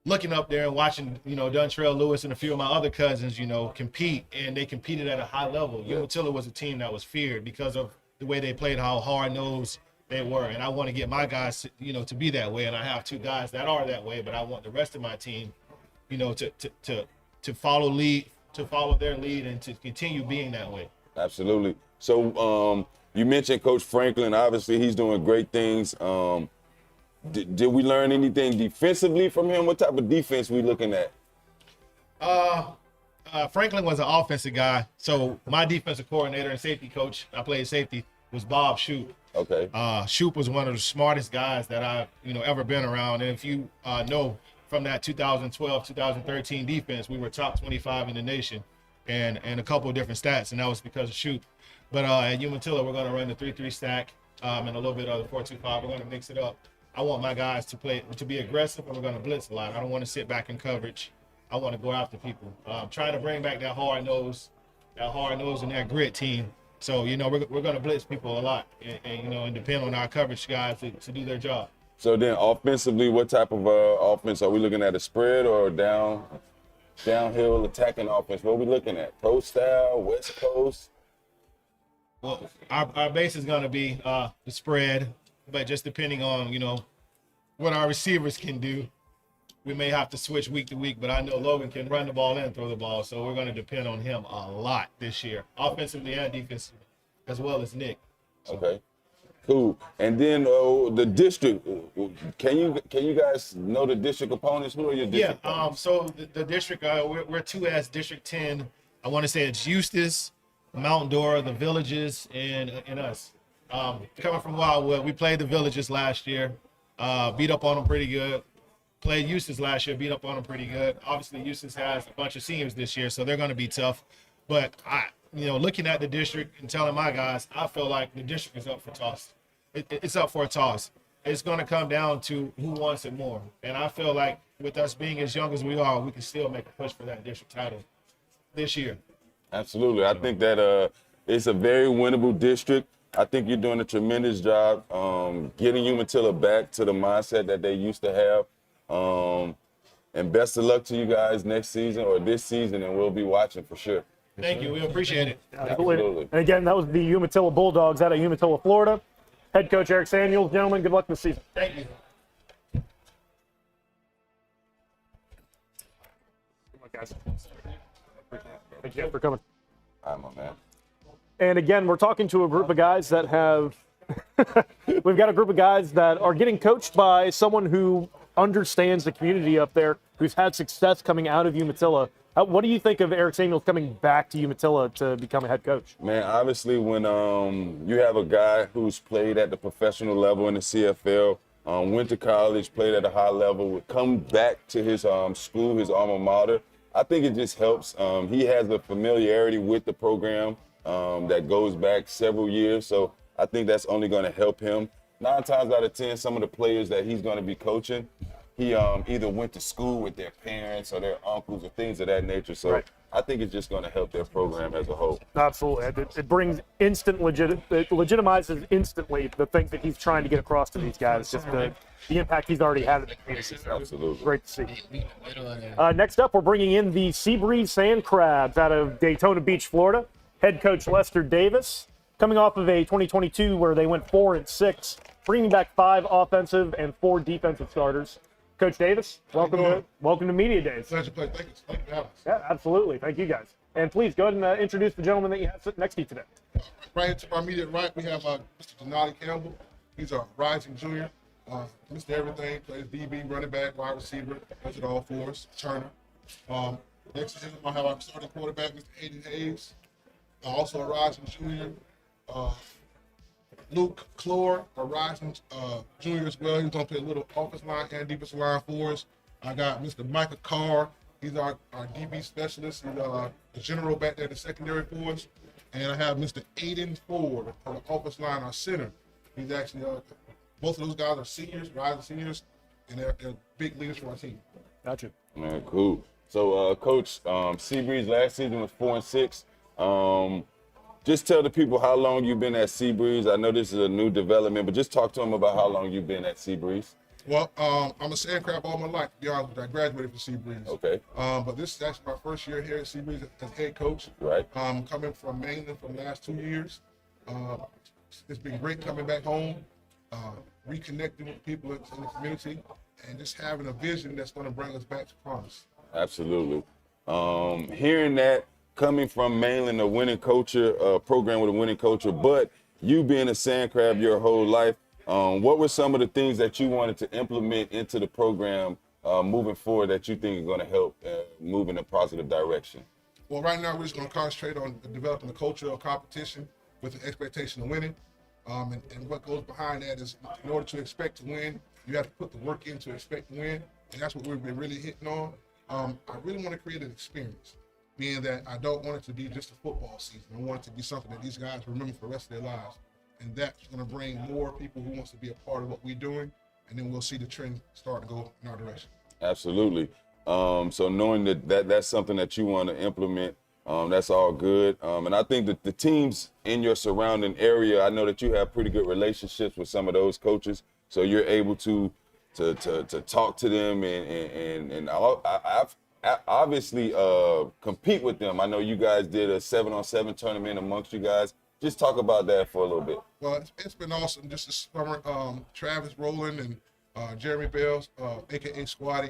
looking up there and watching, Dontrell Lewis and a few of my other cousins, compete, and they competed at a high level. Yeah. Umatilla was a team that was feared because of the way they played, how hard-nosed they were. And I want to get my guys, to be that way. And I have 2 guys that are that way, but I want the rest of my team, to follow their lead and to continue being that way. Absolutely. So you mentioned Coach Franklin. Obviously, he's doing great things. Did we learn anything defensively from him? What type of defense we looking at? Franklin was an offensive guy. So my defensive coordinator and safety coach, I played safety, was Bob Shoup. Okay. Shoup was one of the smartest guys that I've ever been around. And if you know from that 2012-2013 defense, we were top 25 in the nation, and a couple of different stats, and that was because of Shoup. But at Umatilla, we're going to run the 3-3 stack and a little bit of the 4-2-5. We're going to mix it up. I want my guys to be aggressive, and we're going to blitz a lot. I don't want to sit back in coverage. I want to go after people. Trying to bring back that hard nose and that grit team. So, we're going to blitz people a lot and depend on our coverage guys to do their job. So then offensively, what type of offense? Are we looking at a spread or downhill attacking offense? What are we looking at? Pro style, West Coast? Well, our base is going to be the spread, but just depending on, what our receivers can do, we may have to switch week to week, but I know Logan can run the ball and throw the ball, so we're going to depend on him a lot this year, offensively and defensively, as well as Nick. So. Okay, cool. And then the district, can you guys know the district opponents? Who are your district opponents? So the district, we're 2S, District 10. I want to say it's Eustis, Mount Dora, the Villages, and us. Coming from Wildwood, we played the Villages last year, beat up on them pretty good. Played Eustis last year, beat up on them pretty good. Obviously, Eustis has a bunch of seniors this year, so they're going to be tough. But looking at the district and telling my guys, I feel like the district is up for toss. It's up for a toss. It's going to come down to who wants it more. And I feel like with us being as young as we are, we can still make a push for that district title this year. Absolutely. I think that it's a very winnable district. I think you're doing a tremendous job getting Umatilla back to the mindset that they used to have. And best of luck to you guys next season or this season, and we'll be watching for sure. Thank you. We appreciate it. Absolutely. And again, that was the Umatilla Bulldogs out of Umatilla, Florida. Head coach Eric Samuels. Gentlemen, good luck this season. Thank you. Come on, guys. Thank you for coming. Hi, my man. And again, we're talking to a group of guys that have we've got a group of guys that are getting coached by someone who understands the community up there, who's had success coming out of Umatilla. What do you think of Eric Samuels coming back to Umatilla to become a head coach? Man, obviously when you have a guy who's played at the professional level in the CFL, went to college, played at a high level, would come back to his school, his alma mater, I think it just helps. He has a familiarity with the program that goes back several years, so I think that's only going to help him. 9 times out of 10, some of the players that he's going to be coaching, he either went to school with their parents or their uncles or things of that nature. So right. I think it's just going to help their program as a whole. Absolutely. It brings it legitimizes instantly the things that he's trying to get across to these guys, just the impact he's already had in the community. So absolutely. Great to see. Next up, we're bringing in the Seabreeze Sand Crabs out of Daytona Beach, Florida. Head coach Lester Davis, coming off of a 2022 where they went 4-6, bringing back 5 offensive and 4 defensive starters. Coach Davis, welcome to Media Days. Pleasure, thank you for having us. Yeah, absolutely. Thank you, guys. And please go ahead and introduce the gentleman that you have sitting next to you today. Right here to our immediate right, we have Mr. Denali Campbell. He's a rising junior. Mr. Everything, plays DB, running back, wide receiver, does it all for us, Turner. Next to him, I have our starting quarterback, Mr. Aiden Hayes, also a rising junior. Luke Clore, a rising junior as well. He's going to play a little offensive line and defensive line for us. I got Mr. Micah Carr. He's our DB specialist. He's the general back there in the secondary for us. And I have Mr. Aiden Ford on the offensive line, our center. He's actually, both of those guys are seniors, rising seniors, and they're big leaders for our team. Gotcha. Man, cool. So, Coach, Seabreeze last season was 4-6. Just tell the people how long you've been at Seabreeze. I know this is a new development, but just talk to them about how long you've been at Seabreeze. Well, I'm a sand crab all my life, to be honest with you. I graduated from Seabreeze. Okay. But this is actually my first year here at Seabreeze as head coach. Right. Coming from Mainland for the last 2 years. It's been great coming back home, reconnecting with people in the community, and just having a vision that's going to bring us back to promise. Absolutely. Hearing that, coming from Mainland, a winning culture, a program with a winning culture, but you being a sand crab your whole life, what were some of the things that you wanted to implement into the program moving forward that you think are going to help move in a positive direction? Well, right now we're just going to concentrate on developing a culture of competition with the expectation of winning. And what goes behind that is in order to expect to win, you have to put the work in to expect to win. And that's what we've been really hitting on. I really want to create an experience. Being that I don't want it to be just a football season. I want it to be something that these guys remember for the rest of their lives. And that's going to bring more people who wants to be a part of what we're doing. And then we'll see the trend start to go in our direction. Absolutely. So knowing that that's something that you want to implement, that's all good. And I think that the teams in your surrounding area, I know that you have pretty good relationships with some of those coaches. So you're able to talk to them and I've obviously compete with them. I know you guys did a 7-on-7 tournament amongst you guys. Just talk about that for a little bit. Well, it's been awesome. Just this summer, Travis Rowland and Jeremy Bells, aka Squatty,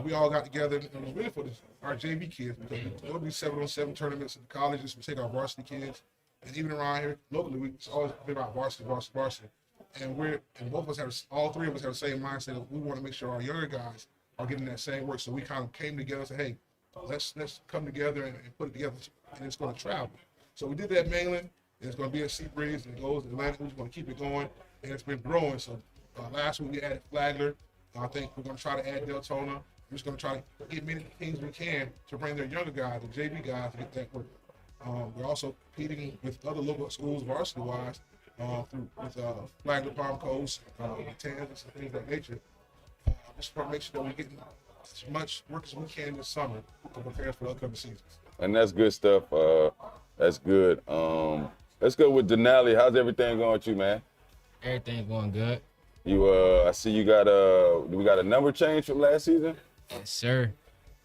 we all got together, and it was really for our JV kids, because there'll be 7-on-7 tournaments in the colleges. We take our varsity kids, and even around here locally, it's always been about varsity. And all three of us have the same mindset of we want to make sure our younger guys are getting that same work. So we kind of came together and said, hey, let's come together and put it together, and it's going to travel. So we did that Mainland, and it's going to be at Seabreeze, and it goes to Atlanta. We're going to keep it going, and it's been growing. So last week we added Flagler. I think we're going to try to add Deltona. We're just going to try to get many teams we can to bring their younger guys, the JV guys, to get that work. We're also competing with other local schools, varsity-wise, with Flag Palm Coast, Tans, and things of that nature. Just want to make sure that we're getting as much work as we can this summer to prepare for the upcoming seasons. And that's good stuff. That's good. Let's go with Denali. How's everything going with you, man? Everything going good. You, I see you got we got a number change from last season? Yes, sir.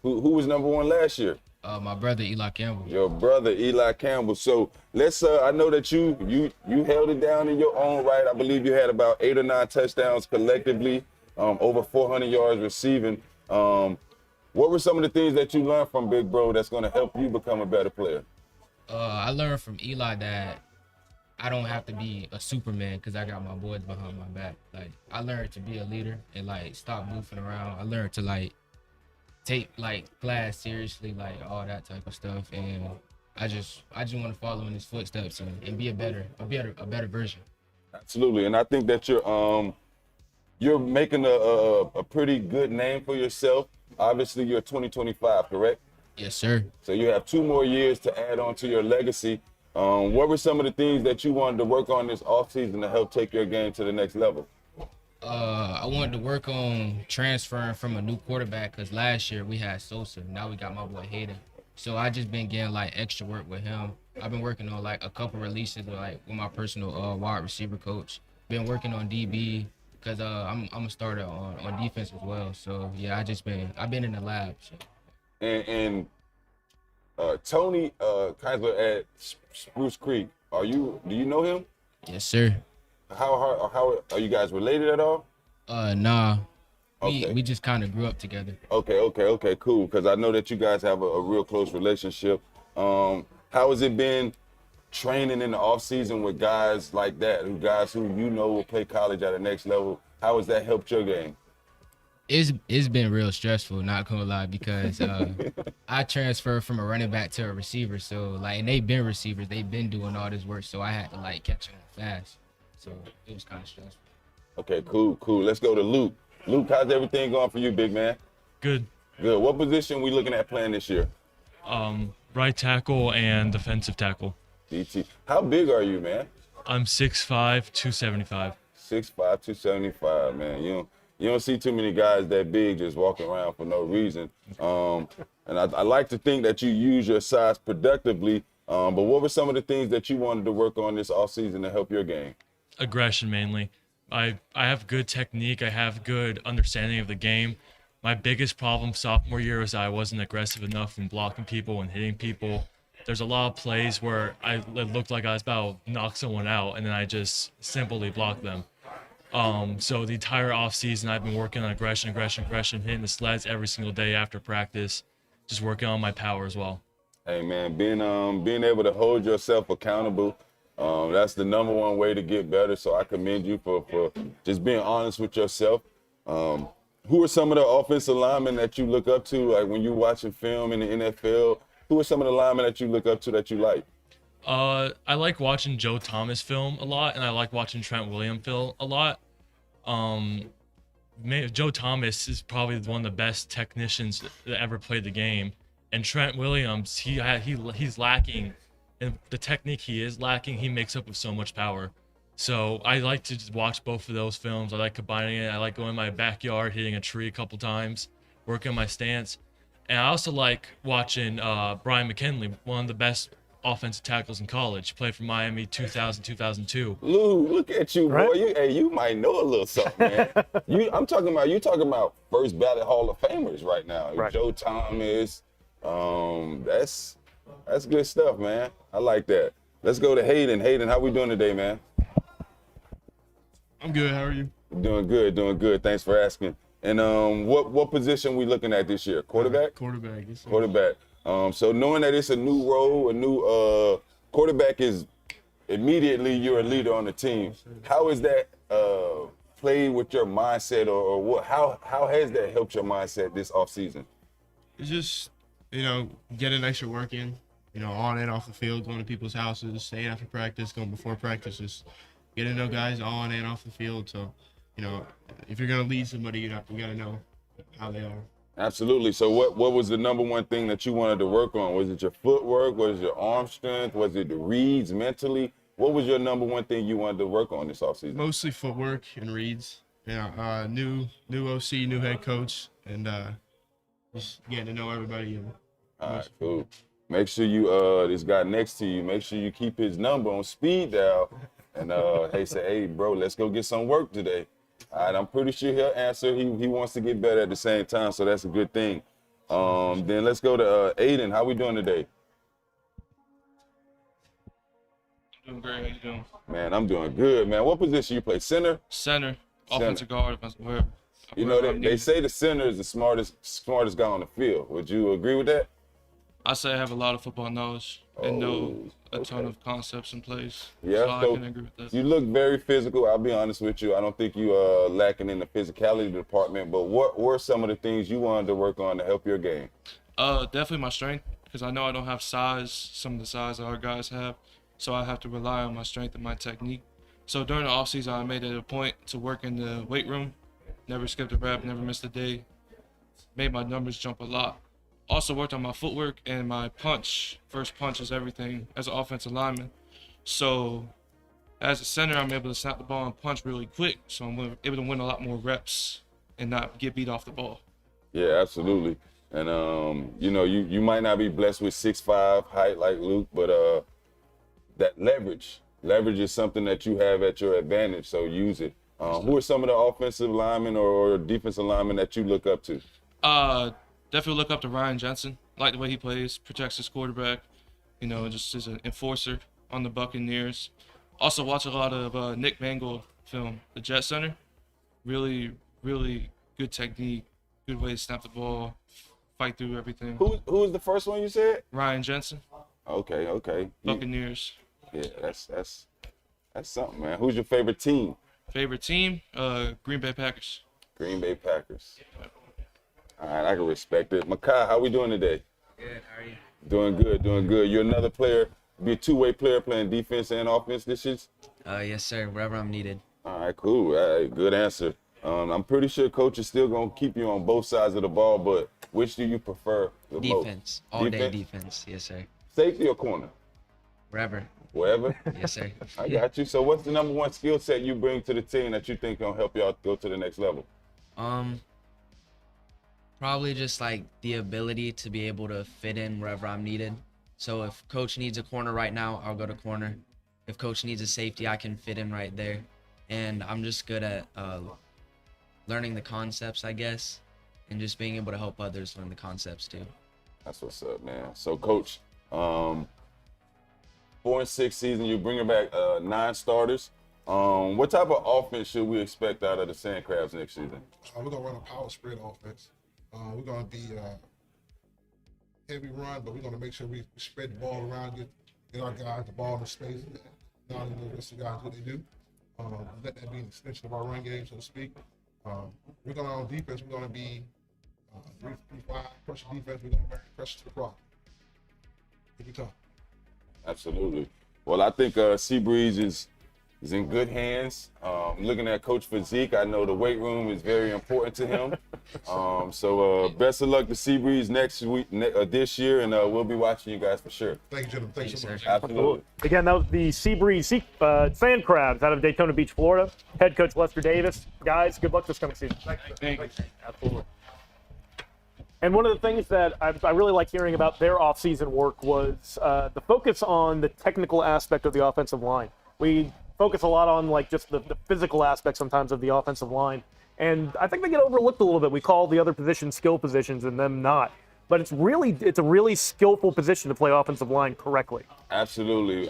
Who was number 1 last year? My brother Eli Campbell. Your brother Eli Campbell. So let's. I know that you held it down in your own right. I believe you had about 8 or 9 touchdowns collectively, over 400 yards receiving. What were some of the things that you learned from Big Bro that's going to help you become a better player? I learned from Eli that I don't have to be a Superman because I got my boys behind my back. Like, I learned to be a leader and like stop goofing around. I learned to like take like class seriously, like all that type of stuff. And I just want to follow in his footsteps and be a better version. Absolutely, and I think that you're making a pretty good name for yourself. Obviously, you're 2025, correct? Yes, sir. So you have 2 more years to add on to your legacy. What were some of the things that you wanted to work on this offseason to help take your game to the next level? I wanted to work on transferring from a new quarterback because last year we had Sosa. Now we got my boy Hayden. So I just been getting like extra work with him. I've been working on like a couple releases with my personal wide receiver coach. Been working on DB because I'm a starter on defense as well. So yeah, I've been in the lab. So. And Tony Keisler at Spruce Creek, do you know him? Yes, sir. How are you guys related at all? Nah. Okay. We just kind of grew up together. Okay, cool. Because I know that you guys have a real close relationship. How has it been training in the off season with guys like that, guys who you know will play college at the next level? How has that helped your game? It's been real stressful, not gonna lie, because I transferred from a running back to a receiver. So like, and they've been receivers, they've been doing all this work, so I had to like catch them fast. So it was kind of stressful. Okay, cool. Let's go to Luke. Luke, how's everything going for you, big man? Good. What position we looking at playing this year? Right tackle and defensive tackle. DT. How big are you, man? I'm 6'5", 275. 6'5", 275, man. You don't see too many guys that big just walking around for no reason. And I like to think that you use your size productively. But what were some of the things that you wanted to work on this offseason to help your game? Aggression mainly. I have good technique. I have good understanding of the game. My biggest problem sophomore year was I wasn't aggressive enough in blocking people and hitting people. There's a lot of plays where it looked like I was about to knock someone out, and then I just simply blocked them. So the entire offseason, I've been working on aggression, hitting the sleds every single day after practice, just working on my power as well. Hey, man, being able to hold yourself accountable, that's the #1 way to get better. So I commend you for just being honest with yourself. Who are some of the offensive linemen that you look up to, like when you're watching film in the NFL? Who are some of the linemen that you look up to that you like? I like watching Joe Thomas film a lot, and I like watching Trent Williams film a lot. Joe Thomas is probably one of the best technicians that ever played the game, and Trent Williams, he's lacking, and the technique he is lacking, he makes up with so much power. So I like to just watch both of those films. I like combining it. I like going in my backyard, hitting a tree a couple times, working on my stance. And I also like watching Brian McKinley, one of the best offensive tackles in college. He played for Miami 2000, 2002. Lou, look at you, boy. You might know a little something, man. You talking about first ballot Hall of Famers right now. Right. Joe Thomas. That's good stuff, man. I like that. Let's go to Hayden. Hayden, how we doing today, man? I'm good. How are you? Doing good. Thanks for asking. And what position we looking at this year? Quarterback? Quarterback. Yes, sir. Quarterback. So knowing that it's a new role, a new quarterback is immediately you're a leader on the team. How is that played with your mindset, or what? How has that helped your mindset this offseason? It's just, getting extra work in, on and off the field, going to people's houses, staying after practice, going before practices, getting to know guys on and off the field. So, if you're going to lead somebody, you got to know how they are. Absolutely. So what was the number one thing that you wanted to work on? Was it your footwork? Was it your arm strength? Was it the reads mentally? What was your number one thing you wanted to work on this offseason? Mostly footwork and reads. Yeah, new OC, new head coach, and just getting to know everybody. All right, cool. Make sure you this guy next to you, make sure you keep his number on speed dial, and hey bro, let's go get some work today. All right, I'm pretty sure he'll answer. He wants to get better at the same time, so that's a good thing. Then let's go to Aiden. How we doing today? Doing great. How you doing? Man, I'm doing good, man. What position you play? Center? Center, offensive guard, wherever. You know, they say the center is the smartest guy on the field. Would you agree with that? I say I have a lot of football knowledge and know a ton of concepts and plays. Yeah, so I can agree with that. You look very physical. I'll be honest with you. I don't think you lacking in the physicality department, but what were some of the things you wanted to work on to help your game? Definitely my strength, because I know I don't have some of the size our guys have, so I have to rely on my strength and my technique. So during the offseason, I made it a point to work in the weight room, never skipped a rep, never missed a day, made my numbers jump a lot. Also worked on my footwork and my punch. First punch is everything as an offensive lineman. So as a center, I'm able to snap the ball and punch really quick. So I'm able to win a lot more reps and not get beat off the ball. Yeah, absolutely. And you know, you might not be blessed with 6'5" height like Luke, but that leverage is something that you have at your advantage. So use it. Who are some of the offensive linemen or defensive linemen that you look up to? Definitely look up to Ryan Jensen. Like the way he plays, protects his quarterback, you know, just is an enforcer on the Buccaneers. Also watch a lot of Nick Mangold film, the Jet Center. Really, really good technique, good way to snap the ball, fight through everything. Who was the first one you said? Ryan Jensen. Okay. Buccaneers. Yeah, that's something, man. Who's your favorite team? Favorite team? Green Bay Packers. Green Bay Packers. All right, I can respect it. Makai, how we doing today? Good, how are you? Doing good. You're another player, be a two-way player playing defense and offense this year? Yes, sir, wherever I'm needed. All right, cool. All right, good answer. I'm pretty sure coach is still going to keep you on both sides of the ball, but which do you prefer the most? Defense, all day defense, yes, sir. Safety or corner? Wherever. Wherever? Yes, sir. I got you. So what's the number one skill set you bring to the team that you think gonna help y'all go to the next level? Probably just like the ability to be able to fit in wherever I'm needed. So if coach needs a corner right now, I'll go to corner. If coach needs a safety, I can fit in right there. And I'm just good at learning the concepts, I guess, and just being able to help others learn the concepts too. That's what's up, man. So coach, 4-6 season, you're bringing back 9 starters. What type of offense should we expect out of the Sand Crabs next season? We're going to run a power spread offense. We're going to be heavy run, but we're going to make sure we spread the ball around, get our guys the ball in space, not the rest of the guys what they do. Let that be an extension of our run game, so to speak. We're going to, on defense, we're going to be 3-5 pressure defense. We're going to pressure to the block. It'll be tough. Absolutely. Well, I think Seabreeze is in good hands. Looking at Coach Physique, I know the weight room is very important to him. So best of luck to Seabreeze next week, this year, and we'll be watching you guys for sure. Thank you, gentlemen. Thanks so much. Absolutely. Again, that was the Seabreeze Sand Crabs out of Daytona Beach, Florida. Head coach Lester Davis. Guys, good luck this coming season. Thank you. Absolutely. And one of the things that I really like hearing about their offseason work was the focus on the technical aspect of the offensive line. We focus a lot on like just the physical aspect sometimes of the offensive line. And I think they get overlooked a little bit. We call the other positions skill positions and them not. But it's a really skillful position to play offensive line correctly. Absolutely.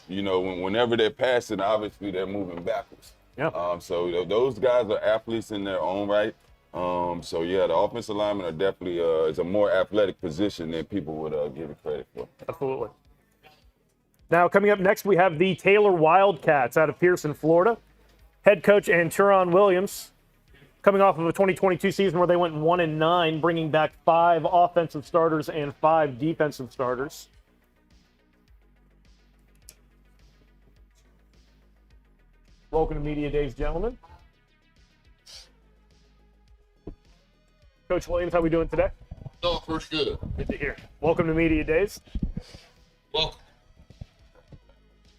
You know, whenever they're passing, obviously they're moving backwards. Yeah. So those guys are athletes in their own right. So yeah, the offensive linemen are definitely it's a more athletic position than people would give it credit for. Absolutely. Now coming up next, we have the Taylor Wildcats out of Pearson, Florida. Head coach Anturon Williams, coming off of a 2022 season where they went 1-9, bringing back 5 offensive starters and 5 defensive starters. Welcome to Media Days, gentlemen. Coach Williams, how we doing today? Doing pretty good. Good to hear. Welcome to Media Days. Welcome.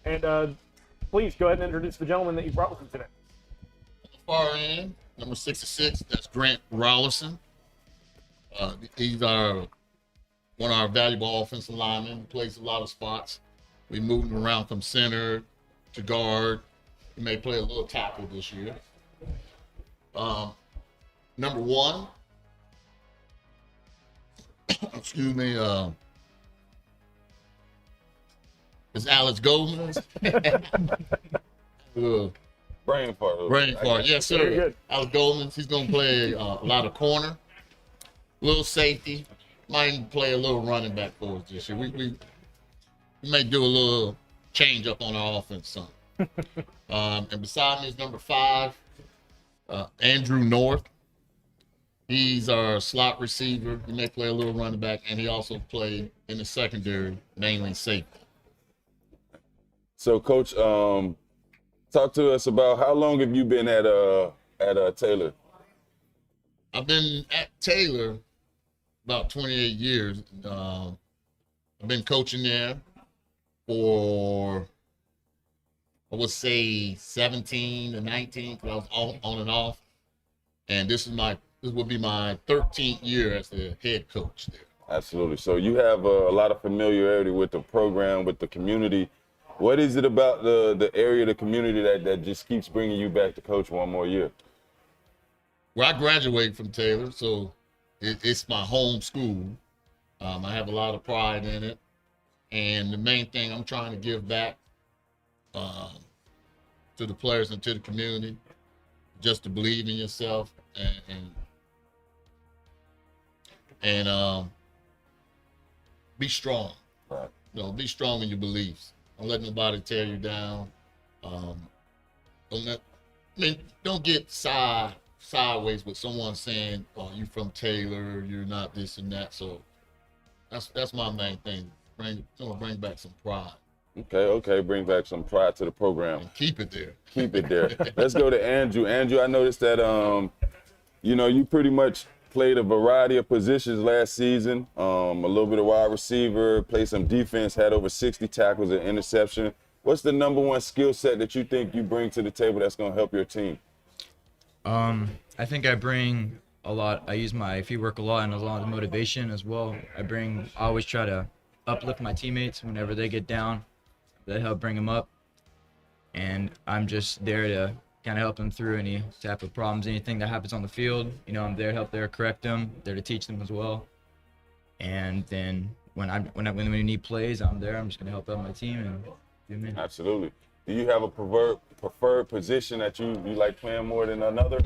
And please go ahead and introduce the gentleman that you brought with you today. Far end, number 66, that's Grant Rollison. He's one of our valuable offensive linemen, plays a lot of spots. We moved him around from center to guard. He may play a little tackle this year. Number 1, excuse me, is Alex Goldman. Brain fart. Brain fart, yes, sir. Alex Goldman, he's going to play a lot of corner, little safety, might even play a little running back for us this year. We may do a little change up on our offense some. And beside me is number 5, Andrew North. He's our slot receiver. He may play a little running back, and he also played in the secondary, mainly safety. So, Coach, talk to us about how long have you been at Taylor? I've been at Taylor about 28 years. I've been coaching there for, I would say, 17 to 19, because I was on and off. And this will be my 13th year as the head coach there. Absolutely. So you have a lot of familiarity with the program, with the community. What is it about the area, the community that just keeps bringing you back to coach one more year? Well, I graduated from Taylor, so it's my home school. I have a lot of pride in it. And the main thing I'm trying to give back to the players and to the community, just to believe in yourself and be strong. Right. You know, be strong in your beliefs. Don't let nobody tear you down. Don't get sideways with someone saying, "Oh, you from Taylor, you're not this and that." So that's my main thing. Bring back some pride. Okay. Bring back some pride to the program. And keep it there. Keep it there. Let's go to Andrew. Andrew, I noticed that you pretty much played a variety of positions last season. A little bit of wide receiver, played some defense, had over 60 tackles and interception. What's the number one skill set that you think you bring to the table that's going to help your team? I think I bring a lot. I use my feet work a lot and a lot of motivation as well. I always try to uplift my teammates whenever they get down. They help bring them up. And I'm just there to kind of help them through any type of problems, anything that happens on the field. You know, I'm there to help them, correct them, there to teach them as well. And then when we need plays, I'm there. I'm just going to help out my team and do me. Absolutely. Do you have a preferred position that you like playing more than another?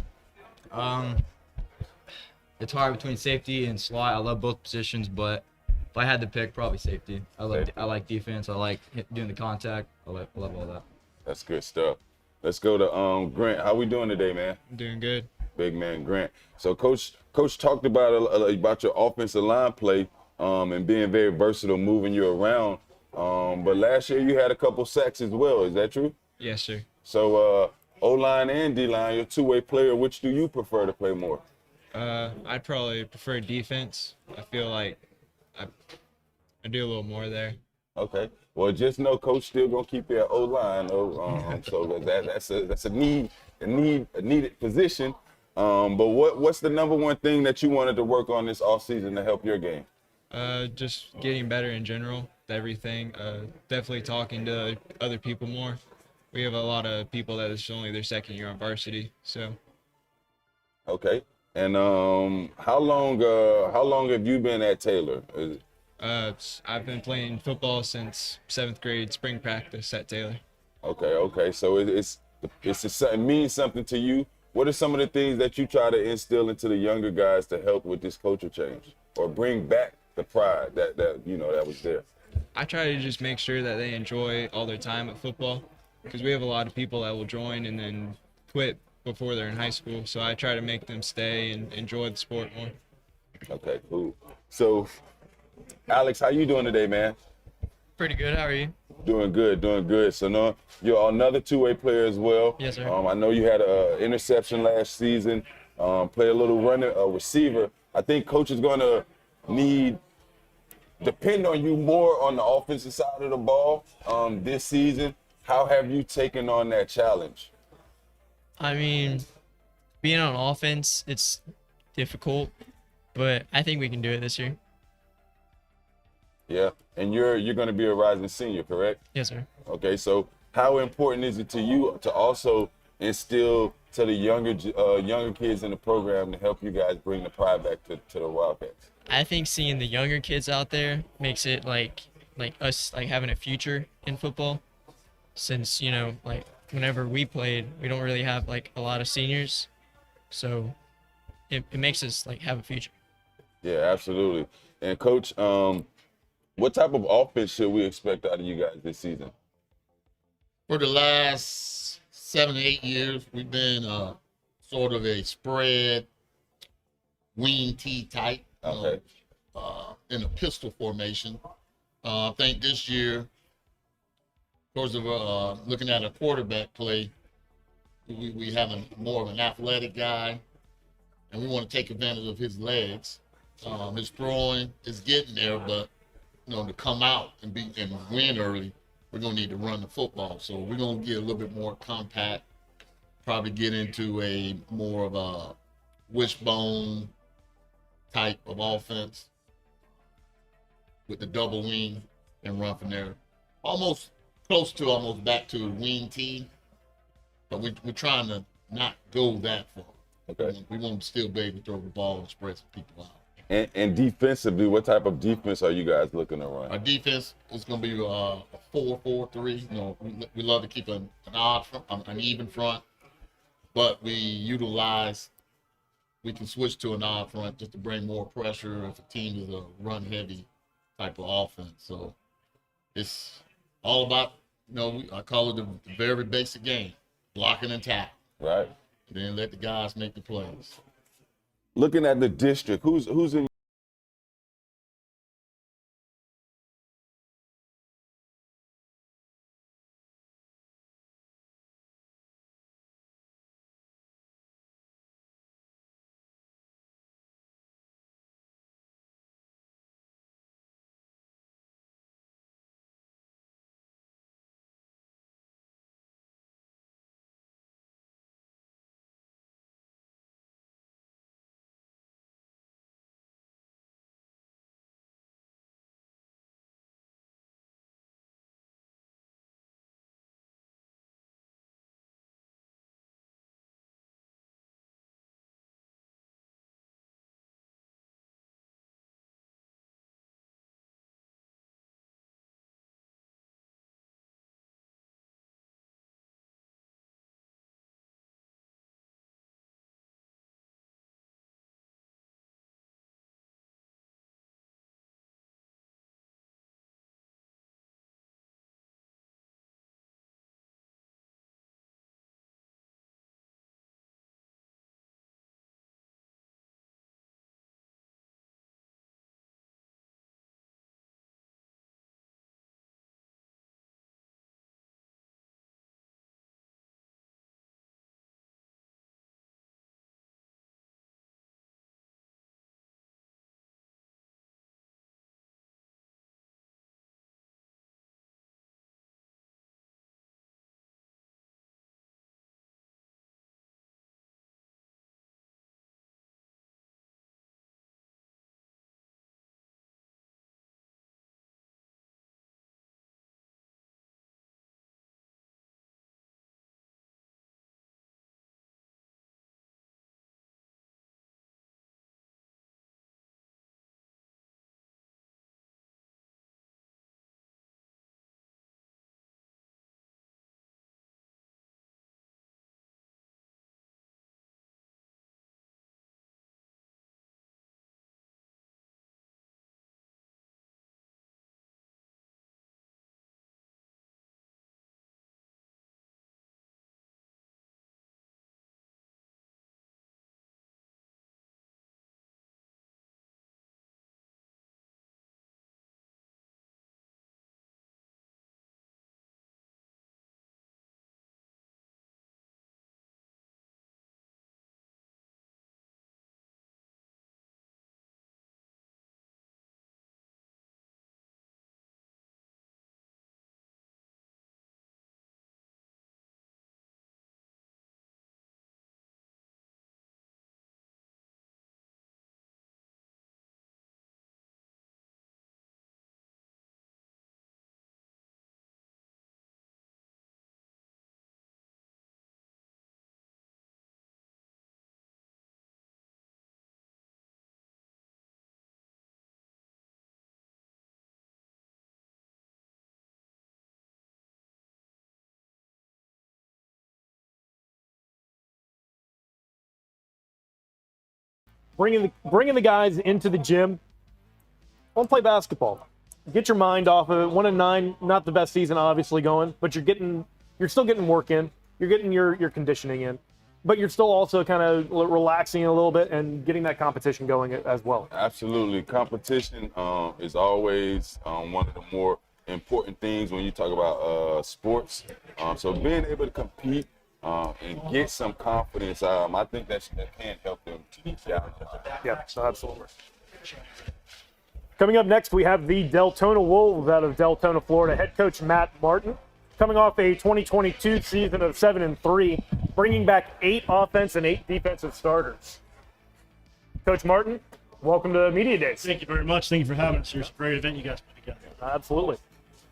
It's hard between safety and slot. I love both positions, but if I had to pick, probably safety. I like defense. I like doing the contact. I love all that. That's good stuff. Let's go to Grant. How we doing today, man? I'm doing good. Big man Grant. So Coach talked about your offensive line play and being very versatile, moving you around. But last year you had a couple sacks as well. Is that true? Yes, sir. So O-line and D-line, you're a two-way player. Which do you prefer to play more? I'd probably prefer defense. I feel like I do a little more there. Okay. Well, just know Coach still gonna keep you at O-line. So that's a needed position. But what's the number one thing that you wanted to work on this offseason to help your game? Just getting better in general, everything. Definitely talking to other people more. We have a lot of people that it's only their second year on varsity, so. Okay. And how long have you been at Taylor? I've been playing football since 7th grade spring practice at Taylor. Okay. So it means something to you. What are some of the things that you try to instill into the younger guys to help with this culture change or bring back the pride that was there? I try to just make sure that they enjoy all their time at football, because we have a lot of people that will join and then quit before they're in high school. So I try to make them stay and enjoy the sport more. Okay, cool. So, Alex, how you doing today, man? Pretty good. How are you? Doing good. So now you're another two-way player as well. Yes, sir. I know you had an interception last season. Play a little receiver. I think coach is going to depend on you more on the offensive side of the ball this season. How have you taken on that challenge? I mean, being on offense, it's difficult, but I think we can do it this year. Yeah, and you're going to be a rising senior, correct? Yes, sir. Okay, so how important is it to you to also instill to the younger kids in the program to help you guys bring the pride back to the Wildcats? I think seeing the younger kids out there makes it like us like having a future in football, since like whenever we played, we don't really have like a lot of seniors, so it makes us like have a future. Yeah, absolutely. And coach, what type of offense should we expect out of you guys this season? For the last 7 to 8 years, we've been sort of a spread wing T type, okay. In a pistol formation. I think this year, because of looking at a quarterback play, we have more of an athletic guy, and we want to take advantage of his legs. His throwing is getting there, but to come out and win early, we're gonna need to run the football. So we're gonna get a little bit more compact, probably get into a more of a wishbone type of offense with the double wing and run from there. Almost back to a wing T, but we're trying to not go that far. Okay. We want to still be able to throw the ball and spread some people out. And defensively, what type of defense are you guys looking to run? Our defense is going to be a 4-4-3. We love to keep an even front, but we can switch to an odd front just to bring more pressure if a team is a run-heavy type of offense. So it's all about, I call it the very basic game, blocking and tackling. Right. And then let the guys make the plays. Looking at the district, who's in bringing the guys into the gym. Want to play basketball. Get your mind off of it. 1-9, not the best season obviously going, but you're still getting work in. You're getting your conditioning in, but you're still also kind of relaxing a little bit and getting that competition going as well. Absolutely. Competition is always one of the more important things when you talk about sports. So being able to compete and get some confidence, I think that can help them to be challenged. Yeah, absolutely. Coming up next, we have the Deltona Wolves out of Deltona, Florida. Head coach Matt Martin, coming off a 2022 season of 7-3, bringing back 8 offense and 8 defensive starters. Coach Martin, welcome to Media Days. Thank you very much. Thank you for having us here. It's a great event you guys put together. Absolutely.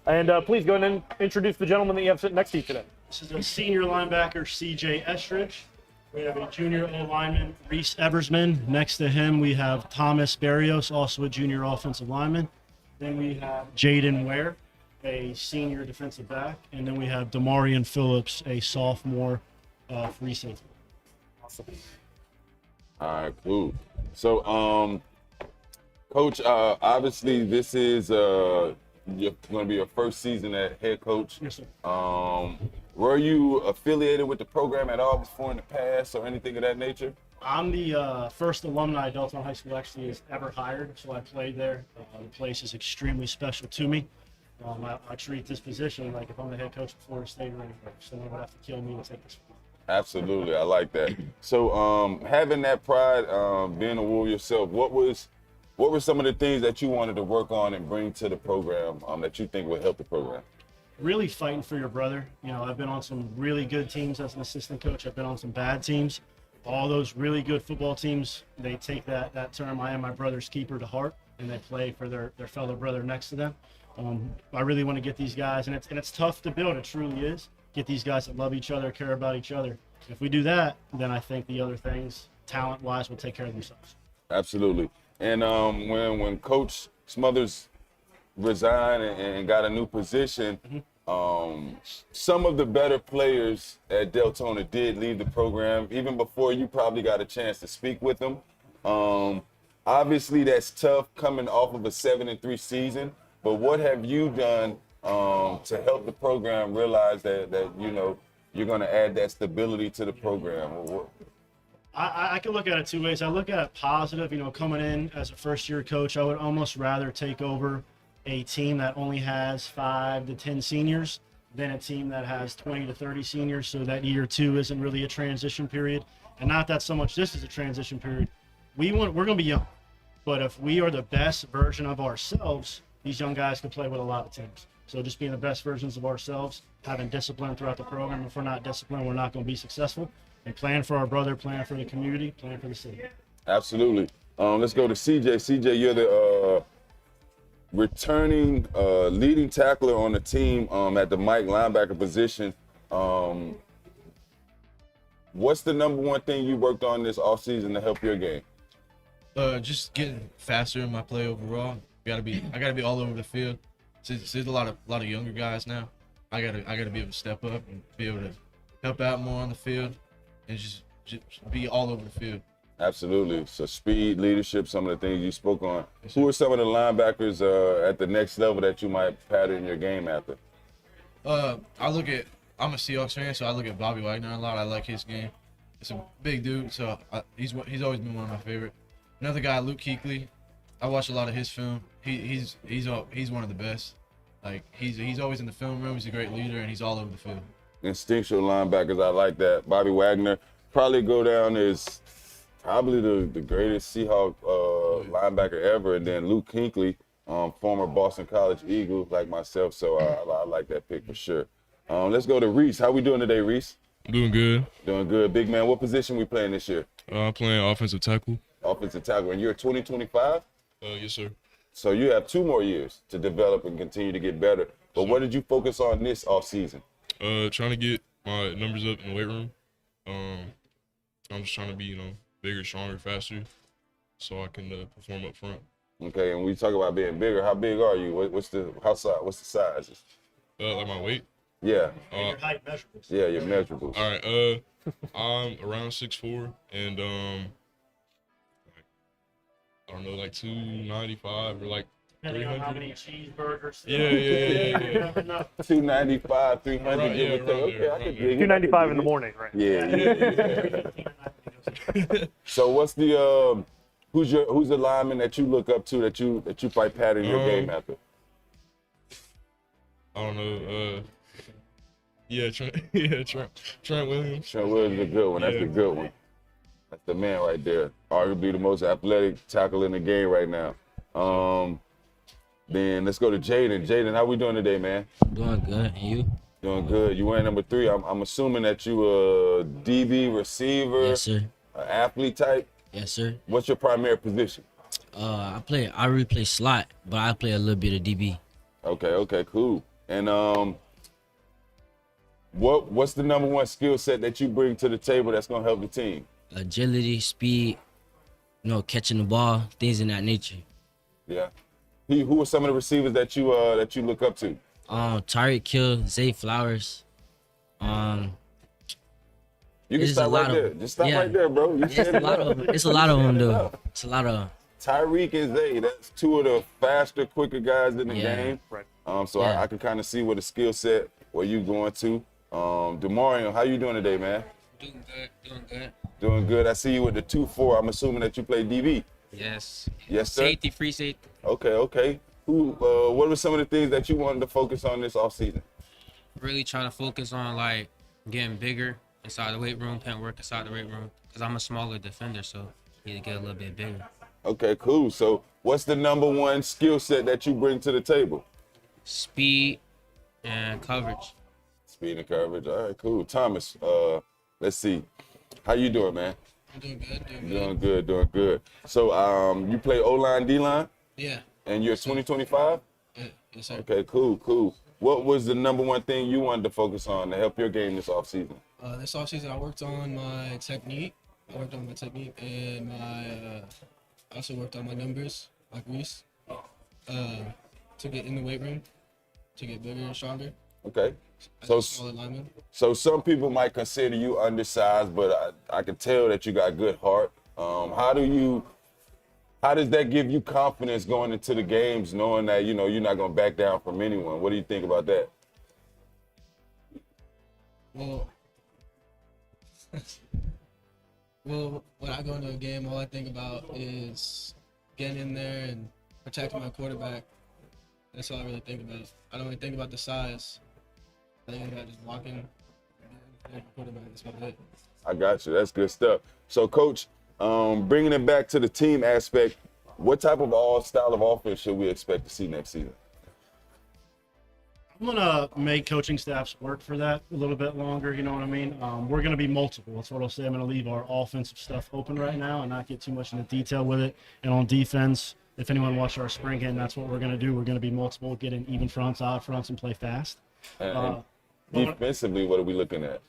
And please go ahead and introduce the gentleman that you have sitting next to you today. This is a senior linebacker, CJ Estridge. We have a junior O-lineman, Reese Eversman. Next to him, we have Thomas Barrios, also a junior offensive lineman. Then we have Jaden Ware, a senior defensive back. And then we have Damarian Phillips, a sophomore free safety. Awesome. All right, cool. So, Coach, obviously this is going to be your first season as head coach. Yes, sir. Were you affiliated with the program at all before in the past or anything of that nature? I'm the first alumni Deltona High School actually has ever hired, so I played there. The place is extremely special to me. I treat this position like if I'm the head coach of Florida State or anywhere, someone would have to kill me to take this. Absolutely, I like that. So, having that pride, being a Wolf yourself, what were some of the things that you wanted to work on and bring to the program that you think would help the program? Really fighting for your brother. You know, I've been on some really good teams as an assistant coach. I've been on some bad teams. All those really good football teams, they take that term, I am my brother's keeper, to heart, and they play for their fellow brother next to them. I really want to get these guys, and it's tough to build, it truly is. Get these guys that love each other, care about each other. If we do that, then I think the other things, talent-wise, will take care of themselves. Absolutely. And when Coach Smothers resigned and got a new position, some of the better players at Deltona did leave the program even before you probably got a chance to speak with them. Obviously, that's tough coming off of a 7-3 season, but what have you done to help the program realize that you know you're going to add that stability to the program? I can look at it two ways. I look at it positive. You know, coming in as a first-year coach, I would almost rather take over a team that only has 5 to 10 seniors than a team that has 20 to 30 seniors, so that year 2 isn't really a transition period. And not that so much this is a transition period. We're going to be young, but if we are the best version of ourselves, these young guys can play with a lot of teams. So just being the best versions of ourselves, having discipline throughout the program. If we're not disciplined, we're not going to be successful. And playing for our brother, playing for the community, playing for the city. Absolutely. Let's go to CJ. CJ, you're the returning leading tackler on the team at the Mike linebacker position. What's the number one thing you worked on this offseason to help your game? Just getting faster in my play overall. I gotta be all over the field. Since there's a lot of younger guys now, I gotta be able to step up and be able to help out more on the field and just be all over the field. Absolutely. So speed, leadership, some of the things you spoke on. Who are some of the linebackers at the next level that you might pattern your game after? I'm a Seahawks fan, so I look at Bobby Wagner a lot. I like his game. It's a big dude, so he's always been one of my favorite. Another guy, Luke Kuechly. I watch a lot of his film. He's one of the best. Like he's always in the film room. He's a great leader, and he's all over the field. Instinctual linebackers, I like that. Bobby Wagner probably go down as probably the greatest Seahawk linebacker ever, and then Luke Kuechly, former Boston College Eagle like myself. So I like that pick for sure. Let's go to Reese. How we doing today, Reese? Doing good. Doing good. Big man, what position we playing this year? I'm playing offensive tackle. Offensive tackle. And you're 2025? Yes, sir. So you have 2 more years to develop and continue to get better. But what did you focus on this offseason? Trying to get my numbers up in the weight room. I'm just trying to be, bigger, stronger, faster, so I can perform up front. Okay, and we talk about being bigger. How big are you? What's the size? Like my weight? Yeah. Your height measurables. Yeah, your measurables. All right. I'm around 6'4", and I don't know, like 295 or like Depending on 300. how many cheeseburgers. Yeah. 295, 300. Right, give or take. Okay, I could dig it. 295 in the morning, right? Yeah. So what's the who's the lineman that you look up to that you fight pattern your game after? I don't know. Trent Williams. Trent Williams is a good one. That's a good one. That's the man right there. Arguably the most athletic tackle in the game right now. Then let's go to Jaden. Jaden, how we doing today, man? Doing good, and you? Doing good. You wearing number 3. I'm assuming that you a DB receiver. Yes, sir. An athlete type. Yes, sir. What's your primary position? I really play slot, but I play a little bit of DB. Okay, cool. And what's the number one skill set that you bring to the table that's gonna help the team? Agility, speed, catching the ball, things in that nature. Yeah. Who are some of the receivers that you look up to? Tyreek Hill, Zay Flowers. You can stop right there. Just stop right there, bro. It's a lot of them. It's a lot of them, though. It's a lot of them. Tyreek and Zay, that's 2 of the faster, quicker guys in the game. Right. So I can kind of see what the skill set where you going to. DeMario, how you doing today, man? Doing good. Doing good. I see you with the 2-4. I'm assuming that you play DB. Yes. Yes, sir. Safety, free safety. Okay. What were some of the things that you wanted to focus on this offseason? Really trying to focus on like getting bigger inside the weight room, pen work inside the weight room, because I'm a smaller defender, so need to get a little bit bigger. Okay, cool. So what's the number one skill set that you bring to the table? Speed and coverage. Speed and coverage. All right, cool. Thomas, let's see. How you doing, man? I'm doing good. Doing good. So you play O-line, D-line? Yeah. And you're 2025? Yes, sir. Okay, cool. What was the number one thing you wanted to focus on to help your game this offseason? This offseason, I worked on my technique. And I also worked on my numbers, my grease, to get in the weight room, to get bigger and stronger. Okay. As a smaller lineman. So some people might consider you undersized, but I can tell that you got good heart. How does that give you confidence going into the games, knowing that you're not gonna back down from anyone? What do you think about that? Well, when I go into a game, all I think about is getting in there and protecting my quarterback. That's all I really think about. I don't really think about the size. I think about just blocking the quarterback. That's about it. I got you. That's good stuff. So, Coach, bringing it back to the team aspect, what type of style of offense should we expect to see next season? I'm going to make coaching staffs work for that a little bit longer, you know what I mean? We're going to be multiple. That's what I'll say. I'm going to leave our offensive stuff open right now and not get too much into detail with it. And on defense, if anyone watched our spring game, that's what we're going to do. We're going to be multiple, get in even fronts, odd fronts, and play fast. And defensively, what are we looking at?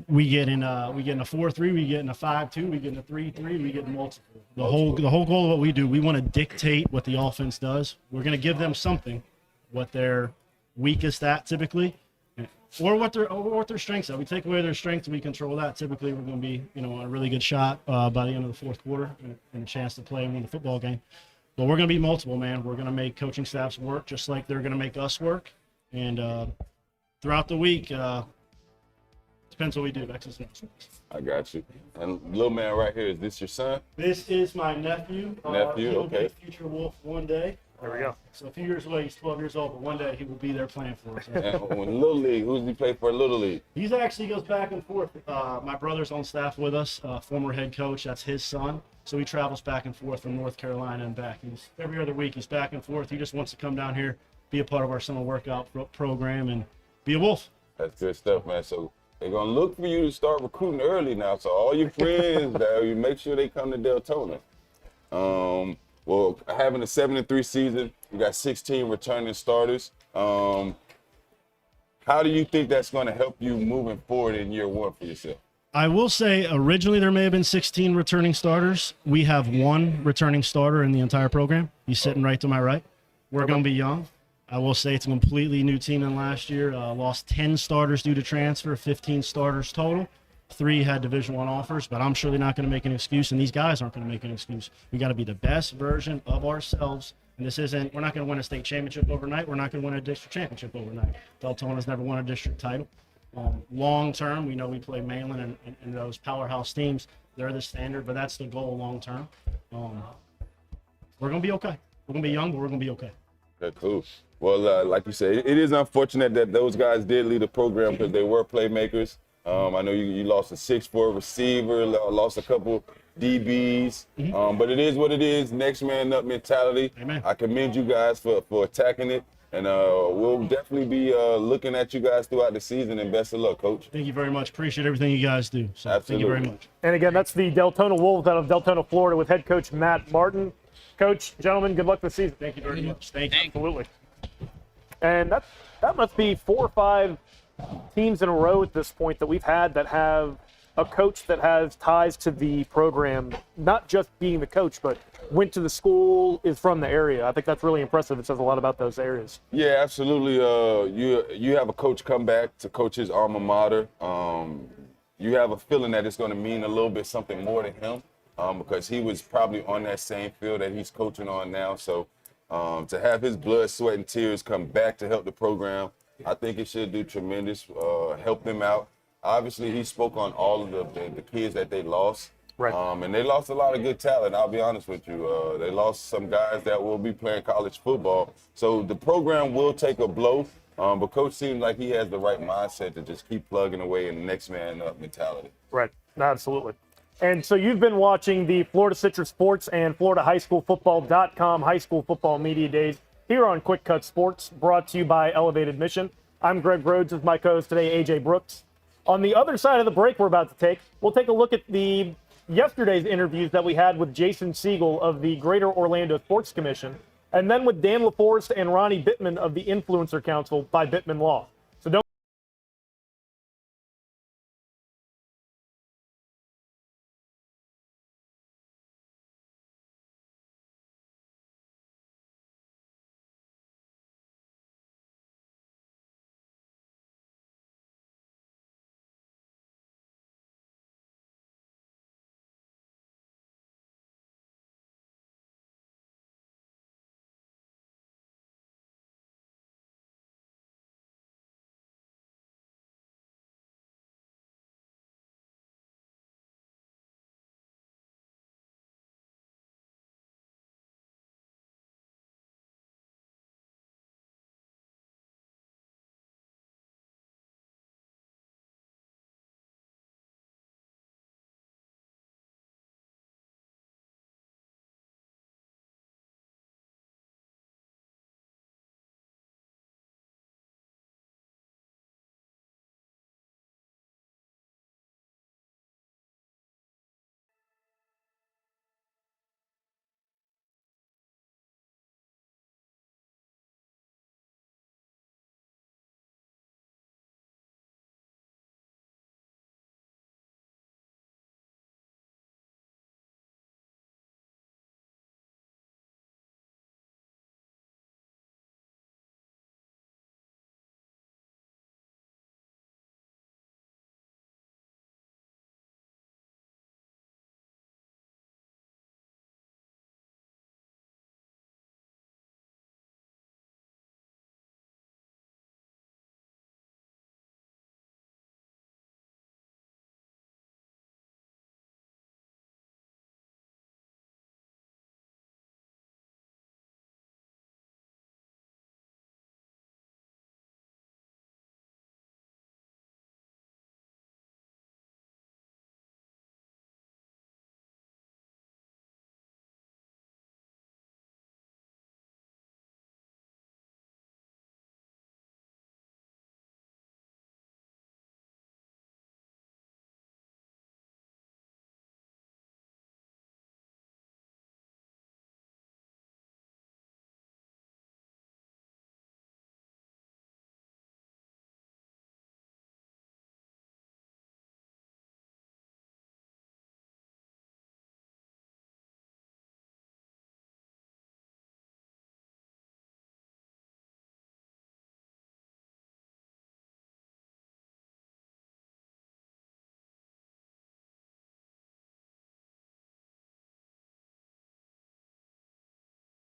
We get in a 4-3, we get in a 5-2, we get in a 3-3, we get multiple. The whole goal of what we do, we want to dictate what the offense does. We're going to give them something, what they're weakest at typically, or what their strengths are. We take away their strengths and we control that. Typically, we're going to be a really good shot by the end of the fourth quarter and a chance to play and win the football game. But we're going to be multiple, man. We're going to make coaching staffs work just like they're going to make us work. And throughout the week, depends what we do. I got you. And little man right here, is this your son? This is my nephew. Nephew, he'll okay. be a future Wolf one day. There we go. So a few years away, he's 12 years old, but one day he will be there playing for us. And Little League, who's he play for Little League? He's actually goes back and forth. My brother's on staff with us, former head coach. That's his son. So he travels back and forth from North Carolina and back. Every other week he's back and forth. He just wants to come down here, be a part of our summer workout program, and be a Wolf. That's good stuff, man. So they're going to look for you to start recruiting early now. So all your friends, you make sure they come to Deltona. Well, having a 7-3 season, you got 16 returning starters. How do you think that's going to help you moving forward in year one for yourself? I will say originally there may have been 16 returning starters. We have one returning starter in the entire program. He's sitting right to my right. We're going to be young. I will say it's a completely new team than last year. Lost 10 starters due to transfer, 15 starters total. 3 had Division I offers, but I'm sure they're not going to make an excuse, and these guys aren't going to make an excuse. We got to be the best version of ourselves. And this isn't, we're not going to win a state championship overnight. We're not going to win a district championship overnight. Deltona's never won a district title. Long term, we know we play Mainland and those powerhouse teams. They're the standard, but that's the goal long term. We're going to be okay. We're going to be young, but we're going to be okay. Okay, cool. Well, like you said, it is unfortunate that those guys did leave the program because they were playmakers. I know you lost a 6'4" receiver, lost a couple DBs, but it is what it is. Next man up mentality. Amen. I commend you guys for attacking it, and we'll definitely be looking at you guys throughout the season. And best of luck, Coach. Thank you very much. Appreciate everything you guys do. So Absolutely. Thank you very much. And again, that's the Deltona Wolves out of Deltona, Florida, with head coach Matt Martin. Coach, gentlemen, good luck this season. Thank you very much. Thank you. Absolutely. And that must be 4 or 5 teams in a row at this point that we've had that have a coach that has ties to the program, not just being the coach, but went to the school, is from the area. I think that's really impressive. It says a lot about those areas. Yeah, absolutely. You have a coach come back to coach his alma mater. You have a feeling that it's going to mean a little bit something more to him because he was probably on that same field that he's coaching on now. So to have his blood, sweat, and tears come back to help the program, I think it should do tremendous, help them out. Obviously, he spoke on all of the kids that they lost. Right. And they lost a lot of good talent, I'll be honest with you. They lost some guys that will be playing college football. So the program will take a blow, but Coach seems like he has the right mindset to just keep plugging away in the next man up mentality. Right. Absolutely. And so you've been watching the Florida Citrus Sports and FloridaHighSchoolFootball.com High School Football Media Days here on Quick Cut Sports, brought to you by Elevated Mission. I'm Greg Rhodes with my co-host today, AJ Brooks. On the other side of the break we're about to take, we'll take a look at yesterday's interviews that we had with Jason Siegel of the Greater Orlando Sports Commission, and then with Dan LaForest and Ronnie Bittman of the Influencer Council by Bittman Law. So don't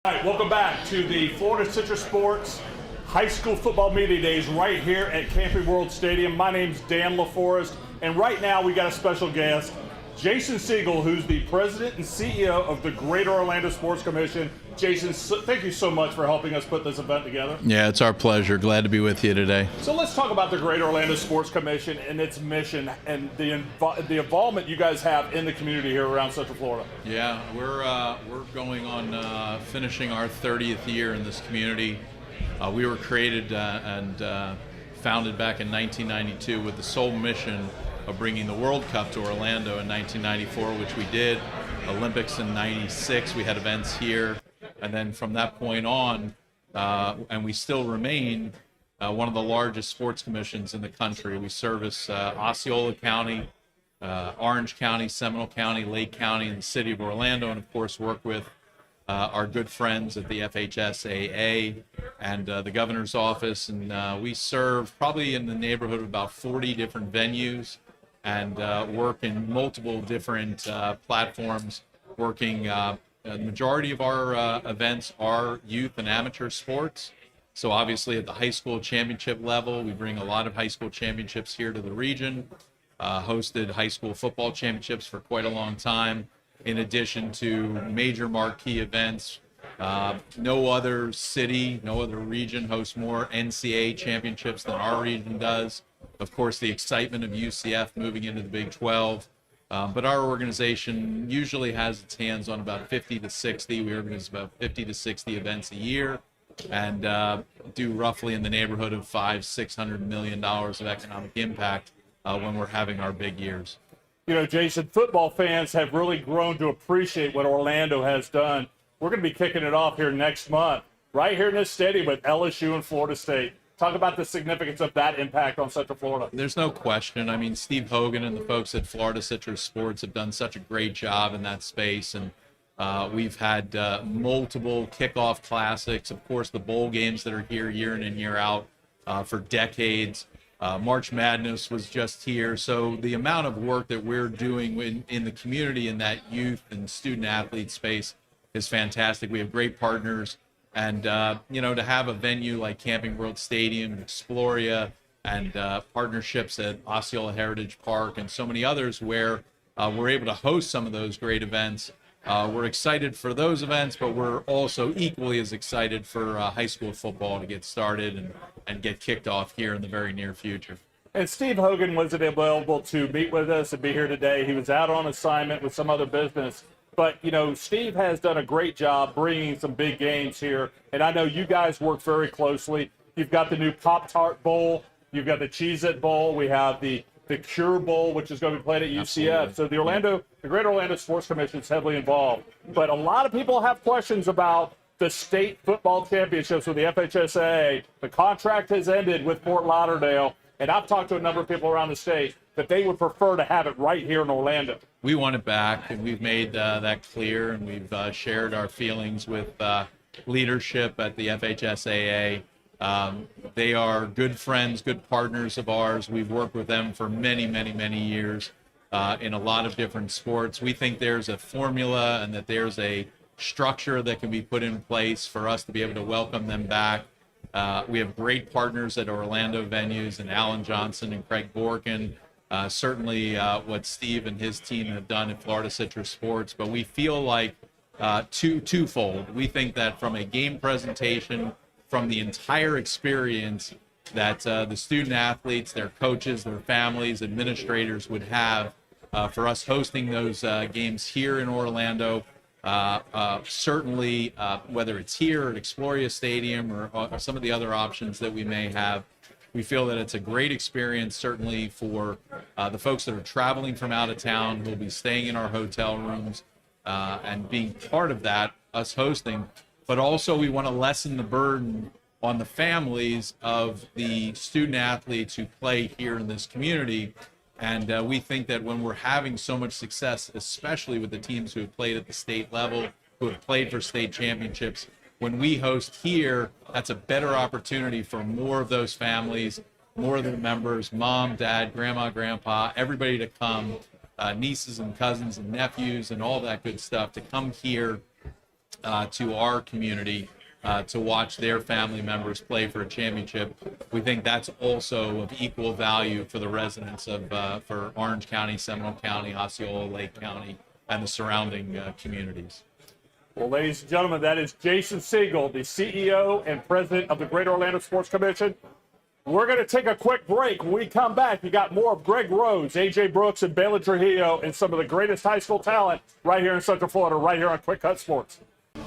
All right, welcome back to the Florida Citrus Sports High School Football Media Days right here at Camping World Stadium. My name's Dan LaForest, and right now we got a special guest, Jason Siegel, who's the president and CEO of the Greater Orlando Sports Commission. Jason, thank you so much for helping us put this event together. Yeah, it's our pleasure. Glad to be with you today. So let's talk about the Greater Orlando Sports Commission and its mission and the involvement you guys have in the community here around Central Florida. Yeah, we're going on finishing our 30th year in this community. We were created and founded back in 1992 with the sole mission of bringing the World Cup to Orlando in 1994, which we did. Olympics in 96, we had events here. And then from that point on, and we still remain one of the largest sports commissions in the country. We service Osceola County, Orange County, Seminole County, Lake County, and the city of Orlando, and of course work with our good friends at the FHSAA and the governor's office. And we serve probably in the neighborhood of about 40 different venues and work in multiple different platforms, working the majority of our events are youth and amateur sports. So obviously at the high school championship level, we bring a lot of high school championships here to the region, hosted high school football championships for quite a long time, in addition to major marquee events. No other city, no other region hosts more NCAA championships than our region does. Of course, the excitement of UCF moving into the Big 12. But our organization usually has its hands on about 50 to 60. We organize about 50 to 60 events a year and do roughly in the neighborhood of $500-600 million of economic impact when we're having our big years. You know, Jason, football fans have really grown to appreciate what Orlando has done. We're going to be kicking it off here next month, right here in this stadium with LSU and Florida State. Talk about the significance of that impact on Central Florida. There's no question. I mean, Steve Hogan and the folks at Florida Citrus Sports have done such a great job in that space. And we've had multiple kickoff classics. Of course, the bowl games that are here year in and year out for decades. March Madness was just here. So the amount of work that we're doing in the community in that youth and student athlete space is fantastic. We have great partners. And, you know, to have a venue like Camping World Stadium and Exploria and partnerships at Osceola Heritage Park and so many others where we're able to host some of those great events. We're excited for those events, but we're also equally as excited for high school football to get started and get kicked off here in the very near future. And Steve Hogan wasn't available to meet with us and be here today. He was out on assignment with some other business. But, you know, Steve has done a great job bringing some big games here. And I know you guys work very closely. You've got the new Pop-Tart Bowl. You've got the Cheez-It Bowl. We have the Cure Bowl, which is going to be played at UCF. Absolutely. So the Greater Orlando Sports Commission is heavily involved. But a lot of people have questions about the state football championships with the FHSAA. The contract has ended with Fort Lauderdale. And I've talked to a number of people around the state that they would prefer to have it right here in Orlando. We want it back, and we've made that clear, and we've shared our feelings with leadership at the FHSAA. They are good friends, good partners of ours. We've worked with them for many, many, many years in a lot of different sports. We think there's a formula and that there's a structure that can be put in place for us to be able to welcome them back. We have great partners at Orlando venues and Alan Johnson and Craig Borkin. Certainly what Steve and his team have done at Florida Citrus Sports, but we feel like twofold. We think that from a game presentation, from the entire experience that the student athletes, their coaches, their families, administrators would have for us hosting those games here in Orlando, certainly whether it's here at Exploria Stadium or some of the other options that we may have. We feel that it's a great experience, certainly for the folks that are traveling from out of town who will be staying in our hotel rooms and being part of that, us hosting. But also we want to lessen the burden on the families of the student athletes who play here in this community. And we think that when we're having so much success, especially with the teams who have played at the state level, who have played for state championships, when we host here, that's a better opportunity for more of those families, more of the members, mom, dad, grandma, grandpa, everybody to come, nieces and cousins and nephews and all that good stuff to come here to our community to watch their family members play for a championship. We think that's also of equal value for the residents of for Orange County, Seminole County, Osceola, Lake County, and the surrounding communities. Well, ladies and gentlemen, that is Jason Siegel, the CEO and president of the Greater Orlando Sports Commission. We're going to take a quick break. When we come back, you got more of Greg Rhodes, A.J. Brooks, and Balin Trujillo, and some of the greatest high school talent right here in Central Florida, right here on Quick Cut Sports.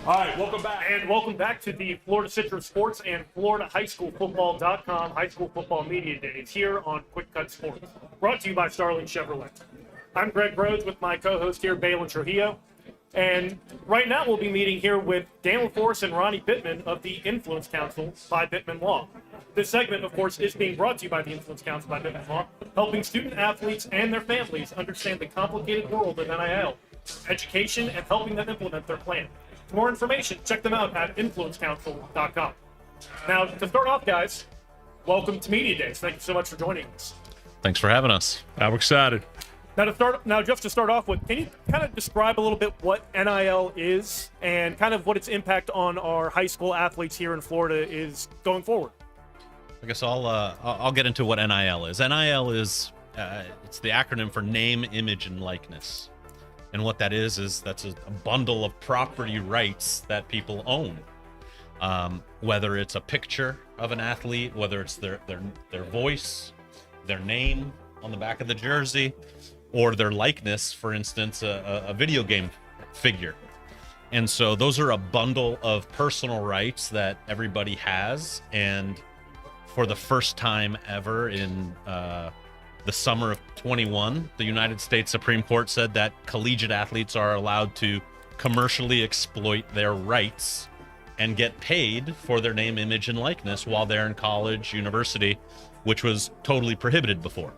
All right, welcome back. And welcome back to the Florida Citrus Sports and FloridaHighSchoolFootball.com High School Football Media Days here on Quick Cut Sports, brought to you by Starling Chevrolet. I'm Greg Rhodes with my co-host here, Balin Trujillo. And right now we'll be meeting here with Dan LaForce and Ronnie Bittman of the Influence Council by Bittman Law. This segment, of course, is being brought to you by the Influence Council by Bittman Law, helping student athletes and their families understand the complicated world of NIL, education, and helping them implement their plan. For more information, check them out at influencecouncil.com. Now, to start off, guys, welcome to Media Days. Thank you so much for joining us. Thanks for having us. I'm excited. Just to start off with, can you kind of describe a little bit what NIL is and kind of what its impact on our high school athletes here in Florida is going forward? I guess I'll get into what NIL is. NIL is it's the acronym for name, image, and likeness. And what that is that's a bundle of property rights that people own. Whether it's a picture of an athlete, whether it's their voice, their name on the back of the jersey, or their likeness, for instance, a video game figure. And so those are a bundle of personal rights that everybody has. And for the first time ever in the summer of 21, the United States Supreme Court said that collegiate athletes are allowed to commercially exploit their rights and get paid for their name, image, and likeness while they're in college, university, which was totally prohibited before.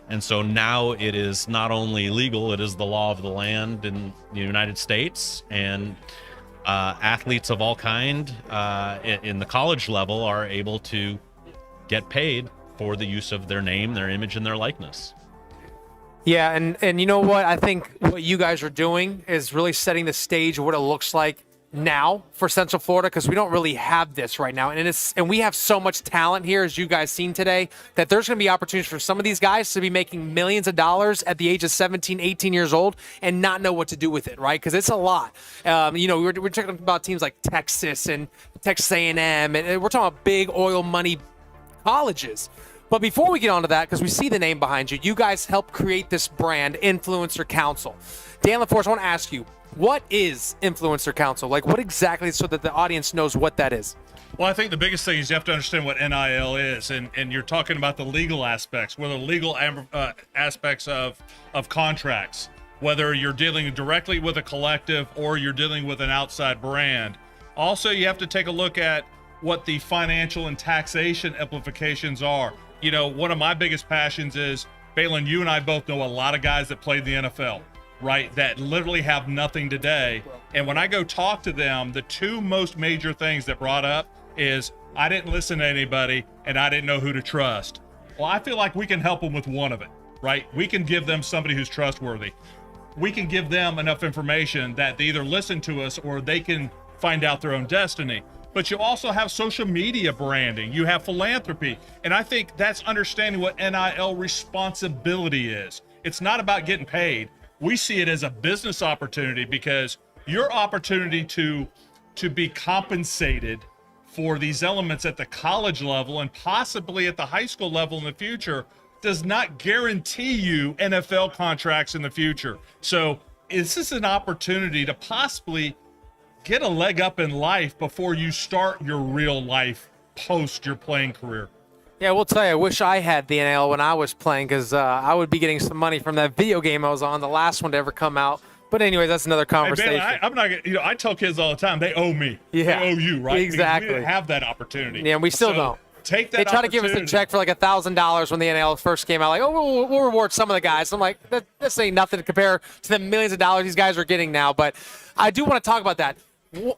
And so now it is not only legal, it is the law of the land in the United States. And athletes of all kind in the college level are able to get paid for the use of their name, their image, and their likeness. Yeah, and you know what? I think what you guys are doing is really setting the stage of what it looks like now for Central Florida, because we don't really have this right now, and we have so much talent here, as you guys seen today, that there's going to be opportunities for some of these guys to be making millions of dollars at the age of 17, 18 years old and not know what to do with it, right? Because it's a lot. We're talking about teams like Texas and Texas AM, and we're talking about big oil money colleges. But before we get onto that, because we see the name behind you, you guys helped create this brand, Influencer Council. Dan LaForce, I want to ask you, what is Influencer Council? Like, what exactly, so that the audience knows what that is? Well, I think the biggest thing is you have to understand what NIL is, and you're talking about the legal aspects, whether legal aspects of contracts, whether you're dealing directly with a collective or you're dealing with an outside brand. Also, you have to take a look at what the financial and taxation implications are. You know, one of my biggest passions is, Balin, you and I both know a lot of guys that played the NFL, right, that literally have nothing today. And when I go talk to them, the two most major things that brought up is, I didn't listen to anybody and I didn't know who to trust. Well, I feel like we can help them with one of it, right? We can give them somebody who's trustworthy. We can give them enough information that they either listen to us or they can find out their own destiny. But you also have social media branding, you have philanthropy. And I think that's understanding what NIL responsibility is. It's not about getting paid. We see it as a business opportunity, because your opportunity to be compensated for these elements at the college level and possibly at the high school level in the future does not guarantee you NFL contracts in the future. So this is an opportunity to possibly get a leg up in life before you start your real life post your playing career. Yeah, we'll tell you, I wish I had the NIL when I was playing, because I would be getting some money from that video game I was on, the last one to ever come out. But anyways, that's another conversation. Hey, Bailey, I'm not gonna, I tell kids all the time, they owe me. Yeah, they owe you, right? Exactly. Because we didn't have that opportunity. Yeah, and we still don't. Take that. They try to give us a check for like $1,000 when the NIL first came out. Like, oh, we'll reward some of the guys. I'm like, this ain't nothing to compare to the millions of dollars these guys are getting now. But I do want to talk about that.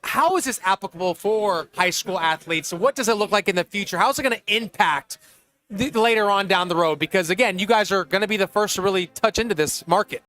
How is this applicable for high school athletes? What does it look like in the future? How is it going to impact later on down the road? Because, again, you guys are going to be the first to really touch into this market.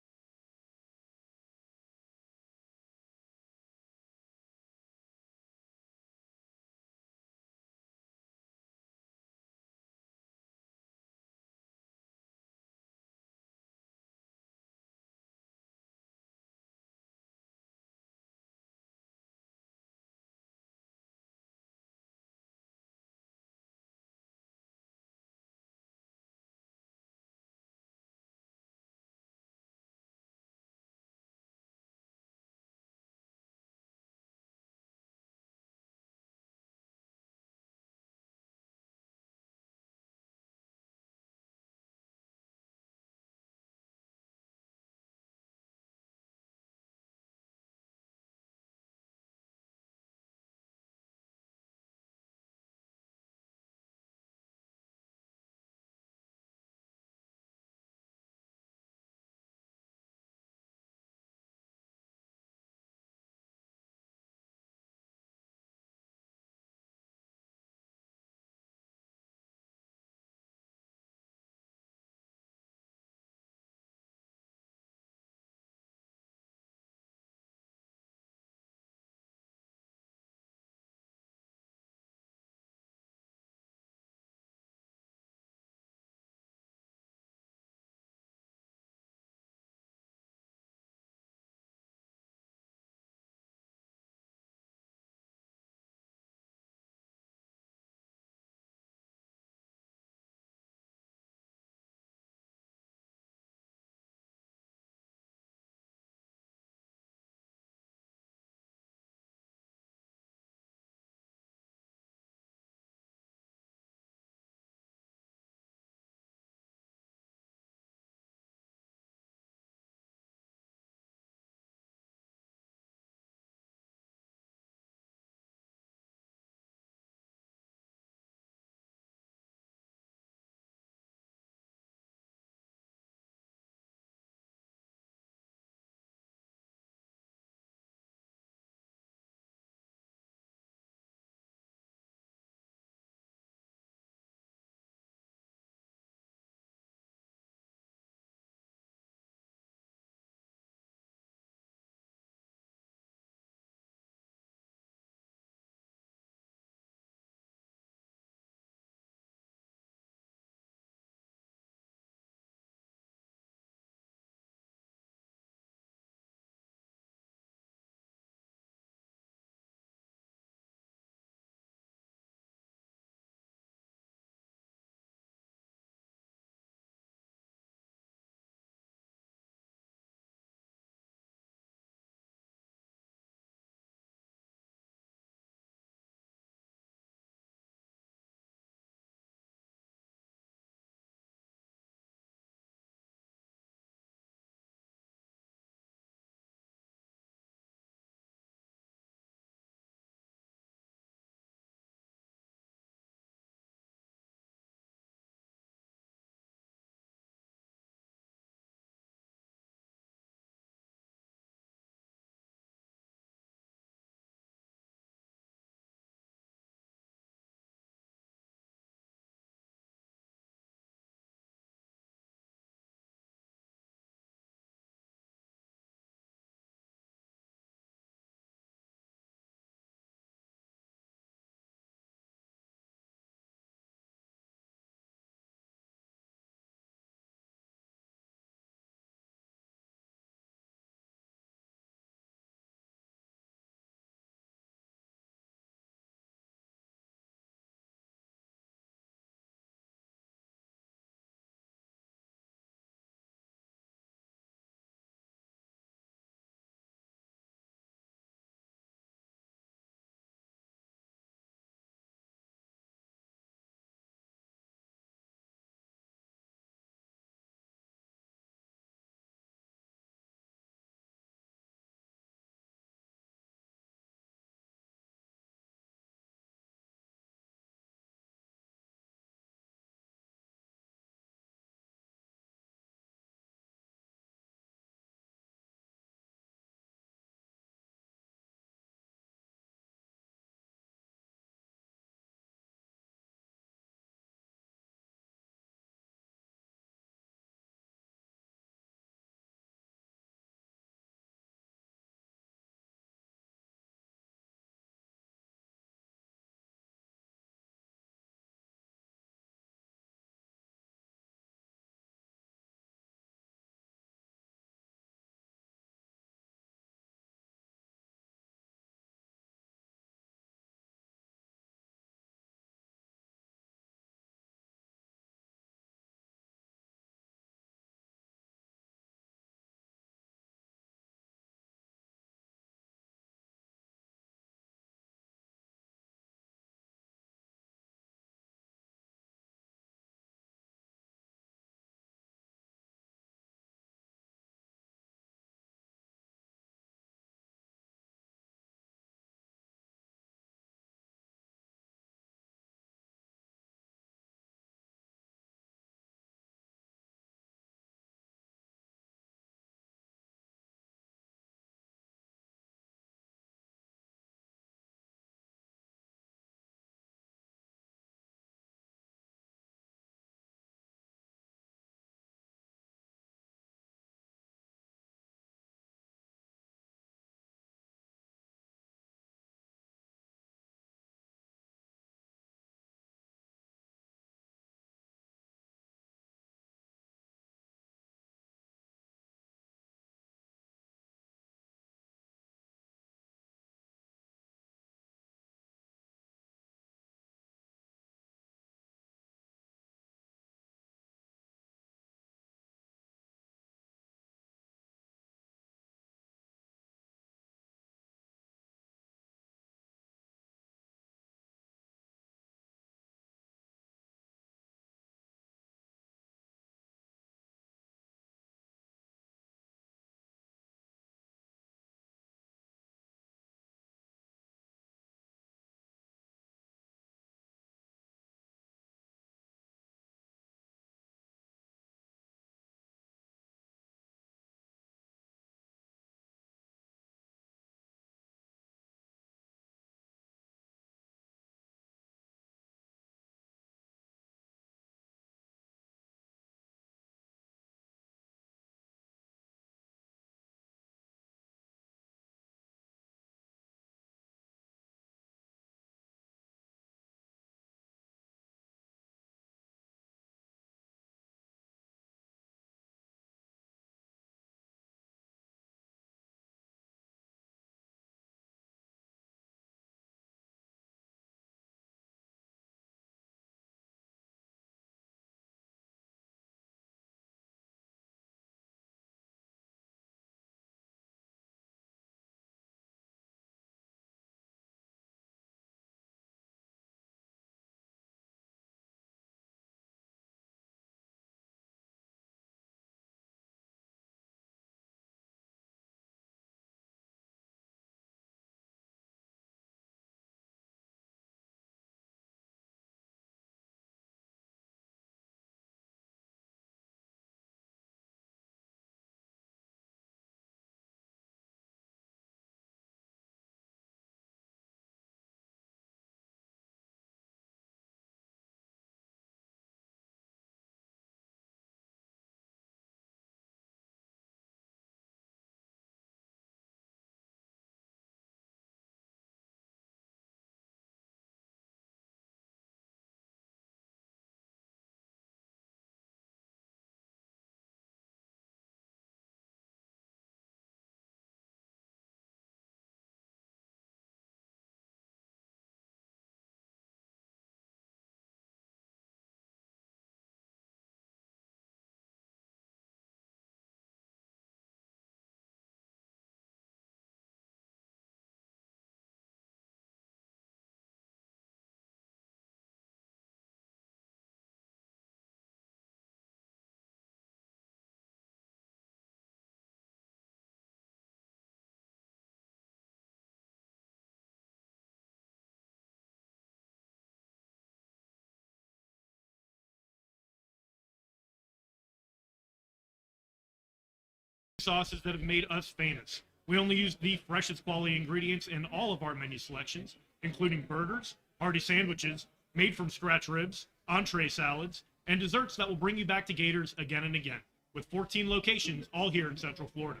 sauces that have made us famous. We only use the freshest quality ingredients in all of our menu selections, including burgers, hearty sandwiches, made from scratch ribs, entree salads, and desserts that will bring you back to Gators again and again, with 14 locations all here in Central Florida.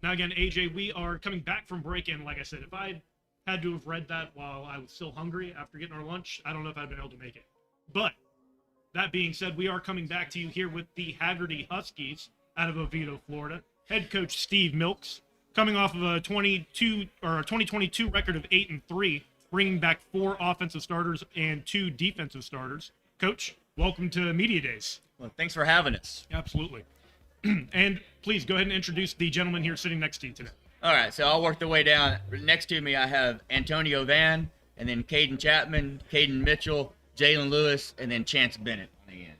Now again, AJ, we are coming back from break, and like I said, if I had to have read that while I was still hungry after getting our lunch, I don't know if I'd been able to make it. But that being said, we are coming back to you here with the Hagerty Huskies out of Oviedo, Florida. Head coach Steve Milks, coming off of a 2022 record of 8-3, bringing back 4 offensive starters and 2 defensive starters. Coach, welcome to Media Days. Well, thanks for having us. Absolutely. And please go ahead and introduce the gentleman here sitting next to you today. All right, so I'll work the way down. Next to me, I have Antonio Van, and then Caden Chapman, Caden Mitchell, Jalen Lewis, and then Chance Bennett on the end.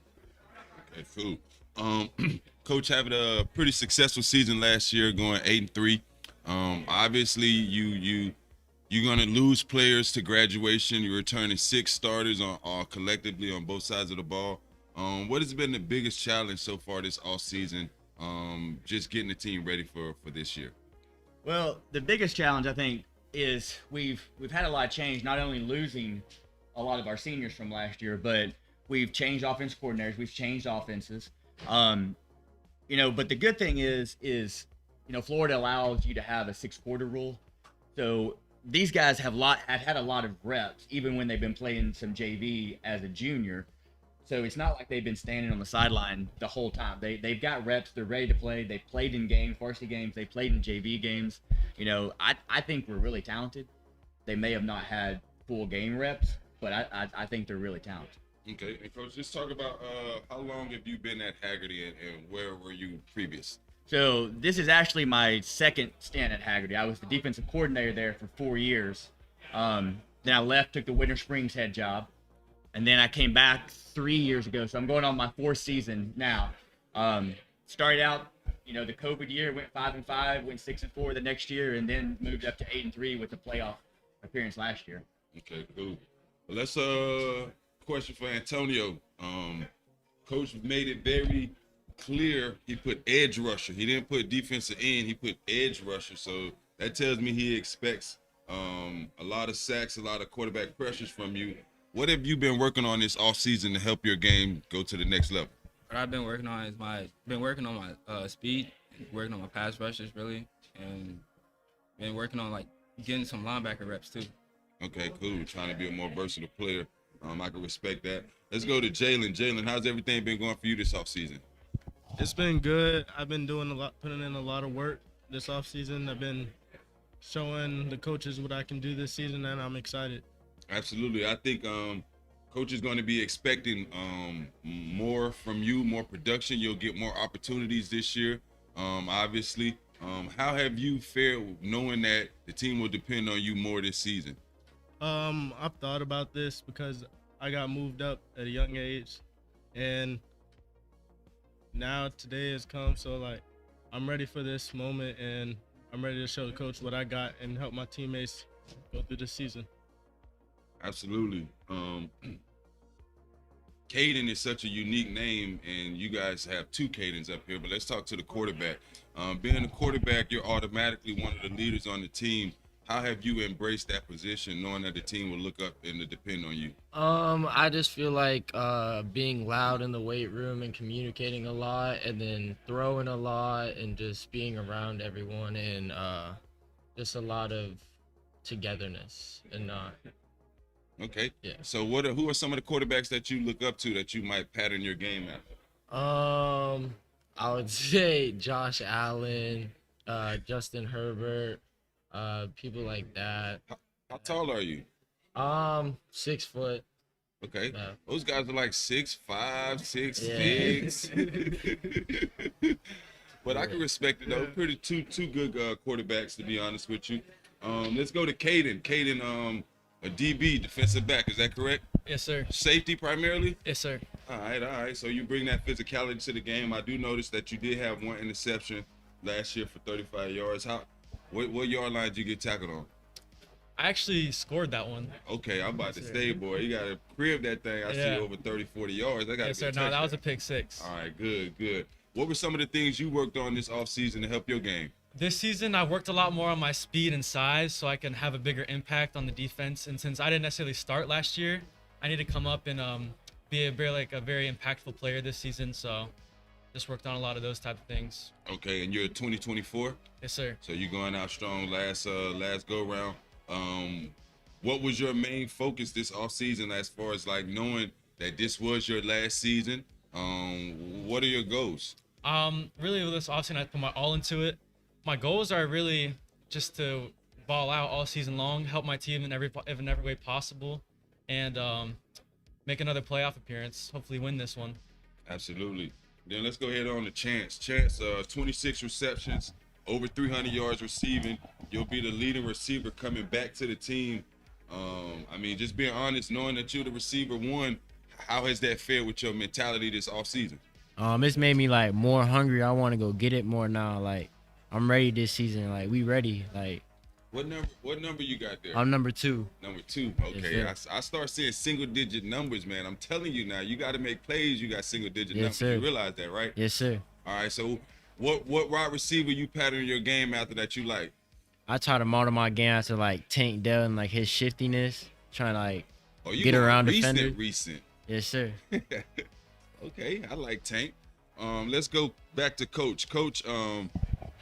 Okay, cool. Coach having a pretty successful season last year, going 8-3. Obviously, you're gonna lose players to graduation. You're returning 6 starters on collectively on both sides of the ball. What has been the biggest challenge so far this off season? Just getting the team ready for this year. Well, the biggest challenge I think is we've had a lot of change. Not only losing a lot of our seniors from last year, but we've changed offense coordinators. We've changed offenses. But the good thing is Florida allows you to have a 6-quarter rule. So these guys have had a lot of reps, even when they've been playing some JV as a junior. So it's not like they've been standing on the sideline the whole time. They've got reps. They're ready to play. They played in games, varsity games. They played in JV games. I think we're really talented. They may have not had full game reps, but I think they're really talented. Okay, and Coach, just talk about how long have you been at Hagerty and where were you previous? So this is actually my second stint at Hagerty. I was the defensive coordinator there for 4 years. Then I left, took the Winter Springs head job. And then I came back 3 years ago, so I'm going on my 4th season now. Started out, the COVID year, went 5-5, went 6-4 the next year, and then moved up to 8-3 with the playoff appearance last year. Okay, cool. Well, let's question for Antonio. Coach made it very clear he put edge rusher. He didn't put defensive end. He put edge rusher. So that tells me he expects a lot of sacks, a lot of quarterback pressures from you. What have you been working on this offseason to help your game go to the next level? What I've been working on is my speed, working on my pass rushes really, and been working on getting some linebacker reps too. Okay, cool. Trying to be a more versatile player. I can respect that. Let's go to Jalen. Jalen, how's everything been going for you this offseason? It's been good. I've been putting in a lot of work this offseason. I've been showing the coaches what I can do this season, and I'm excited. Absolutely. I think coach is going to be expecting more from you, more production. You'll get more opportunities this year, obviously. How have you fared knowing that the team will depend on you more this season? I've thought about this because I got moved up at a young age, and now today has come. So I'm ready for this moment, and I'm ready to show the coach what I got and help my teammates go through the season. Absolutely. Caden is such a unique name, and you guys have 2 Cadens up here, but let's talk to the quarterback. Being a quarterback, you're automatically one of the leaders on the team. How have you embraced that position, knowing that the team will look up and to depend on you? I just feel like being loud in the weight room and communicating a lot, and then throwing a lot, and just being around everyone, and just a lot of togetherness and not. Okay. Yeah. So who are some of the quarterbacks that you look up to that you might pattern your game after? I would say Josh Allen, Justin Herbert, people like that. How tall are you? 6 foot. Okay. Those guys are like 6'5", 6'6". But I can respect it though. Pretty two good quarterbacks, to be honest with you. Let's go to Caden. Caden, a DB, defensive back, is that correct? Yes, sir. Safety primarily? Yes, sir. All right. So you bring that physicality to the game. I do notice that you did have 1 interception last year for 35 yards. What yard line did you get tackled on? I actually scored that one. Okay, I'm about to say, boy, you got to crib that thing. I see over 30, 40 yards. Yes, sir. No, that was a pick 6. All right, good. What were some of the things you worked on this offseason to help your game? This season, I worked a lot more on my speed and size so I can have a bigger impact on the defense. And since I didn't necessarily start last year, I need to come up and be a very impactful player this season. So just worked on a lot of those type of things. Okay, and you're 2024? Yes, sir. So you're going out strong last go round. What was your main focus this offseason as far as like knowing that this was your last season? What are your goals? Really with this offseason, I put my all into it. My goals are really just to ball out all season long, help my team in every way possible, and make another playoff appearance. Hopefully, win this one. Absolutely. Then let's go ahead on to Chance. Chance, 26 receptions, over 300 yards receiving. You'll be the leading receiver coming back to the team. I mean, just being honest, knowing that you're the receiver one, how has that fared with your mentality this offseason? It's made me like more hungry. I want to go get it more now. Like, I'm ready this season. Like, we ready. Like, What number you got there? I'm number 2. Number 2. Okay. Yes, I start seeing single digit numbers, man. I'm telling you now, you got to make plays. You got single digit Yes, numbers. sir. You realize that, right? Yes, sir. All right. So what wide receiver you pattern your game after that you like? I try to model my game after like Tank Dell and like his shiftiness, trying to like You get going around recent. defenders. Yes, sir. Okay, I like Tank. Let's go back to Coach. Coach,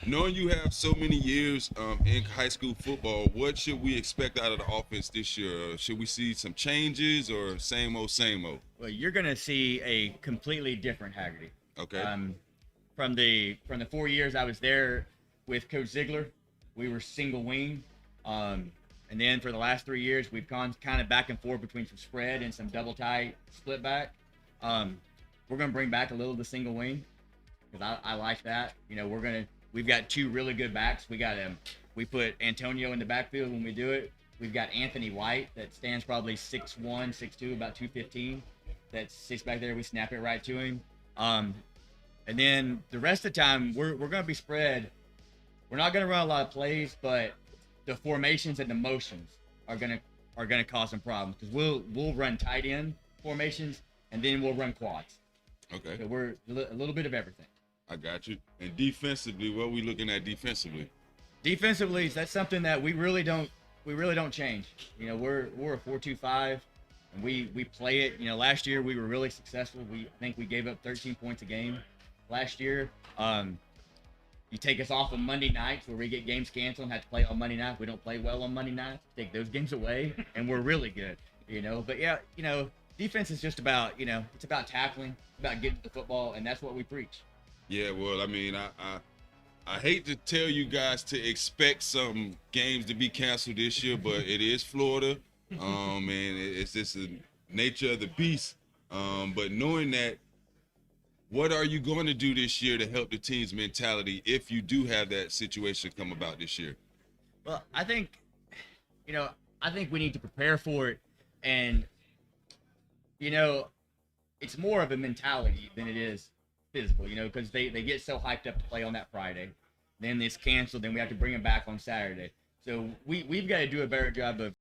knowing you have so many years in high school football, what should we expect out of the offense this year? Should we see some changes or same old, same old? Well, you're going to see a completely different Hagerty. Okay. From the 4 years I was there with Coach Ziegler, we were single wing. And then for the last 3 years, we've gone kind of back and forth between some spread and some double tight split back. We're going to bring back a little of the single wing because I like that. You know, we've got 2 really good backs. We put Antonio in the backfield when we do it. We've got Anthony White that stands probably 6'1", 6'2", about 215. That sits back there. We snap it right to him. And then the rest of the time, we're going to be spread. We're not going to run a lot of plays, but the formations and the motions are gonna cause some problems because we'll run tight end formations and then we'll run quads. Okay. So we're a little bit of everything. I got you. And defensively, what are we looking at defensively? Defensively, that's something that we really don't change. You know, we're a 4-2-5, and we play it. You know, last year we were really successful. I think we gave up 13 points a game last year. You take us off on Monday nights where we get games canceled and have to play on Monday night. We don't play well on Monday nights. Take those games away, and we're really good. You know, but yeah, you know, defense is just about, it's about tackling, about getting the football, and that's what we preach. Yeah, well, I mean, I hate to tell you guys to expect some games to be canceled this year, but it is Florida, and it's just the nature of the beast. But knowing that, what are you going to do this year to help the team's mentality if you do have that situation come about this year? Well, I think we need to prepare for it, and it's more of a mentality than it is physical, because they get so hyped up to play on that Friday, then it's canceled, then we have to bring them back on Saturday. So we've got to do a better job of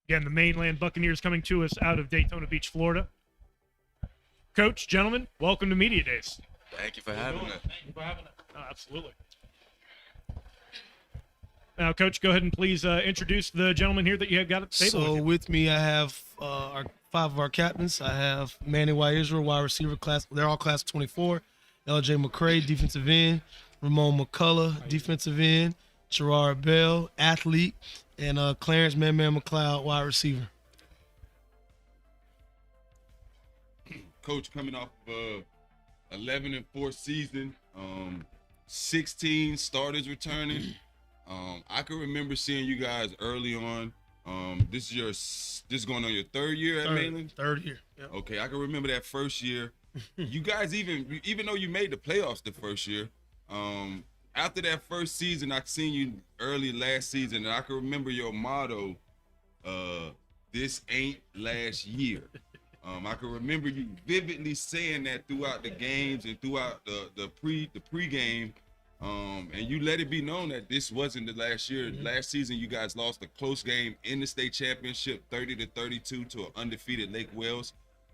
Again, the Mainland Buccaneers coming to us out of Daytona Beach, Florida. Coach, gentlemen, welcome to Media Days. Thank you for having us. Thank you for having us. Oh, absolutely. Now, Coach, go ahead and please introduce the gentleman here that you have got at the table. So with you. with me, I have 5 of our captains. I have Manny White Israel, wide receiver class. They're all class of 24. LJ McCray, defensive end. Ramon McCullough, defensive end. Gerard Bell, athlete. And Clarence Man McLeod, wide receiver. Coach, coming off of 11-4 season, 16 starters returning. I can remember seeing you guys early on. This is going on your third year at Mainland? Third year. Yep. Okay, I can remember that first year. You guys, even though you made the playoffs the first year, after that first season, I seen you early last season, and I can remember your motto, "This ain't last year." I can remember you vividly saying that throughout the games and throughout the pregame. And you let it be known that this wasn't the last year. Last season, you guys lost a close game in the state championship, 30-32 to an undefeated Lake Wales.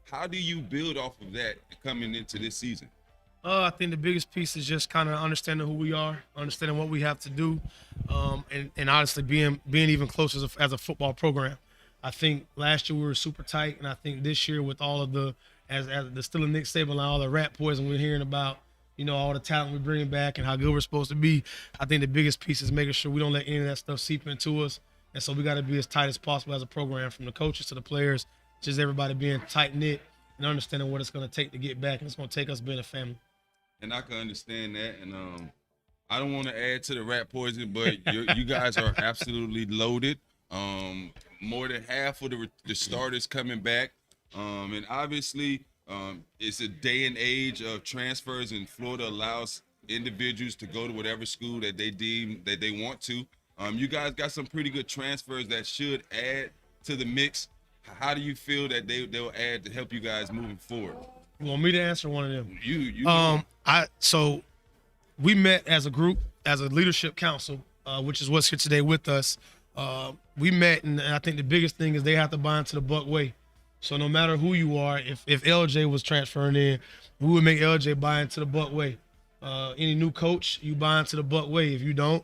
How do you build off of that coming into this season? I think the biggest piece is just kind of understanding who we are, understanding what we have to do, and honestly being even closer as a football program. I think last year we were super tight, and I think this year with all of the as the still Nick Saban and all the rat poison we're hearing about, all the talent we're bringing back and how good we're supposed to be, I think the biggest piece is making sure we don't let any of that stuff seep into us. And so we got to be as tight as possible as a program, from the coaches to the players, just everybody being tight-knit and understanding what it's going to take to get back, and it's going to take us being a family. And I can understand that. And I don't want to add to the rat poison, but you guys are absolutely loaded. More than half of the starters coming back. And obviously, it's a day and age of transfers, and Florida allows individuals to go to whatever school that they deem that they want to. You guys got some pretty good transfers that should add to the mix. How do you feel that they'll add to help you guys moving forward? You want me to answer one of them? You. So we met as a group, as a leadership council, which is what's here today with us. We met, and I think the biggest thing is they have to buy into the Buck way. So no matter who you are, if LJ was transferring in, we would make LJ buy into the Buck way. Any new coach, you buy into the Buck way. If you don't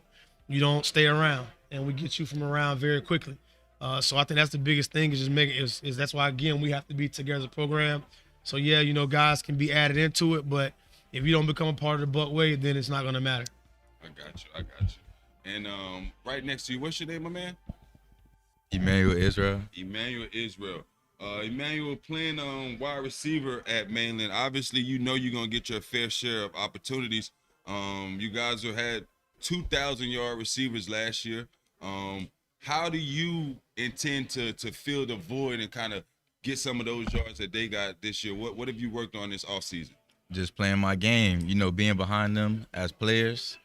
stay around, and we get you from around very quickly. So I think that's the biggest thing, is just making is that's why, again, we have to be together as a program. So yeah, guys can be added into it, but if you don't become a part of the Buck way, then it's not gonna matter. I got you. And right next to you, what's your name, my man? Emmanuel Israel. Emmanuel Israel. Emmanuel, playing wide receiver at Mainland. Obviously, you're gonna get your fair share of opportunities. You guys have had 2,000-yard receivers last year. How do you intend to fill the void and kind of get some of those yards that they got this year? What have you worked on this offseason? Just playing my game, being behind them as players.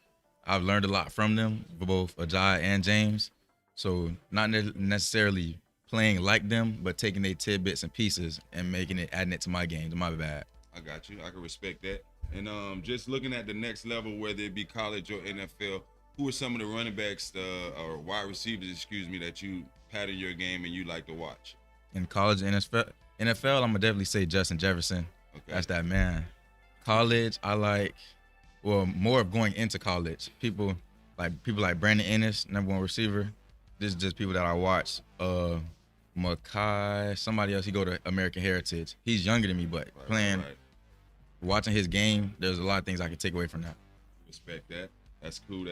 I've learned a lot from them, both Ajay and James. So not necessarily playing like them, but taking their tidbits and pieces and adding it to my game, to my bag. I got you. I can respect that. And just looking at the next level, whether it be college or NFL, who are some of the running backs or wide receivers, that you pattern your game and you like to watch? In college and NFL, I'm gonna definitely say Justin Jefferson. Okay. That's that man. College, I like, more of going into college. People like Brandon Ennis, #1 receiver. This is just people that I watch. Makai, somebody else, he go to American Heritage. He's younger than me, but watching his game, there's a lot of things I can take away from that. Respect that. That's cool.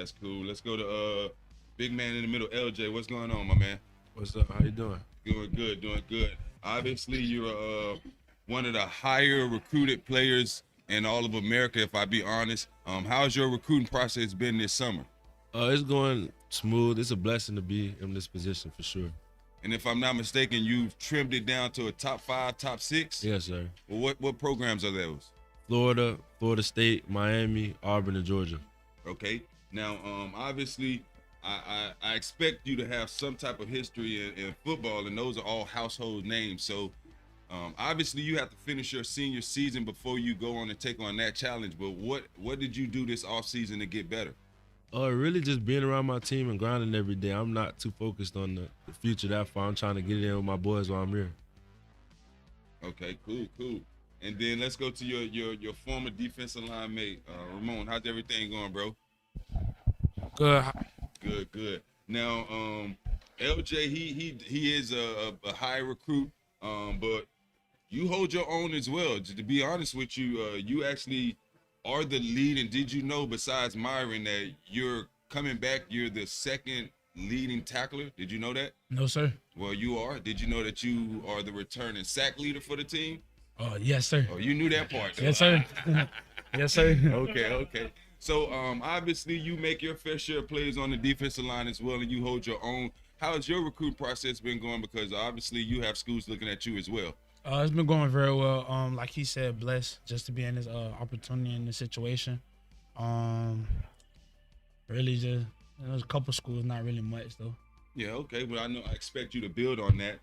Let's go to big man in the middle, LJ. What's going on, my man? What's up? How you doing? Doing good. Obviously, you're one of the higher recruited players in all of America, if I be honest. How's your recruiting process been this summer? It's going smooth. It's a blessing to be in this position for sure. And if I'm not mistaken, you've trimmed it down to a top 5, top 6? Yes, sir. Well, what programs are those? Florida, Florida State, Miami, Auburn, and Georgia. Okay. Now, obviously, I expect you to have some type of history in football, and those are all household names. So, obviously, you have to finish your senior season before you go on and take on that challenge. But what did you do this offseason to get better? Really just being around my team and grinding every day. I'm not too focused on the future that far. I'm trying to get it in with my boys while I'm here. Okay, cool. And then let's go to your former defensive line mate, Ramon. How's everything going, bro? Good. Now, LJ, he is a high recruit, but you hold your own as well. To be honest with you, you actually are the lead. And did you know, besides Myron, that you're coming back, you're the second leading tackler? Did you know that? No, sir. Well, you are. Did you know that you are the returning sack leader for the team? Yes, sir. Oh, you knew that part. Yes, sir. Yes, sir. Okay. So, obviously, you make your fair share of plays on the defensive line as well, and you hold your own. How has your recruit process been going? Because obviously, you have schools looking at you as well. It's been going very well. Like he said, blessed just to be in this opportunity in this situation. Really just there's a couple schools, not really much though. Yeah, okay, but I expect you to build on that.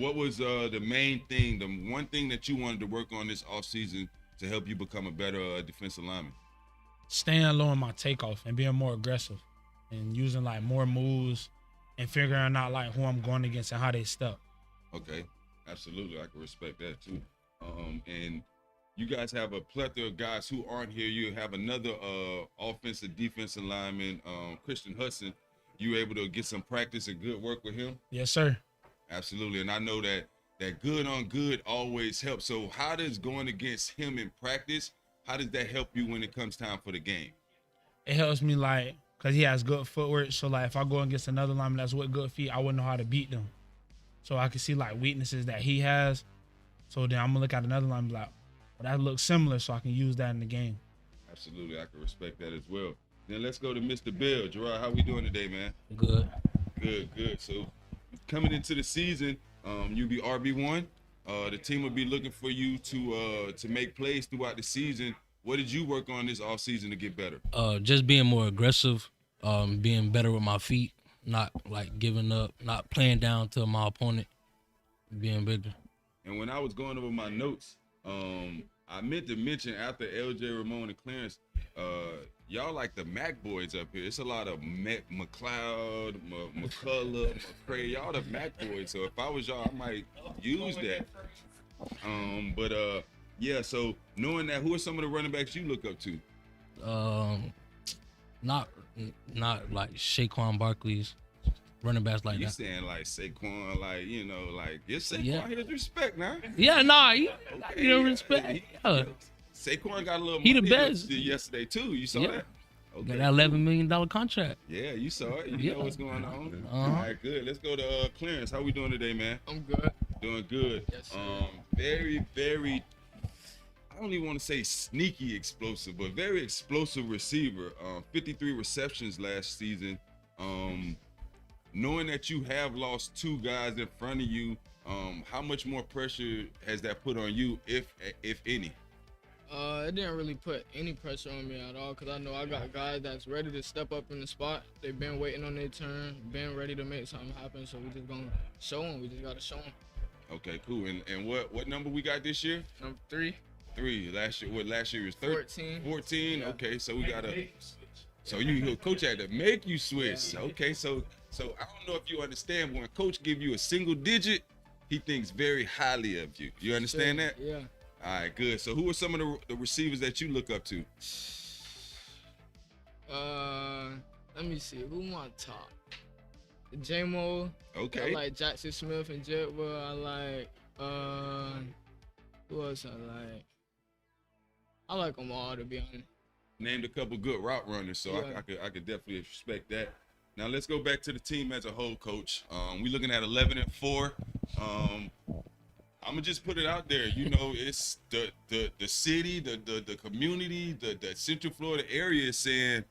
What was the main thing, the one thing that you wanted to work on this offseason to help you become a better defensive lineman? Staying low in my takeoff and being more aggressive and using like more moves and figuring out like who I'm going against and how they step. Okay, absolutely. I can respect that too. And you guys have a plethora of guys who aren't here. You have another offensive defensive lineman, Christian Hudson. You able to get some practice and good work with him? Yes, sir. Absolutely. And I know that good on good always helps. So how does going against him in practice, how does that help you when it comes time for the game? It helps me like because he has good footwork. So like if I go against another lineman that's with good feet, I wouldn't know how to beat them. So I can see like weaknesses that he has. So then I'm gonna look at another lineman and be like, well, that looks similar, so I can use that in the game. Absolutely, I can respect that as well. Then let's go to Mr. Bill. Gerard, how we doing today, man? Good. Good. So coming into the season, you'll be RB1. The team will be looking for you to make plays throughout the season. What did you work on this offseason to get better? Just being more aggressive, being better with my feet, not like giving up, not playing down to my opponent, being bigger. And when I was going over my notes, I meant to mention after LJ, Ramon, and Clarence, y'all like the Mac boys up here. It's a lot of McLeod, McCullough, McCray. Y'all the Mac boys. So if I was y'all, I might use that. Yeah. So knowing that, who are some of the running backs you look up to? Not like Saquon Barkley's running backs like you that. saying like Saquon, like give Saquon his respect now. Yeah, nah, you Okay, know, respect. Yeah. Saquon got a little He the money best. yesterday too. You saw that? Okay. Got that $11 million contract. Yeah, you saw it. You know what's going on. Uh-huh. All right, good. Let's go to Clarence. How we doing today, man? I'm good. Doing good. Yes, sir. Very, very, I don't even want to say sneaky explosive, but very explosive receiver. 53 receptions last season. Knowing that you have lost two guys in front of you, how much more pressure has that put on you, if any? It didn't really put any pressure on me at all because I know I got guys that's ready to step up in the spot. They've been waiting on their turn, been ready to make something happen. So we just gonna show them. We just gotta show them. Okay, cool. And what number we got this year? Number 3. 3. Last year was 14. 14. Yeah. Okay, so we gotta. So you coach had to make you switch. Okay, so I don't know if you understand, but when coach give you a single digit, he thinks very highly of you. You understand that? Yeah. All right, good. So who are some of the receivers that you look up to? Let me see. Who my top? J-Mo. Okay. I like Jackson Smith and Jetwell. I like who else I like them all, to be honest. Named a couple good route runners, so Yeah. I could definitely respect that. Now let's go back to the team as a whole, Coach. We're looking at 11-4. I'm gonna just put it out there. You know, it's the city, the community, the Central Florida area is saying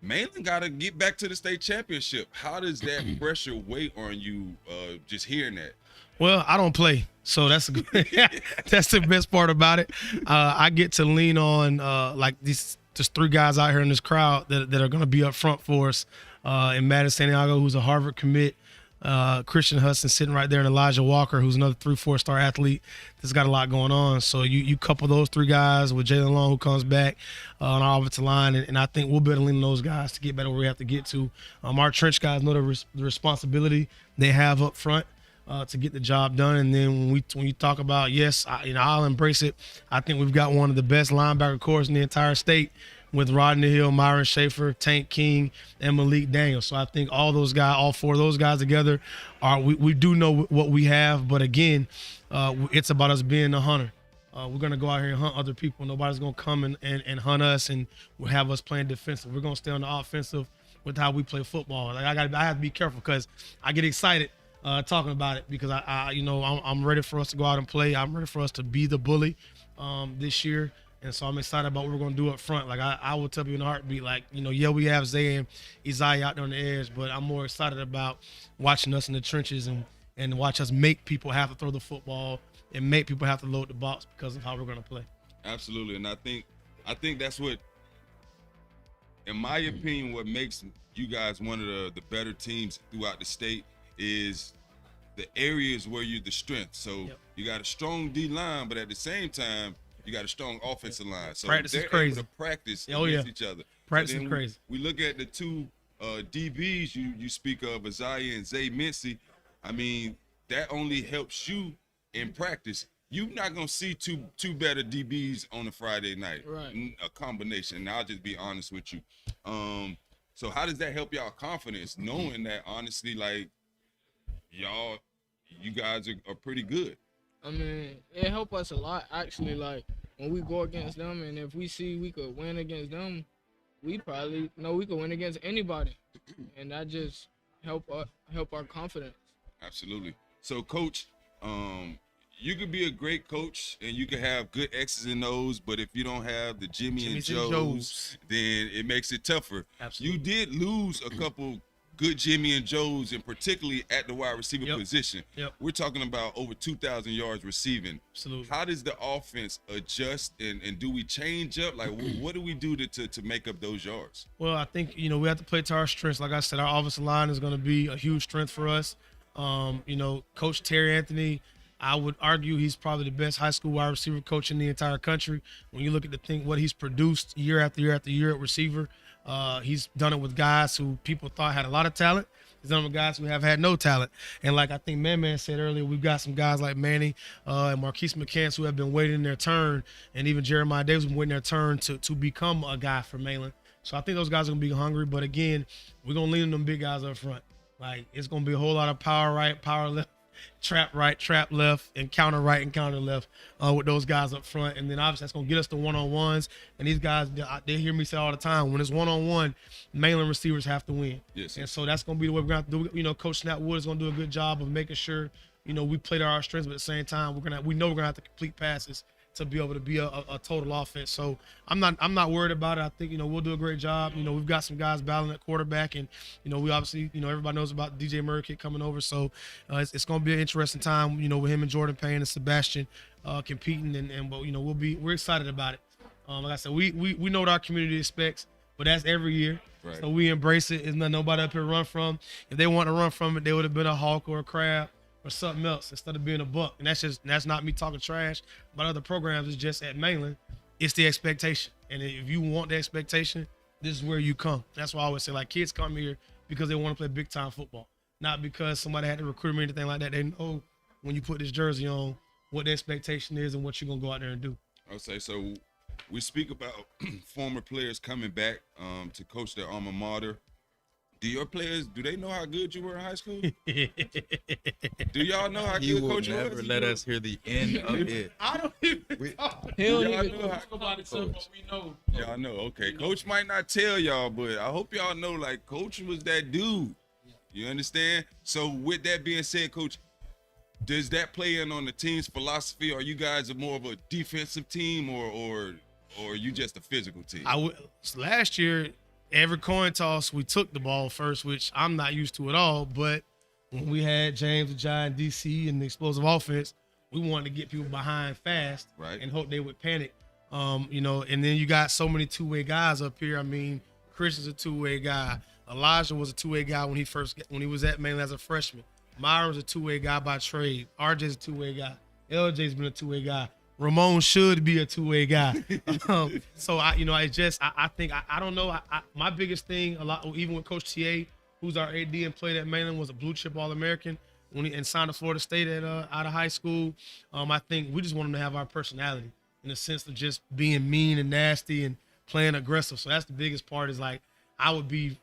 Mainland got to get back to the state championship. How does that pressure weigh on you? Just hearing that. Well, I don't play, so that's that's the best part about it. I get to lean on like these just 3 guys out here in this crowd that are going to be up front for us. And Madden Santiago, who's a Harvard commit, Christian Hudson sitting right there, and Elijah Walker, who's another 3-4 star athlete that's got a lot going on. So you couple those three guys with Jalen Long, who comes back on our offensive line, and I think we'll be able to lean on those guys to get better where we have to get to. Our trench guys know the responsibility they have up front to get the job done. And then when you talk about, I'll embrace it. I think we've got one of the best linebacker corps in the entire state, with Rodney Hill, Myron Schaefer, Tank King, and Malik Daniels. So I think all four of those guys together we do know what we have. But again, it's about us being a hunter. We're going to go out here and hunt other people. Nobody's going to come and hunt us and have us playing defensive. We're going to stay on the offensive with how we play football. Like I have to be careful because I get excited talking about it, because I'm ready for us to go out and play. I'm ready for us to be the bully this year. And so I'm excited about what we're going to do up front. Like I will tell you in a heartbeat, we have Zay and Isaiah out there on the edge, but I'm more excited about watching us in the trenches and watch us make people have to throw the football and make people have to load the box because of how we're going to play. Absolutely. And I think that's what, in my opinion, what makes you guys one of the better teams throughout the state is the areas where you're the strength. So you got a strong D-line, but at the same time, you got a strong offensive line. So practice is they're crazy. able to practice against each other. Practice is crazy. We look at the two DBs you speak of, Isaiah and Zay Mincy. I mean, that only helps you in practice. You're not going to see two better DBs on a Friday night. Right. A combination. And I'll just be honest with you. So how does that help y'all confidence, knowing that, honestly, like, you guys are pretty good? I mean, it helped us a lot, actually. Like, when we go against them, and if we see we could win against them, we probably know we could win against anybody. And that just help our confidence. Absolutely. So, Coach, you could be a great coach and you can have good X's and O's, but if you don't have the Jimmy and Joes, then it makes it tougher. Absolutely. You did lose a couple good Jimmy and Joes, and particularly at the wide receiver position. Yep. We're talking about over 2,000 yards receiving. Absolutely. How does the offense adjust, and do we change up? Like, what do we do to make up those yards? Well, I think, we have to play to our strengths. Like I said, our offensive line is going to be a huge strength for us. Coach Terry Anthony, I would argue he's probably the best high school wide receiver coach in the entire country. When you look at what he's produced year after year after year at receiver, he's done it with guys who people thought had a lot of talent. He's done it with guys who have had no talent. And like I think Man said earlier, we've got some guys like Manny and Marquise McCants who have been waiting their turn, and even Jeremiah Davis has been waiting their turn to become a guy for Mainland. So I think those guys are going to be hungry. But again, we're going to lean on them big guys up front. Like, it's going to be a whole lot of power right, power left, trap right, trap left, and counter right and counter left with those guys up front. And then obviously that's going to get us the one-on-ones. And these guys, they hear me say all the time, when it's one-on-one, Mainland receivers have to win. Yes. And so that's going to be the way we're going to have to do. Coach Snap Wood is going to do a good job of making sure, we play to our strengths, but at the same time, we know we're going to have to complete passes to be able to be a total offense. So I'm not worried about it. I think, we'll do a great job. We've got some guys battling at quarterback, and, we obviously, everybody knows about DJ Murray kid coming over. So it's going to be an interesting time, with him and Jordan Payne and Sebastian competing, and we're excited about it. Like I said, we know what our community expects, but that's every year. Right. So we embrace it. There's nothing nobody up here run from. If they want to run from it, they would have been a hawk or a crab or something else instead of being a buck. And that's not me talking trash about other programs. It's just at Mainland, it's the expectation. And if you want the expectation, this is where you come. That's why I always say, like, kids come here because they want to play big time football, not because somebody had to recruit them or anything like that. They know when you put this jersey on what the expectation is and what you're gonna go out there and do. I'll say, so we speak about former players coming back to coach their alma mater. Do your players, do they know how good you were in high school? Do y'all know how good Coach was? He will never let us hear the end of it. I don't even talk. He don't Y'all even know how- talk about it, so but we know. Y'all know, okay. Coach might not tell y'all, but I hope y'all know, like, Coach was that dude. You understand? So with that being said, Coach, does that play in on the team's philosophy? Are you guys more of a defensive team, or are you just a physical team? Last year, every coin toss, we took the ball first, which I'm not used to at all. But when we had James, the Giant, DC, and the explosive offense, we wanted to get people behind fast, right, and hope they would panic. And then you got so many two-way guys up here. I mean, Chris is a two-way guy. Elijah was a two-way guy when he was at Mainland as a freshman. Myron's a two-way guy by trade. RJ's a two-way guy. LJ's been a two-way guy. Ramon should be a two-way guy. So I think I don't know. My biggest thing, even with Coach TA, who's our AD and played at Mainland, was a blue chip All-American and signed to Florida State out of high school. I think we just want him to have our personality in the sense of just being mean and nasty and playing aggressive. So that's the biggest part. Is like I would be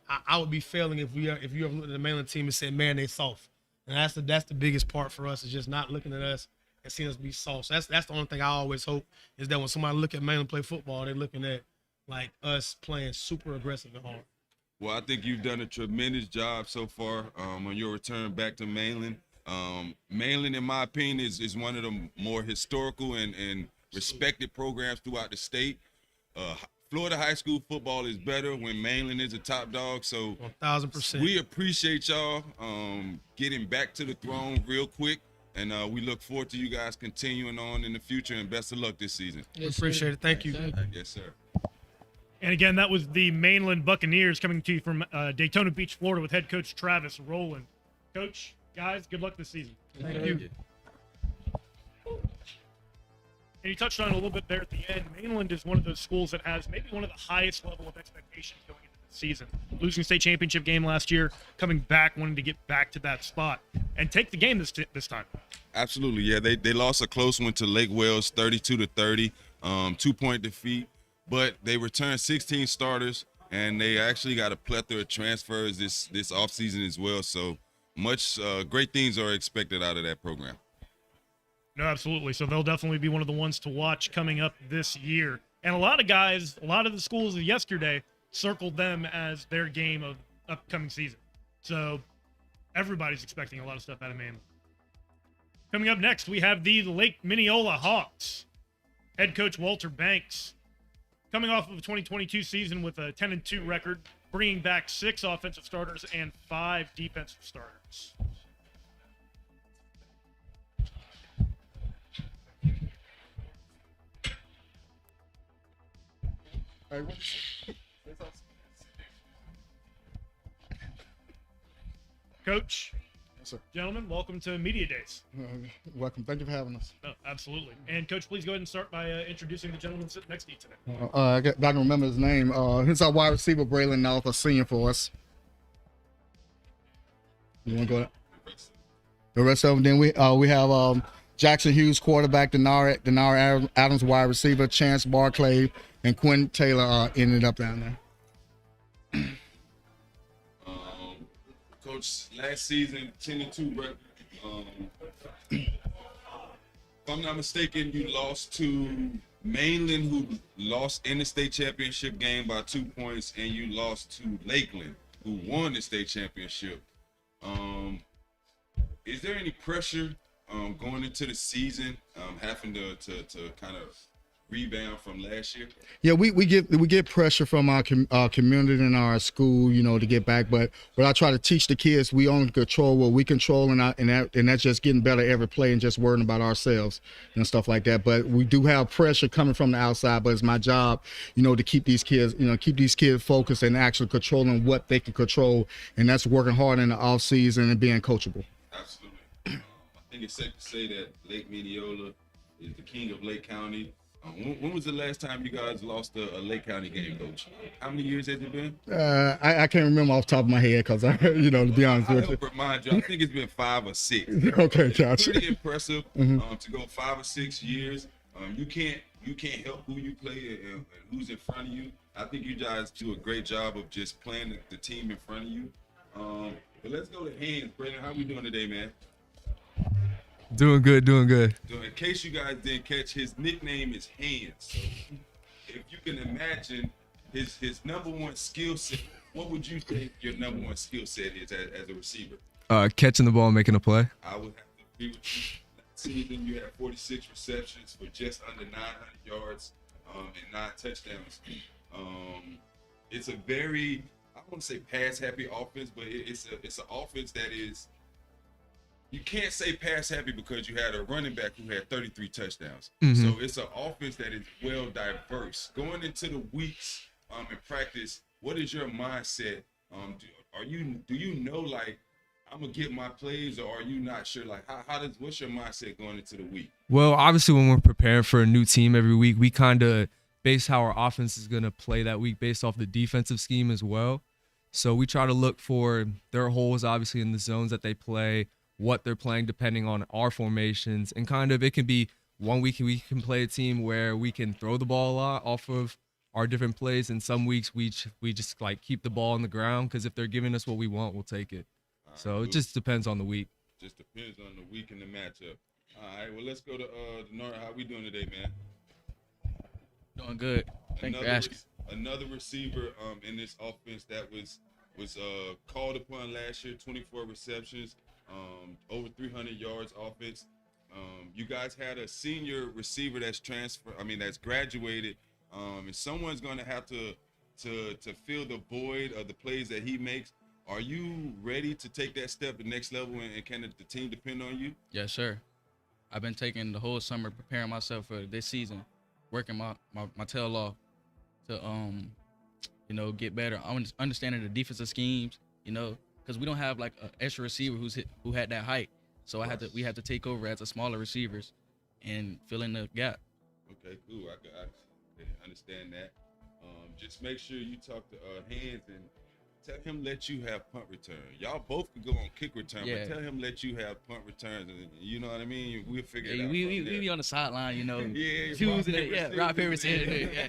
failing if you ever looked at the Mainland team and said, man, they soft. And that's the biggest part for us, is just not looking at us and seeing us be soft. So that's the only thing I always hope, is that when somebody look at Mainland play football, they're looking at like us playing super aggressive and hard. Well, I think you've done a tremendous job so far on your return back to Mainland. Mainland, in my opinion, is one of the more historical and respected programs throughout the state. Florida high school football is better when Mainland is a top dog. So 1,000%. We appreciate y'all getting back to the throne real quick. And we look forward to you guys continuing on in the future, and best of luck this season. Yes, appreciate it. Thank you. Yes, sir. And again, that was the Mainland Buccaneers coming to you from Daytona Beach, Florida, with head coach Travis Rowland. Coach, guys, good luck this season. Thank you. And you touched on it a little bit there at the end. Mainland is one of those schools that has maybe one of the highest level of expectations going into the season. Losing the state championship game last year, coming back, wanting to get back to that spot and take the game this time. Absolutely, yeah. They lost a close one to Lake Wales, 32-30, 2-point defeat. But they returned 16 starters, and they actually got a plethora of transfers this offseason as well. So much great things are expected out of that program. No, absolutely. So they'll definitely be one of the ones to watch coming up this year. And a lot of the schools yesterday circled them as their game of upcoming season. So everybody's expecting a lot of stuff out of Mainland. Coming up next, we have the Lake Minneola Hawks. Head coach Walter Banks, coming off of a 2022 season with a 10-2 record, bringing back 6 offensive starters and 5 defensive starters. Coach, yes, sir. Gentlemen, welcome to Media Days. Welcome. Thank you for having us. No, absolutely. And Coach, please go ahead and start by introducing the gentleman sitting next to you today. I can remember his name. He's our wide receiver, Braylon North, a senior for us. You want to go ahead? The rest of them. Then we have Jackson Hughes, quarterback, Denard Adams, wide receiver, Chance Barclay, and Quinn Taylor ended up down there. Coach, last season, 10-2 record. If I'm not mistaken, you lost to Mainland, who lost in the state championship game by 2 points, and you lost to Lakeland, who won the state championship. Is there any pressure going into the season, having to kind of rebound from last year? Yeah, we get pressure from our community and our school, to get back. But what I try to teach the kids, we only control what we control, and that's just getting better every play and just worrying about ourselves and stuff like that. But we do have pressure coming from the outside. But it's my job, to keep these kids focused and actually controlling what they can control, and that's working hard in the off season and being coachable. Absolutely. I think it's safe to say that Lake Minneola is the king of Lake County. When was the last time you guys lost a Lake County game, Coach? How many years has it been? I can't remember off the top of my head because to be honest with you. I'll remind you, I think it's been 5 or 6. Okay, gotcha. Pretty impressive to go 5 or 6 years. You can't help who you play and who's in front of you. I think you guys do a great job of just playing the team in front of you. But let's go to Hands. Brandon, how we doing today, man? Doing good. So in case you guys didn't catch, his nickname is Hands. So if you can imagine his number one skill set, what would you think your number one skill set is as a receiver? Catching the ball and making a play. I would have to agree with you. Last season, you had 46 receptions for just under 900 yards and 9 touchdowns. It's a very, I want to say pass-happy offense, but it's an offense that is, you can't say pass-happy because you had a running back who had 33 touchdowns. So it's an offense that is well diverse. Going into the weeks in practice, what is your mindset Do you know like I'm gonna get my plays, or are you not sure? Like what's your mindset going into the week? Well, obviously, when we're preparing for a new team every week, we kind of base how our offense is going to play that week based off the defensive scheme as well. So we try to look for their holes, obviously, in the zones that they play, what they're playing depending on our formations. And kind of it can be one week we can play a team where we can throw the ball a lot off of our different plays. And some weeks we just like keep the ball on the ground because if they're giving us what we want, we'll take it. So it just depends on the week. Just depends on the week and the matchup. All right, well, let's go to the North. How we doing today, man? Doing good. Thanks for asking. Another receiver in this offense that was called upon last year, 24 receptions, over 300 yards offense. You guys had a senior receiver that's that's graduated, and someone's going to have to fill the void of the plays that he makes. Are you ready to take that step to the next level, and can the team depend on you? Yes, sir. I've been taking the whole summer preparing myself for this season, working my tail off to get better. I'm understanding the defensive schemes, because we don't have like an extra receiver who had that height. So we have to take over as a smaller receivers and fill in the gap. Okay, cool. I understand that. Just make sure you talk to Hands and tell him let you have punt return. Y'all both could go on kick return, but tell him let you have punt returns. And you know what I mean? We'll figure it out. We be on the sideline, Yeah, choosing it. Yeah, rock paper scissors. Yeah.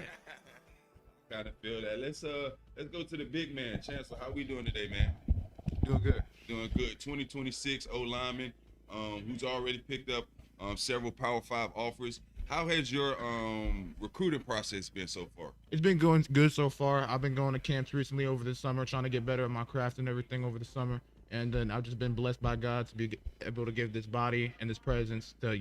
Kind of feel that. Let's go to the big man, Chancellor. How we doing today, man? Doing good. Doing good. 2026 O-lineman, who's already picked up several Power 5 offers. How has your recruiting process been so far? It's been going good so far. I've been going to camps recently over the summer, trying to get better at my craft and everything over the summer. And then I've just been blessed by God to be able to give this body and this presence to,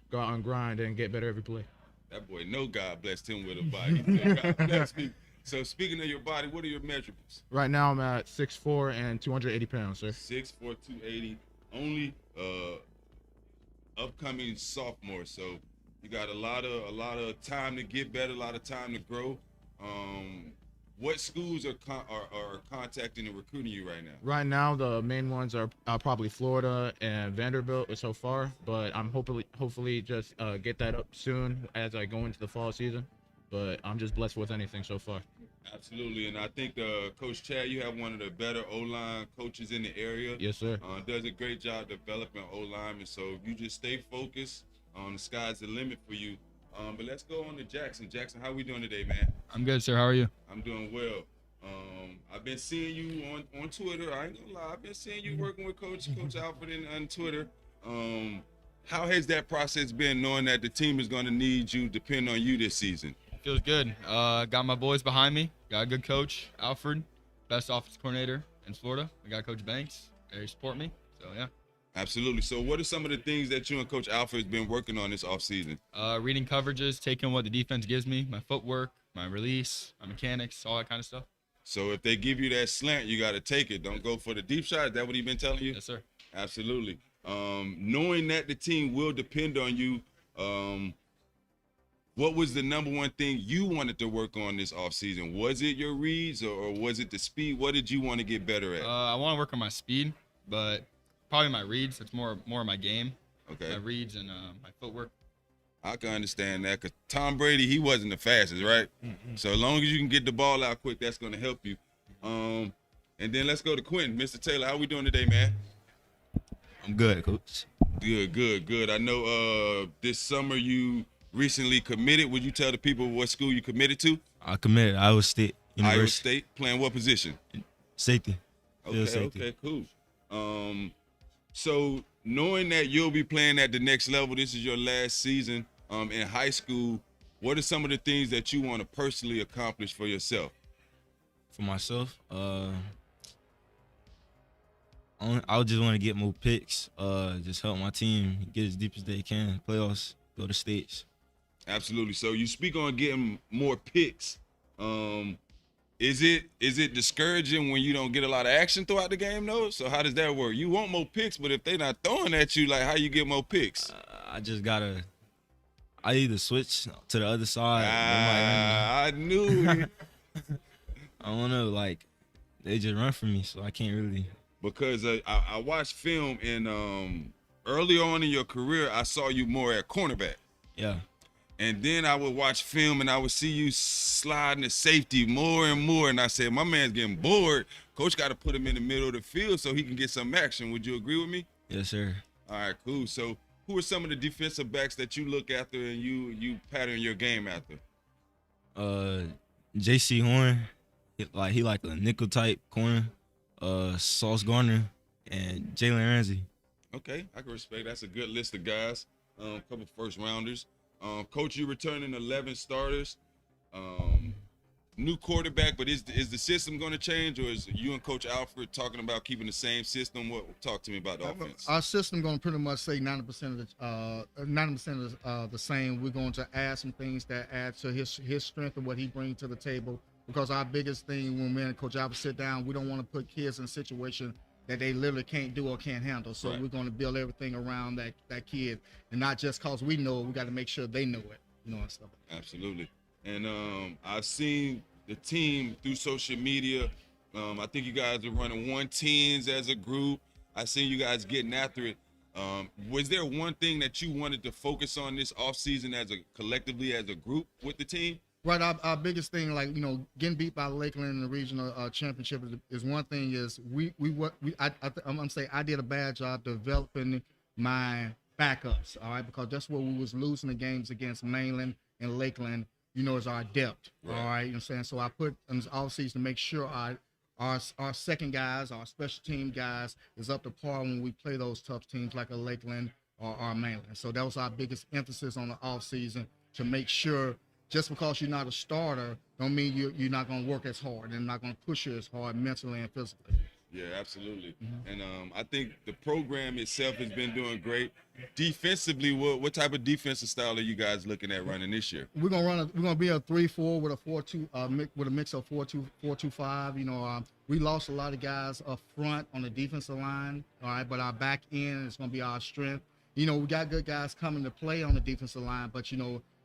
go out and grind and get better every play. That boy, no God blessed him with a body. No God blessed me. So speaking of your body, what are your measurables? Right now I'm at 6'4" and 280 pounds, sir. 6'4", 280. Only upcoming sophomore, so you got a lot of time to get better, a lot of time to grow. What schools are contacting and recruiting you right now? Right now, the main ones are probably Florida and Vanderbilt so far, but I'm hopefully just get that up soon as I go into the fall season. But I'm just blessed with anything so far. Absolutely, and I think Coach Chad, you have one of the better O-line coaches in the area. Yes, sir. Does a great job developing O-linemen, so you just stay focused. The sky's the limit for you. But let's go on to Jackson. Jackson, how we doing today, man? I'm good, sir. How are you? I'm doing well. I've been seeing you on Twitter. I ain't gonna lie. I've been seeing you working with Coach Alfred on Twitter. How has that process been, knowing that the team is going to need you, depend on you this season? Feels good. Got my boys behind me. Got a good coach, Alfred, best offensive coordinator in Florida. I got Coach Banks. They support me. So, yeah. Absolutely. So what are some of the things that you and Coach Alfred has been working on this offseason? Reading coverages, taking what the defense gives me, my footwork, my release, my mechanics, all that kind of stuff. So if they give you that slant, you got to take it. Don't go for the deep shot. Is that what he's been telling you? Yes, sir. Absolutely. Knowing that the team will depend on you, what was the number one thing you wanted to work on this offseason? Was it your reads or was it the speed? What did you want to get better at? I want to work on my speed, but probably my reads. It's more of my game. Okay. My reads and my footwork. I can understand that because Tom Brady, he wasn't the fastest, right? Mm-hmm. So as long as you can get the ball out quick, that's going to help you. And then let's go to Quentin. Mr. Taylor, how we doing today, man? I'm good, Coach. Good. I know this summer you recently committed. Would you tell the people what school you committed to? I committed Iowa State University. Iowa State. Playing what position? Safety. Okay, cool. So knowing that you'll be playing at the next level, this is your last season in high school, what are some of the things that you want to personally accomplish for yourself? For myself, I just want to get more picks, just help my team get as deep as they can, playoffs, go to states. Absolutely. So you speak on getting more picks. Is it discouraging when you don't get a lot of action throughout the game, though? So how does that work? You want more picks, but if they're not throwing at you, like how you get more picks? I either switch to the other side. I knew it. I don't know, like they just run from me, so I can't really. Because I watched film, and early on in your career, I saw you more at cornerback. Yeah. And then I would watch film, and I would see you sliding to safety more and more. And I said, my man's getting bored. Coach got to put him in the middle of the field so he can get some action. Would you agree with me? Yes, sir. All right, cool. So who are some of the defensive backs that you look after and you pattern your game after? J.C. Horn, he like a nickel type corner. Sauce Garner and Jalen Ramsey. Okay, I can respect. That's a good list of guys. Couple first rounders. Coach, you returning 11 starters. New quarterback, but is the system going to change, or is you and Coach Alfred talking about keeping the same system? Talk to me about the offense. Our system going to pretty much say 90% of the same. We're going to add some things that add to his strength and what he brings to the table. Because our biggest thing when me and Coach Alfred sit down, we don't want to put kids in a situation that they literally can't do or can't handle. So we're going to build everything around that kid, and not just cause we know it, we got to make sure they know it, and stuff. Absolutely. And I've seen the team through social media. I think you guys are running 110s as a group. I seen you guys getting after it. Was there one thing that you wanted to focus on this offseason collectively as a group with the team? Right, our biggest thing, getting beat by Lakeland in the regional championship is one thing. Is I'm gonna say I did a bad job developing my backups. All right, because that's where we was losing the games against Mainland and Lakeland. Is our depth. Right. All right, you know what I'm saying. So I put in this offseason to make sure our second guys, our special team guys, is up to par when we play those tough teams like a Lakeland or Mainland. So that was our biggest emphasis on the offseason, to make sure. Just because you're not a starter don't mean you're not going to work as hard and not going to push you as hard mentally and physically. Yeah, absolutely. Mm-hmm. And I think the program itself has been doing great. Defensively, what type of defensive style are you guys looking at running this year? We're gonna be a 3-4 with a 4-2 with a mix of 4-2-5. We lost a lot of guys up front on the defensive line. All right, but our back end is gonna be our strength. We got good guys coming to play on the defensive line, but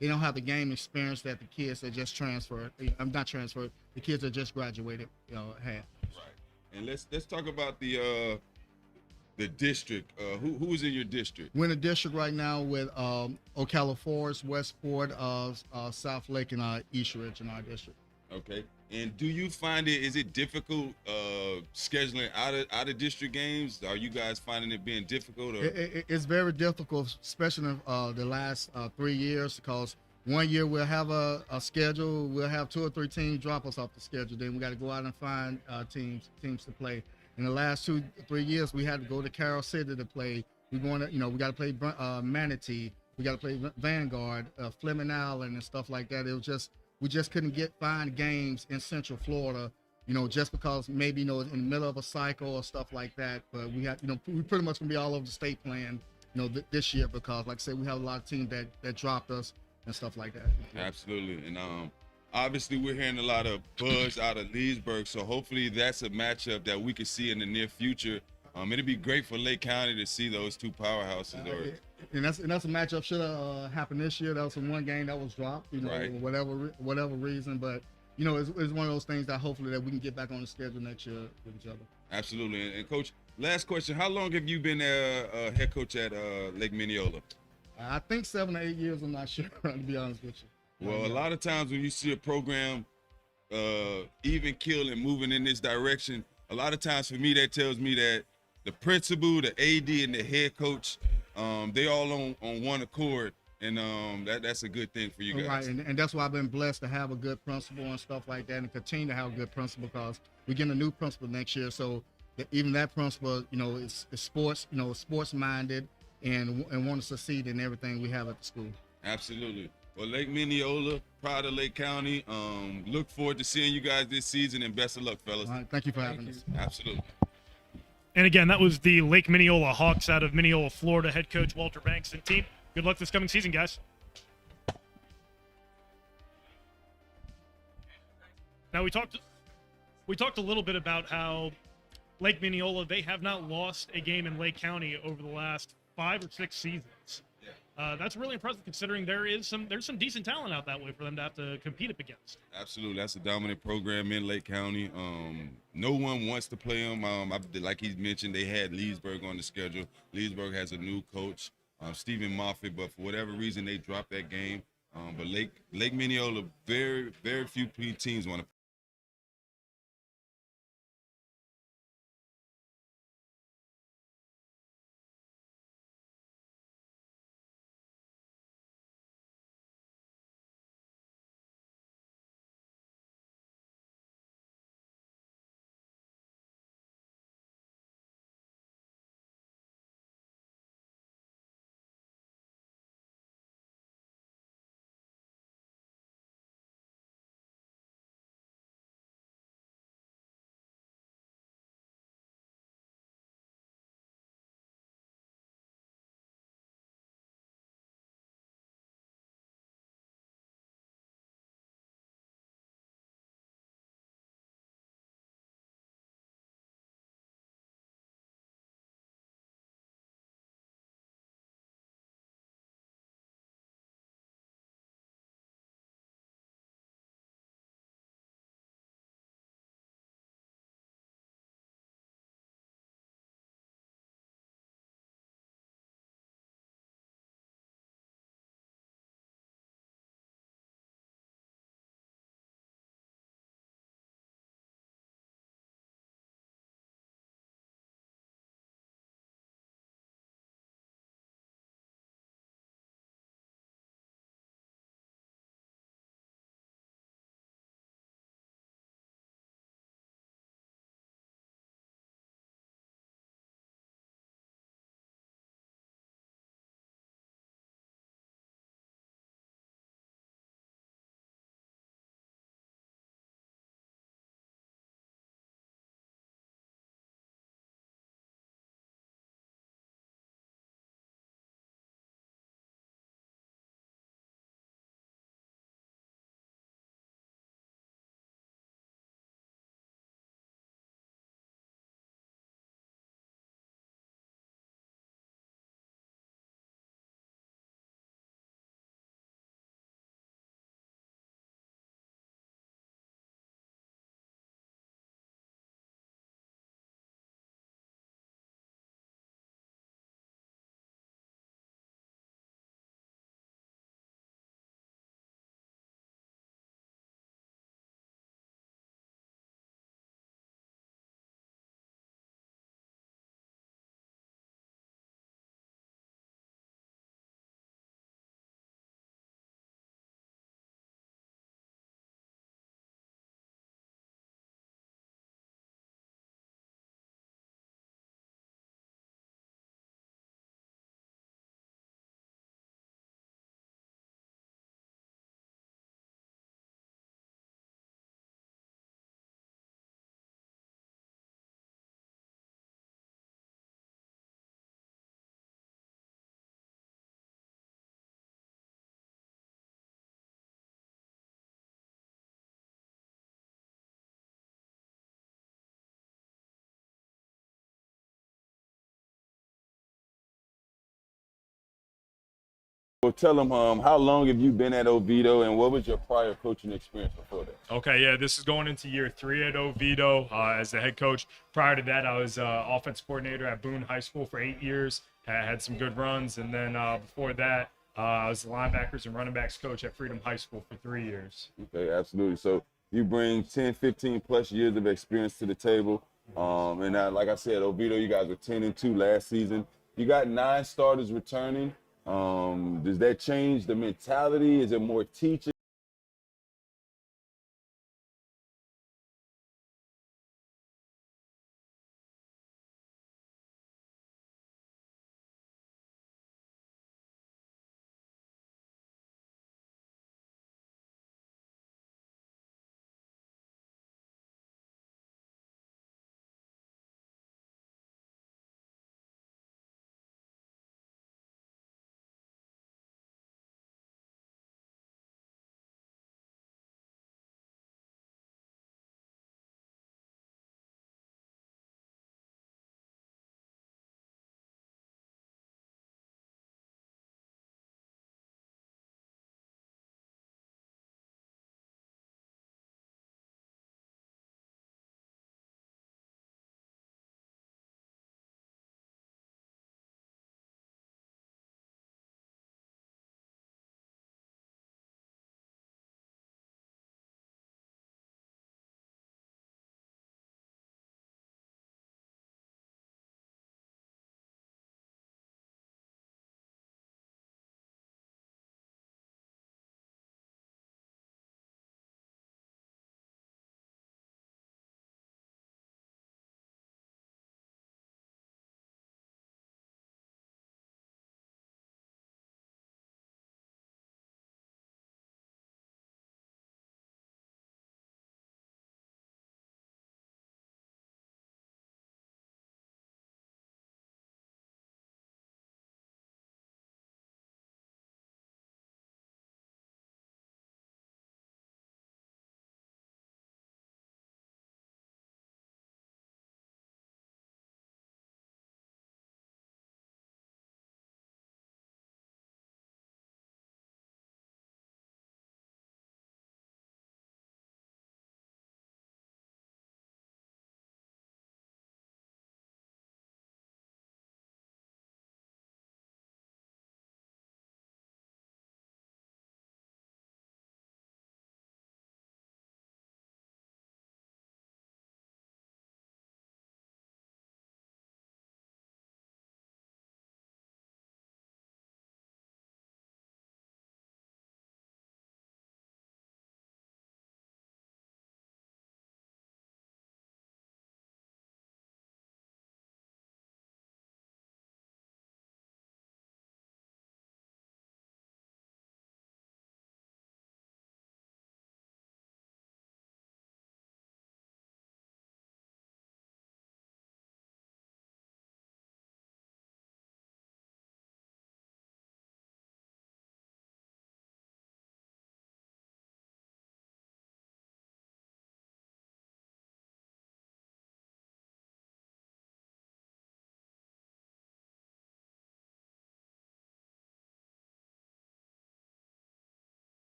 they don't have the game experience that the kids that just transferred. I'm not transferred. The kids that just graduated, have. Right. And let's talk about the district. Who's in your district? We're in the district right now with Ocala Forest, Westport, South Lake, and East Ridge in our district. Okay. And do you find is it difficult scheduling out of district games? Are you guys finding it being difficult? Or? It's very difficult, especially in the last 3 years, because one year we'll have a schedule, we'll have 2 or 3 teams drop us off the schedule. Then we got to go out and find teams to play. In the last 2 or 3 years, we had to go to Carroll City to play. We got to play Manatee. We got to play Vanguard, Fleming Island, and stuff like that. It was just. We just couldn't find games in Central Florida, just because maybe, in the middle of a cycle or stuff like that. But we have, we pretty much gonna be all over the state playing, this year, because like I said, we have a lot of teams that dropped us and stuff like that. Absolutely. And obviously we're hearing a lot of buzz out of Leesburg. So hopefully that's a matchup that we can see in the near future. It'd be great for Lake County to see those two powerhouses. And that's a matchup should have happened this year. That was one game that was dropped, right. whatever reason. But it's one of those things that hopefully that we can get back on the schedule next year with each other. Absolutely. And Coach, last question: how long have you been head coach at Lake Minneola? I think 7 or 8 years. I'm not sure, to be honest with you. Well, a lot of times when you see a program even kill and moving in this direction, a lot of times for me that tells me that the principal, the AD, and the head coach, they all on one accord, and that's a good thing for you guys. Right, and that's why I've been blessed to have a good principal and stuff like that, and continue to have a good principal, because we're getting a new principal next year. So even that principal, is sports, sports minded, and want to succeed in everything we have at the school. Absolutely. Well, Lake Minneola, proud of Lake County. Look forward to seeing you guys this season, and best of luck, fellas. All right, thank you for having us. Absolutely. And again, that was the Lake Minneola Hawks out of Minneola, Florida, head coach Walter Banks and team. Good luck this coming season, guys. Now we talked a little bit about how Lake Minneola, they have not lost a game in Lake County over the last 5 or 6 seasons. That's really impressive considering there's some decent talent out that way for them to have to compete up against. Absolutely, that's a dominant program in Lake County. No one wants to play them. Like he mentioned, they had Leesburg on the schedule. Leesburg has a new coach, Stephen Moffitt, but for whatever reason, they dropped that game. But Lake Minneola, very few teams want to. Well, tell them how long have you been at Oviedo, and what was your prior coaching experience before that? Okay, yeah, this is going into year 3 at Oviedo as the head coach. Prior to that, I was offense coordinator at Boone High School for 8 years. Had some good runs, and then before that, I was the linebackers and running backs coach at Freedom High School for 3 years. Okay, absolutely. So you bring 10, 15 plus years of experience to the table. And like I said, Oviedo, you guys were 10-2 last season. You got 9 starters returning. Does that change the mentality? Is it more teaching?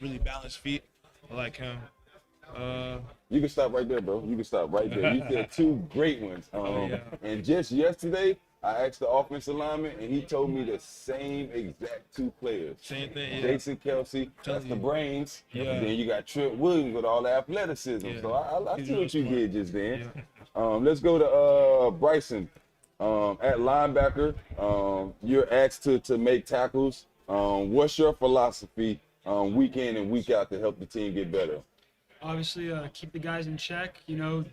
really balanced feet. I like him. You can stop right there, bro. You can stop right there. You said two great ones. Yeah. And just yesterday, I asked the offensive lineman, and he told me the same exact two players. Same thing, yeah. Jason Kelsey, that's the brains. Yeah. And then you got Trent Williams with all the athleticism. Yeah. So I He's see real what you smart. did just then. Yeah. Let's go to Bryson. At linebacker, you're asked to make tackles. What's your philosophy week in and week out to help the team get better? Obviously, keep the guys in check, you know,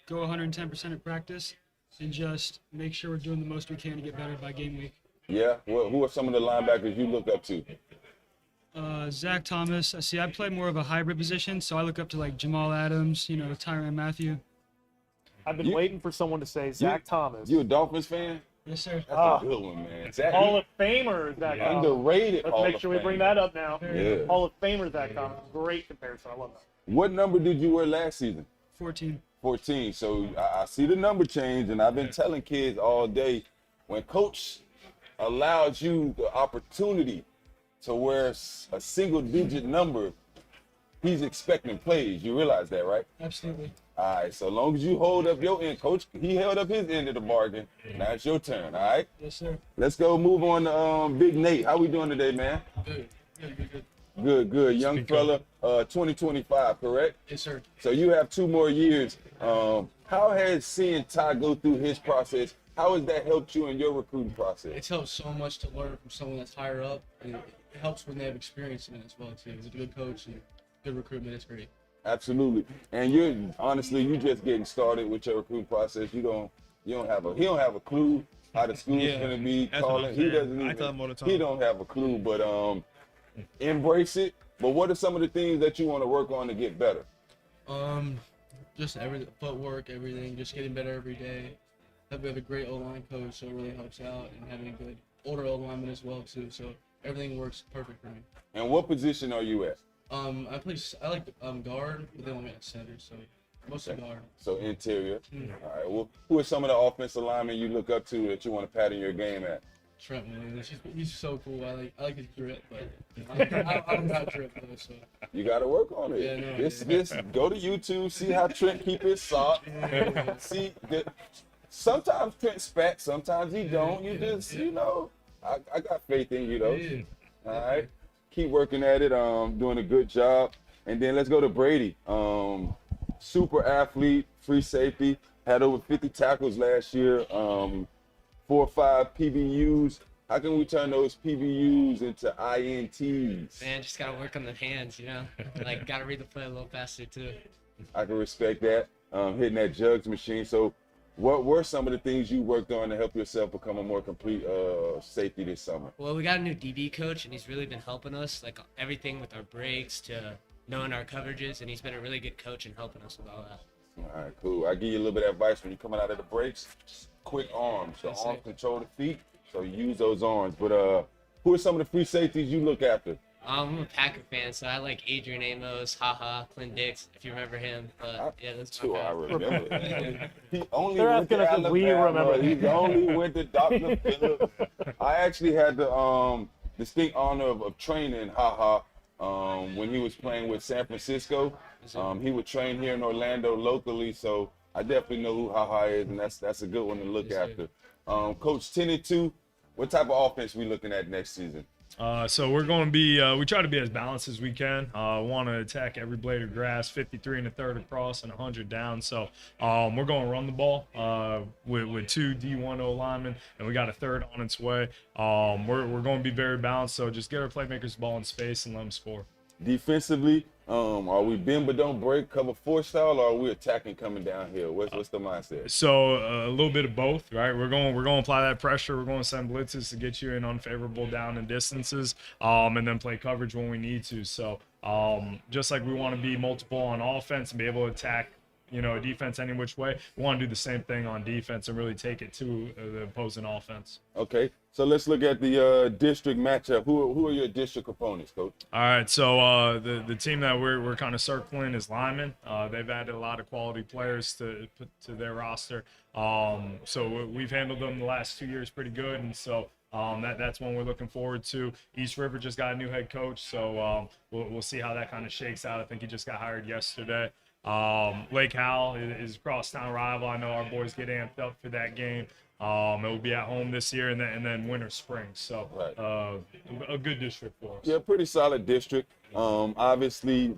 go 110% at practice, and just make sure we're doing the most we can to get better by game week. Yeah? Well, who are some of the linebackers you look up to? Zach Thomas. See, I play more of a hybrid position, so I look up to like Jamal Adams, you know, Tyrann Mathieu. I've been waiting for someone to say Zach Thomas. You a Dolphins fan? Yes, sir. That's a good one, man. Zach, Hall of Famer Zach Thomas. underrated Let's Hall make of sure we bring Fame. that up now. Yeah. Hall of Famer Zach Thomas. Great comparison. I love that. What number did you wear last season? 14. 14. So I see the number change, and I've been telling kids all day, when coach allows you the opportunity to wear a single-digit number, he's expecting plays. You realize that, right? Absolutely. All right, so long as you hold up your end, coach, he held up his end of the bargain. Now it's your turn, all right? Yes, sir. Let's go move on to Big Nate. How we doing today, man? Good. Good. Good. Young fella, 2025, correct? Yes, sir. So you have 2 more years. How has seeing Ty go through his process, how has that helped you in your recruiting process? It's helped so much to learn from someone that's higher up, and it helps when they have experience in it as well too. He's a good coach and good recruitment. It's great. Absolutely. And you just getting started with your recruiting process. He don't have a clue how the school's gonna be that's what calling. I'm He saying. doesn't I even, tell him all the time. he don't have a clue, but embrace it. But what are some of the things that you want to work on to get better? Just footwork, everything, just getting better every day. We have a great O-line coach, so it really helps out, and having a good older O-lineman as well too. So everything works perfect for me. And what position are you at? I like guard, but they want me at center, so mostly guard. So interior. Mm. All right. Well, who are some of the offensive linemen you look up to that you want to pattern your game at? Trent Williams, he's so cool. I like his drip, but I don't got drip though. So You got to work on it. Yeah, no, This go to YouTube, see how Trent keep his sock. See that sometimes Trent spat, sometimes he don't. You just, I got faith in you though. Yeah. All right. Keep working at it, doing a good job. And then let's go to Brady. Super athlete, free safety, had over 50 tackles last year, 4 or 5 PBUs. How can we turn those PBUs into INTs? Man, just gotta work on the hands, Like, gotta read the play a little faster too. I can respect that, hitting that jugs machine. So what were some of the things you worked on to help yourself become a more complete safety this summer? Well, we got a new DB coach, and he's really been helping us, like everything with our breaks to knowing our coverages, and he's been a really good coach in helping us with all that. All right, cool. I give you a little bit of advice when you're coming out of the breaks. Quick arms. The Yes, arms sir. control the feet, so use those arms. But who are some of the free safeties you look after? I'm a Packer fan, so I like Adrian Amos, Clint Dix, if you remember him. But yeah, that's my Sure, I guy. remember. He only They're went to asking us if we Alabama. remember. He only went to Dr. Phillips. I actually had the distinct honor of training when he was playing with San Francisco. He would train here in Orlando locally, so I definitely know who is, and that's a good one to look after. Coach 10-2, what type of offense we looking at next season? So we're going to be, we try to be as balanced as we can. Want to attack every blade of grass, 53 and a third across and 100 down. So we're going to run the ball with 2 D1 O linemen, and we got a third on its way. We're going to be very balanced. So just get our playmakers the ball in space and let them score. Defensively, are we bend but don't break, cover 4 style, or are we attacking coming downhill? What's the mindset? So a little bit of both, right? We're going to apply that pressure. We're going to send blitzes to get you in unfavorable down and distances, and then play coverage when we need to. So just like we want to be multiple on offense and be able to attack, a defense any which way, we want to do the same thing on defense and really take it to the opposing offense. Okay, so let's look at the district matchup. Who are your district opponents, Coach? All right, so the team that we're kind of circling is Lyman. They've added a lot of quality players to put to their roster. So we've handled them the last 2 years pretty good, and so That's one we're looking forward to. East River just got a new head coach, so we'll see how that kind of shakes out. I think he just got hired yesterday. Lake Howell is crosstown rival. I know our boys get amped up for that game. It will be at home this year, and then winter spring. So a good district for us. Yeah, pretty solid district. Obviously,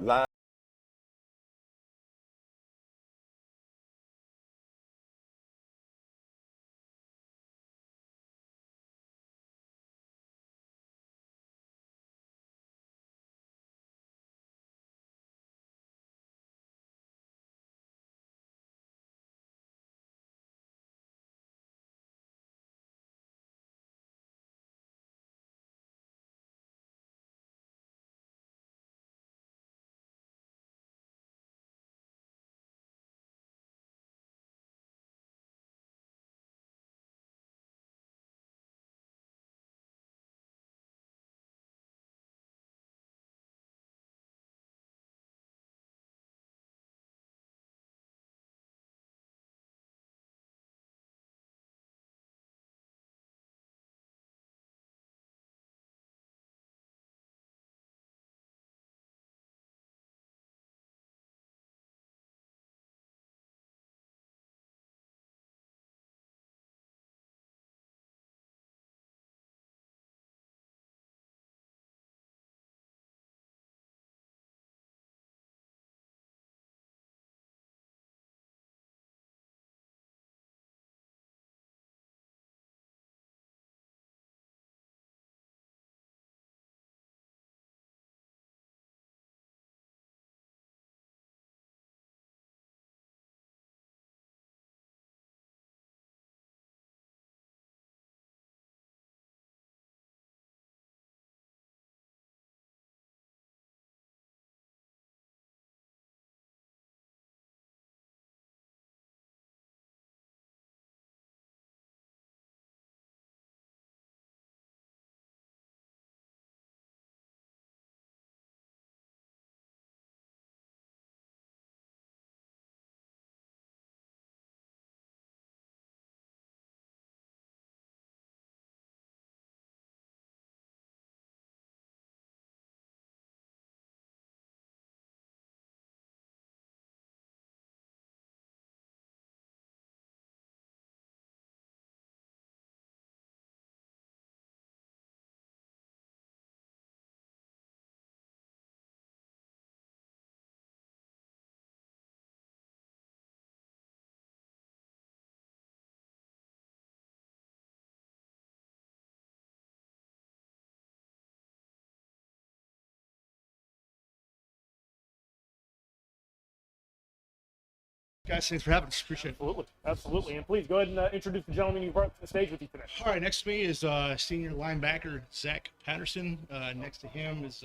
Guys, thanks for having us. Appreciate it. Absolutely, absolutely. And please go ahead and introduce the gentleman you brought to the stage with you today. All right, next to me is senior linebacker Zach Patterson. Next to him is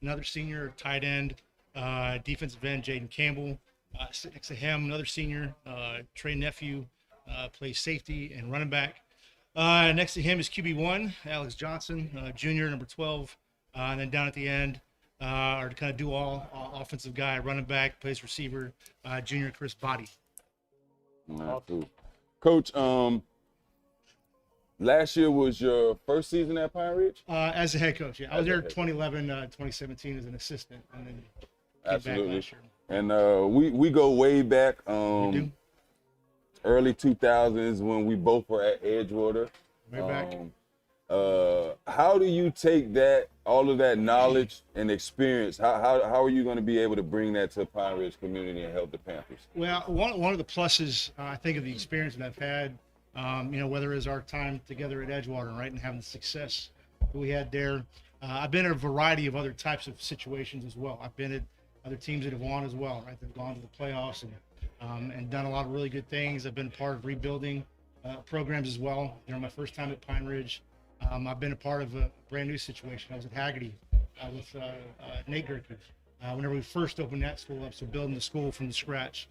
another senior tight end, defensive end Jaden Campbell. Sitting next to him, another senior, Trey Nephew, plays safety and running back. Next to him is QB1, Alex Johnson, junior, number 12. And then down at the end, our kind of do-all offensive guy, running back, plays receiver, junior Chris Body. Cool. Coach, last year was your first season at Pine Ridge? As a head coach, yeah. I was there 2011, 2017 as an assistant, and then came back last year. And we go way back, do? early 2000s when we both were at Edgewater. Way back. How do you take that, all of that knowledge and experience? How are you going to be able to bring that to Pine Ridge community and help the Panthers? Well, one of the pluses I think of the experience that I've had, whether it's our time together at Edgewater, right, and having the success that we had there. I've been in a variety of other types of situations as well. I've been at other teams that have won as well, right? They've gone to the playoffs and done a lot of really good things. I've been part of rebuilding programs as well. During my first time at Pine Ridge, I've been a part of a brand new situation. I was at Hagerty with Nate Gerke whenever we first opened that school up, so building the school from the scratch.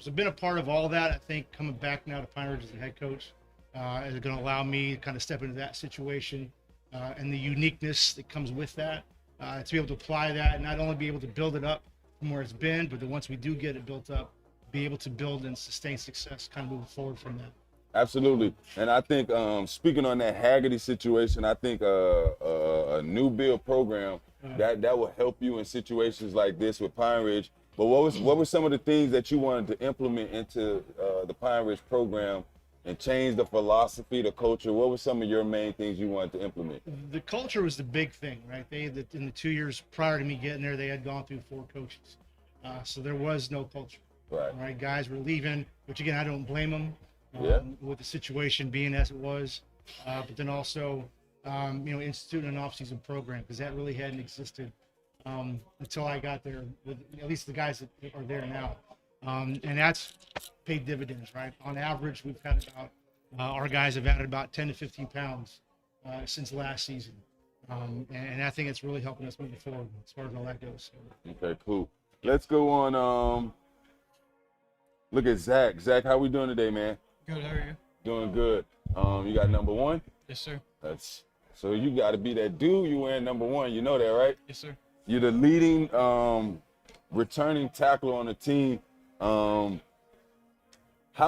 So I've been a part of all that. I think coming back now to Pine Ridge as the head coach is going to allow me to kind of step into that situation and the uniqueness that comes with that, to be able to apply that and not only be able to build it up from where it's been, but then once we do get it built up, be able to build and sustain success kind of moving forward from that. Absolutely. And I think speaking on that Hagerty situation, I think a new build program that will help you in situations like this with Pine Ridge. But what were some of the things that you wanted to implement into the Pine Ridge program and change the philosophy, the culture? What were some of your main things you wanted to implement? The culture was the big thing, right? In the 2 years prior to me getting there, they had gone through 4 coaches. So there was no culture. Right. Guys were leaving, which again, I don't blame them. With the situation being as it was, but then also, instituting an off-season program, because that really hadn't existed until I got there, with at least the guys that are there now. And that's paid dividends, right? On average, we've had about, our guys have added about 10 to 15 pounds since last season. And I think it's really helping us moving forward as far as all that goes. Okay, cool. Let's go on, look at Zach. Zach, how we doing today, man? Good, how are you? Doing good. You got number 1? Yes, sir. So you got to be that dude. You wearing number 1. You know that, right? Yes, sir. You're the leading returning tackler on the team. How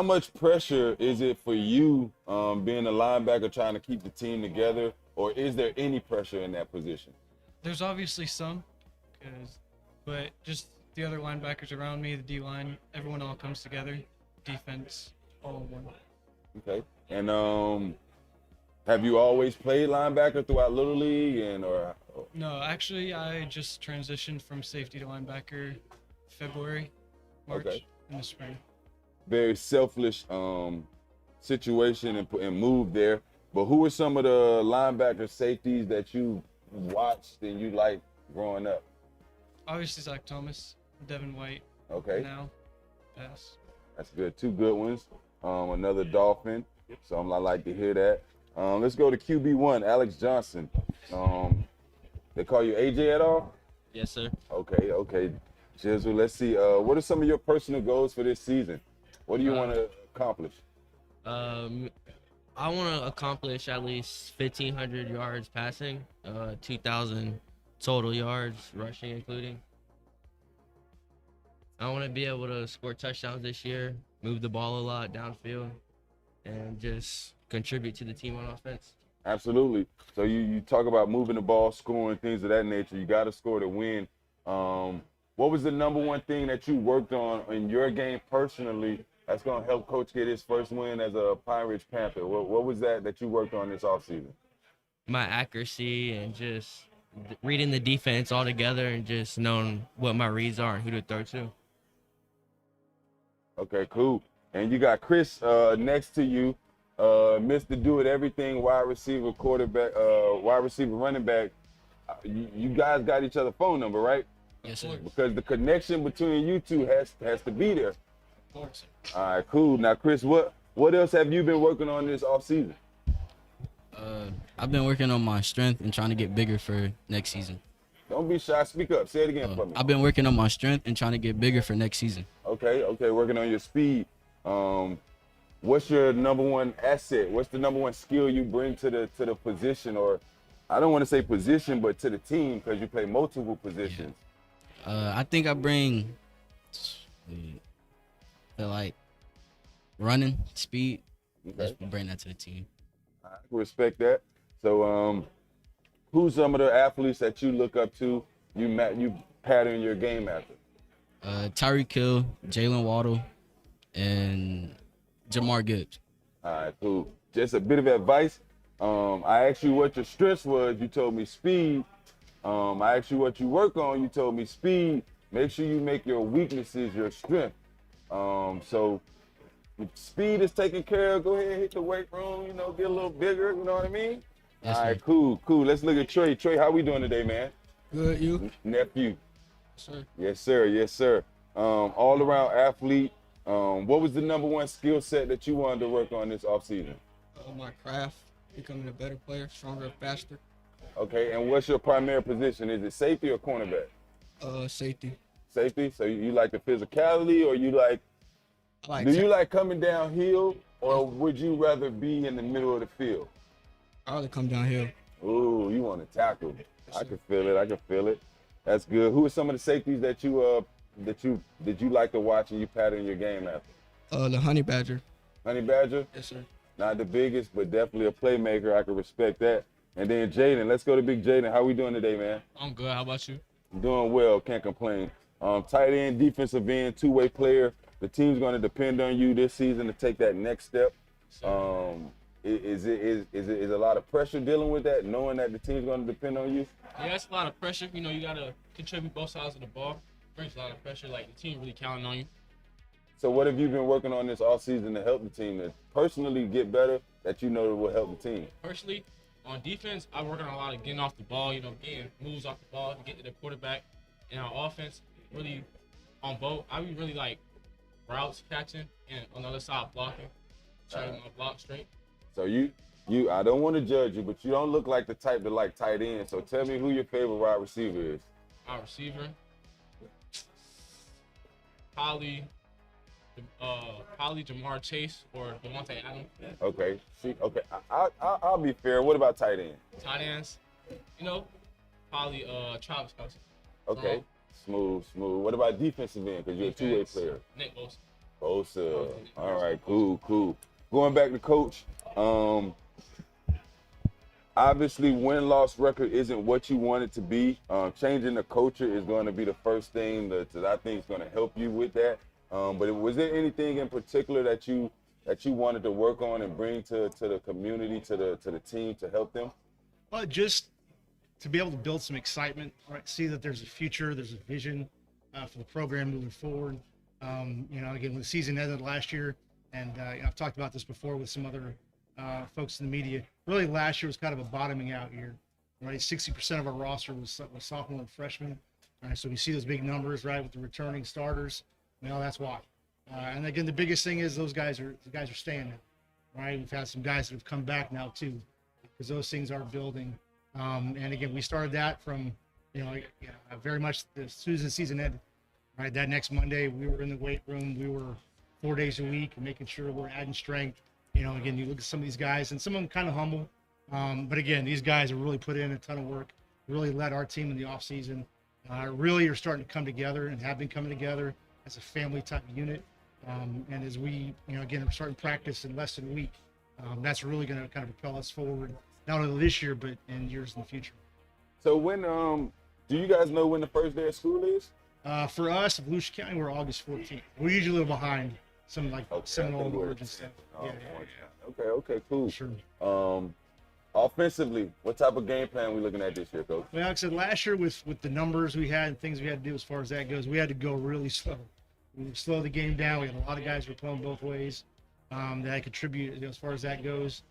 much pressure is it for you being a linebacker trying to keep the team together, or is there any pressure in that position? There's obviously some, but just the other linebackers around me, the D-line, everyone all comes together. Defense, all in one. Okay. And have you always played linebacker throughout Little League No, actually, I just transitioned from safety to linebacker February, March, in the spring. Very selfish situation and move there. But who are some of the linebacker safeties that you watched and you liked growing up? Obviously, Zach Thomas, Devin White. Okay. Now, pass. That's good. 2 good ones. Another Dolphin. So I like to hear that. Let's go to QB1, Alex Johnson. They call you AJ at all? Yes, sir. Okay. Jizzle, let's see. What are some of your personal goals for this season? What do you want to accomplish? I want to accomplish at least 1,500 yards passing, 2,000 total yards rushing including. I want to be able to score touchdowns this year, move the ball a lot downfield, and just contribute to the team on offense. Absolutely. So you talk about moving the ball, scoring, things of that nature. You got to score to win. What was the number one thing that you worked on in your game personally that's going to help Coach get his first win as a Pine Ridge Panther? What was that you worked on this offseason? My accuracy and just reading the defense all together and just knowing what my reads are and who to throw to. Okay, cool. And you got Chris next to you, Mr. Do It Everything, wide receiver, quarterback, wide receiver, running back. You guys got each other's phone number, right? Yes, sir. Because the connection between you two has to be there. Of course. All right, cool. Now, Chris, what else have you been working on this offseason? I've been working on my strength and trying to get bigger for next season. Don't be shy. Speak up. Say it again for me. I've been working on my strength and trying to get bigger for next season. Okay. Working on your speed. What's your number one asset? What's the number one skill you bring to the position, or I don't want to say position, but to the team because you play multiple positions? I think I bring the running speed. Okay. Just bring that to the team. I respect that. So, who's some of the athletes that you look up to? You pattern your game after? Tyreek Hill, Jalen Waddle, and Jamar Gibbs. All right, cool. Just a bit of advice. I asked you what your strengths was. You told me speed. I asked you what you work on. You told me speed. Make sure you make your weaknesses your strength. So if speed is taken care of, go ahead and hit the weight room, get a little bigger, you know what I mean? Yes, all right, cool. Let's look at Trey. Trey, how we doing today, man? Good, you? Nephew. Yes, sir. Yes, sir. All around athlete. What was the number one skill set that you wanted to work on this offseason? My craft, becoming a better player, stronger, faster. Okay, and what's your primary position? Is it safety or cornerback? Safety. Safety? So you like the physicality, or you like do you like coming downhill, or would you rather be in the middle of the field? I'd rather come downhill. Ooh, you want to tackle. I can feel it. That's good. Who are some of the safeties that you like to watch and you pattern your game after? The Honey Badger. Honey Badger? Yes, sir. Not the biggest, but definitely a playmaker. I can respect that. And then Jaden, let's go to Big Jaden. How we doing today, man? I'm good. How about you? Doing well, can't complain. Tight end, defensive end, two-way player. The team's going to depend on you this season to take that next step. Is a lot of pressure dealing with that, knowing that the team's going to depend on you? Yeah, it's a lot of pressure. You know, you gotta contribute both sides of the ball. Brings a lot of pressure. Like the team really counting on you. So what have you been working on this offseason to help the team to personally get better that you know will help the team? Personally, on defense, I'm working on a lot of getting off the ball. You know, getting moves off the ball to get to the quarterback. And our offense, really on both. I be really like routes catching and on the other side blocking, trying to block straight. So you, I don't want to judge you, but you don't look like the type to like tight end. So tell me who your favorite wide receiver is. Our receiver, probably Jamar Chase or Devontae Adams. Okay. I'll be fair. What about tight end? Tight ends, you know, probably Travis Kelce. Okay. Smooth. What about defensive end? Because you're a two-way player. Nick Bosa. Bosa. All right, cool. Going back to coach, obviously win-loss record isn't what you want it to be. Changing the culture is going to be the first thing that I think is going to help you with that. But was there anything in particular that you wanted to work on and bring to the community, to the team to help them? Well, just to be able to build some excitement, right? See that there's a future, there's a vision for the program moving forward. You know, again, when the season ended last year, and I've talked about this before with some other folks in the media. Really, last year was kind of a bottoming out year, right? 60% of our roster was sophomore and freshmen. All right, so we see those big numbers, right, with the returning starters. You know, that's why. And again, the biggest thing is the guys are staying now, right? We've had some guys that have come back now too, because those things are building. And again, we started that from, very much as soon as the season ended, right? That next Monday, we were in the weight room. We were 4 days a week, making sure we're adding strength. You know, again, you look at some of these guys, and some of them kind of humble. But again, these guys have really put in a ton of work, really led our team in the offseason. Really are starting to come together and have been coming together as a family type unit. And as we, again, we're starting practice in less than a week, that's really going to kind of propel us forward, not only this year, but in years in the future. So when, do you guys know when the first day of school is? For us, Volusia County, we're August 14th. We're usually behind some like Seminole and stuff. Yeah. Okay, cool. Sure. Offensively, what type of game plan are we looking at this year, Coach? Well, like I said, last year with the numbers we had and things we had to do as far as that goes, we had to go really slow. We slowed the game down. We had a lot of guys who were playing both ways that contribute as far as that goes.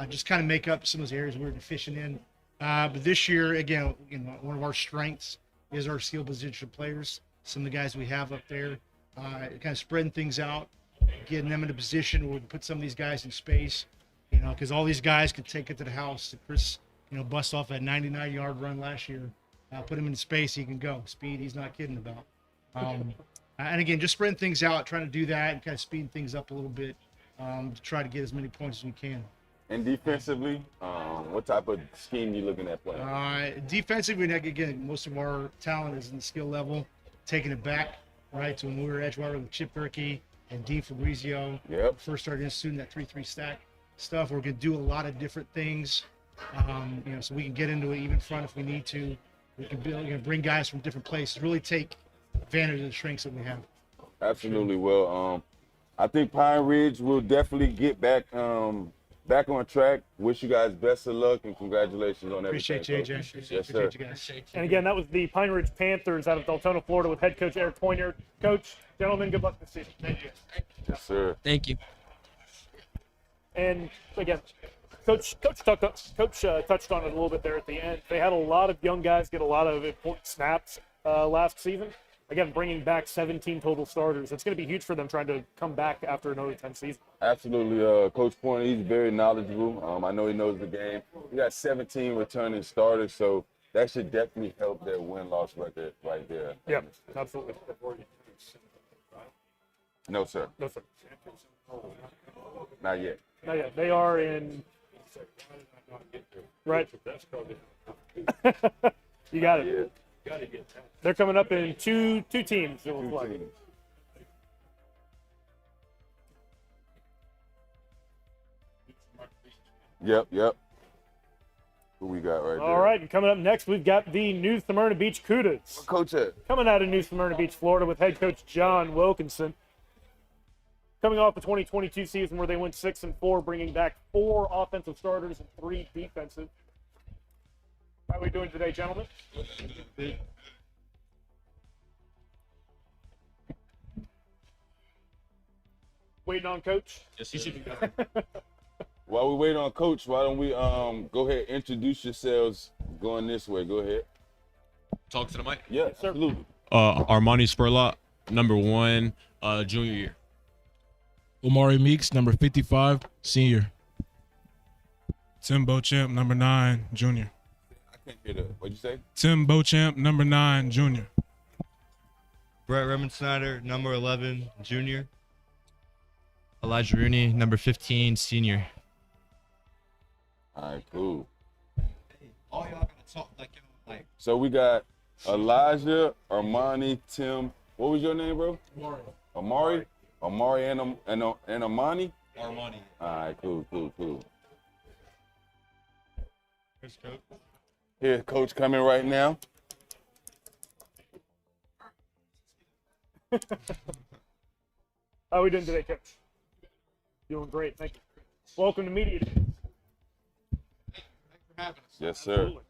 Just kind of make up some of those areas we were deficient in. But this year, again, one of our strengths is our skill position players. Some of the guys we have up there, kind of spreading things out, getting them in a position where we can put some of these guys in space, because all these guys could take it to the house. Chris, bust off that 99-yard run last year. Put him in space, he can go. Speed, he's not kidding about. And again, just spreading things out, trying to do that and kind of speeding things up a little bit to try to get as many points as we can. And defensively, what type of scheme you looking at playing? Defensively, again, most of our talent is in the skill level, taking it back, right, to when we were Edgewater with Chip Berkey and Dean Fabrizio. Yep. First started instituting that 3-3 stack stuff. We're going to do a lot of different things, so we can get into an even front if we need to. We can bring guys from different places, really take advantage of the strengths that we have. Absolutely. Well, I think Pine Ridge will definitely get back on track. Wish you guys best of luck and congratulations on everything. Appreciate you, AJ. Yes, sir. Appreciate you guys. And again, that was the Pine Ridge Panthers out of Deltona, Florida, with head coach Eric Poinier. Coach, gentlemen, good luck this season. Thank you. Yes, sir. Thank you. And again, Coach touched on it a little bit there at the end. They had a lot of young guys get a lot of important snaps last season. Again, bringing back 17 total starters. It's going to be huge for them trying to come back after another 10 season. Absolutely. Coach Pointe, he's very knowledgeable. I know he knows the game. We got 17 returning starters, so that should definitely help their win-loss record right there. Yeah, absolutely. No, sir. No, sir. Not yet. Not yet. They are in. Right. You got it. They're coming up in two teams. It looks like. Yep. Who we got right there? All right, and coming up next, we've got the New Smyrna Beach Cudas. Coach at? Coming out of New Smyrna Beach, Florida, with head coach John Wilkinson. Coming off the 2022 season where they went 6-4, bringing back 4 offensive starters and 3 defensive. How are we doing today, gentlemen? Waiting on Coach? Yes, While we wait on Coach, why don't we go ahead and introduce yourselves going this way. Go ahead. Talk to the mic? Yeah, absolutely. Armani Spurlock, number 1, junior year. Omari Meeks, number 55, senior. Tim Beauchamp, number 9, junior. I can't hear that. What'd you say? Tim Beauchamp, number 9, junior. Brett Redmond Snyder, number 11, junior. Elijah Rooney, number 15, senior. All right, cool. All y'all gotta talk like So we got Elijah, Armani, Tim. What was your name, bro? Amari. Amari and Armani? Armani. All right, cool. Here's Coach. Here's Coach coming right now. How are we doing today, Coach? Doing great, thank you. Welcome to Media Day. Thanks for having us. Yes, sir. Absolutely.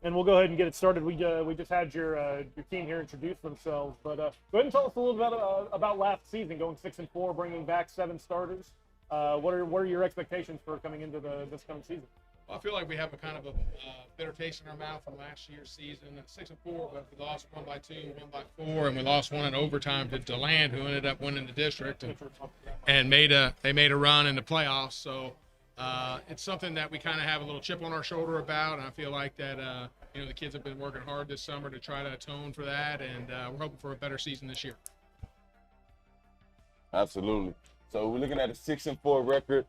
And we'll go ahead and get it started. We just had your team here introduce themselves, but go ahead and tell us a little bit about last season, going 6-4, bringing back 7 starters. What are your expectations for coming into this coming season? Well, I feel like we have a kind of a bitter taste in our mouth from last year's season. 6-4, but we lost 1 by 2, 1 by 4, and we lost 1 in overtime to DeLand, who ended up winning the district and made a run in the playoffs. So it's something that we kind of have a little chip on our shoulder about, and I feel like that the kids have been working hard this summer to try to atone for that, and we're hoping for a better season this year. Absolutely. So we're looking at a 6-4 record.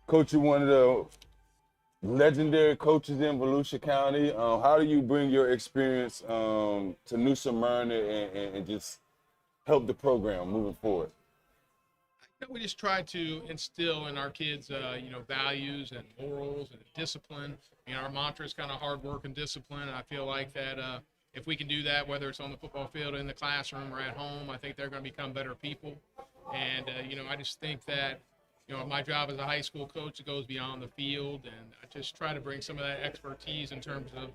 Coach, you're one of the legendary coaches in Volusia County. How do you bring your experience to New Smyrna and just help the program moving forward? We just try to instill in our kids, values and morals and discipline. Our mantra is kind of hard work and discipline. And I feel like that if we can do that, whether it's on the football field, in the classroom, or at home, I think they're going to become better people. And, I just think that, my job as a high school coach, it goes beyond the field. And I just try to bring some of that expertise in terms of,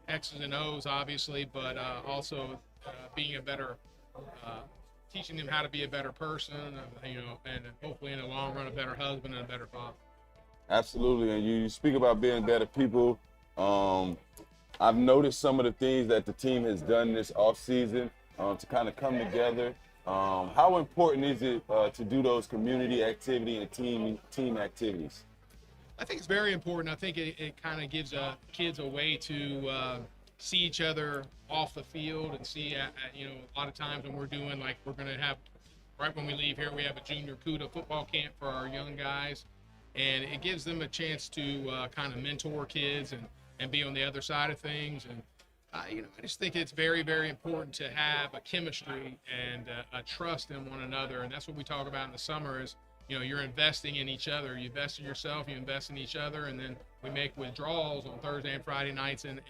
X's and O's, obviously, but also being a better teaching them how to be a better person, and hopefully in the long run, a better husband and a better father. Absolutely, and you speak about being better people. I've noticed some of the things that the team has done this offseason to kind of come together. How important is it to do those community activity and team activities? I think it's very important. I think it kind of gives kids a way to see each other off the field and see, a lot of times when we're doing, like, we're going to have, right when we leave here, we have a junior CUDA football camp for our young guys. And it gives them a chance to kind of mentor kids and be on the other side of things. And, I just think it's very, very important to have a chemistry and a trust in one another. And that's what we talk about in the summer is, you're investing in each other. You invest in yourself, you invest in each other, and then we make withdrawals on Thursday and Friday nights in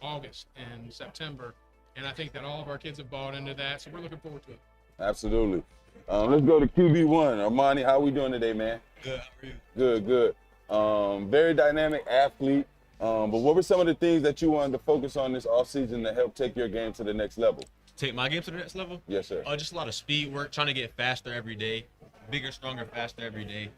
August and September. And I think that all of our kids have bought into that, so we're looking forward to it. Absolutely. Let's go to QB1. Armani, how we doing today, man? Good. How are you? Good. Very dynamic athlete. But what were some of the things that you wanted to focus on this offseason to help take your game to the next level? Take my game to the next level? Yes, sir. Just a lot of speed work, trying to get faster every day, bigger, stronger, faster every day.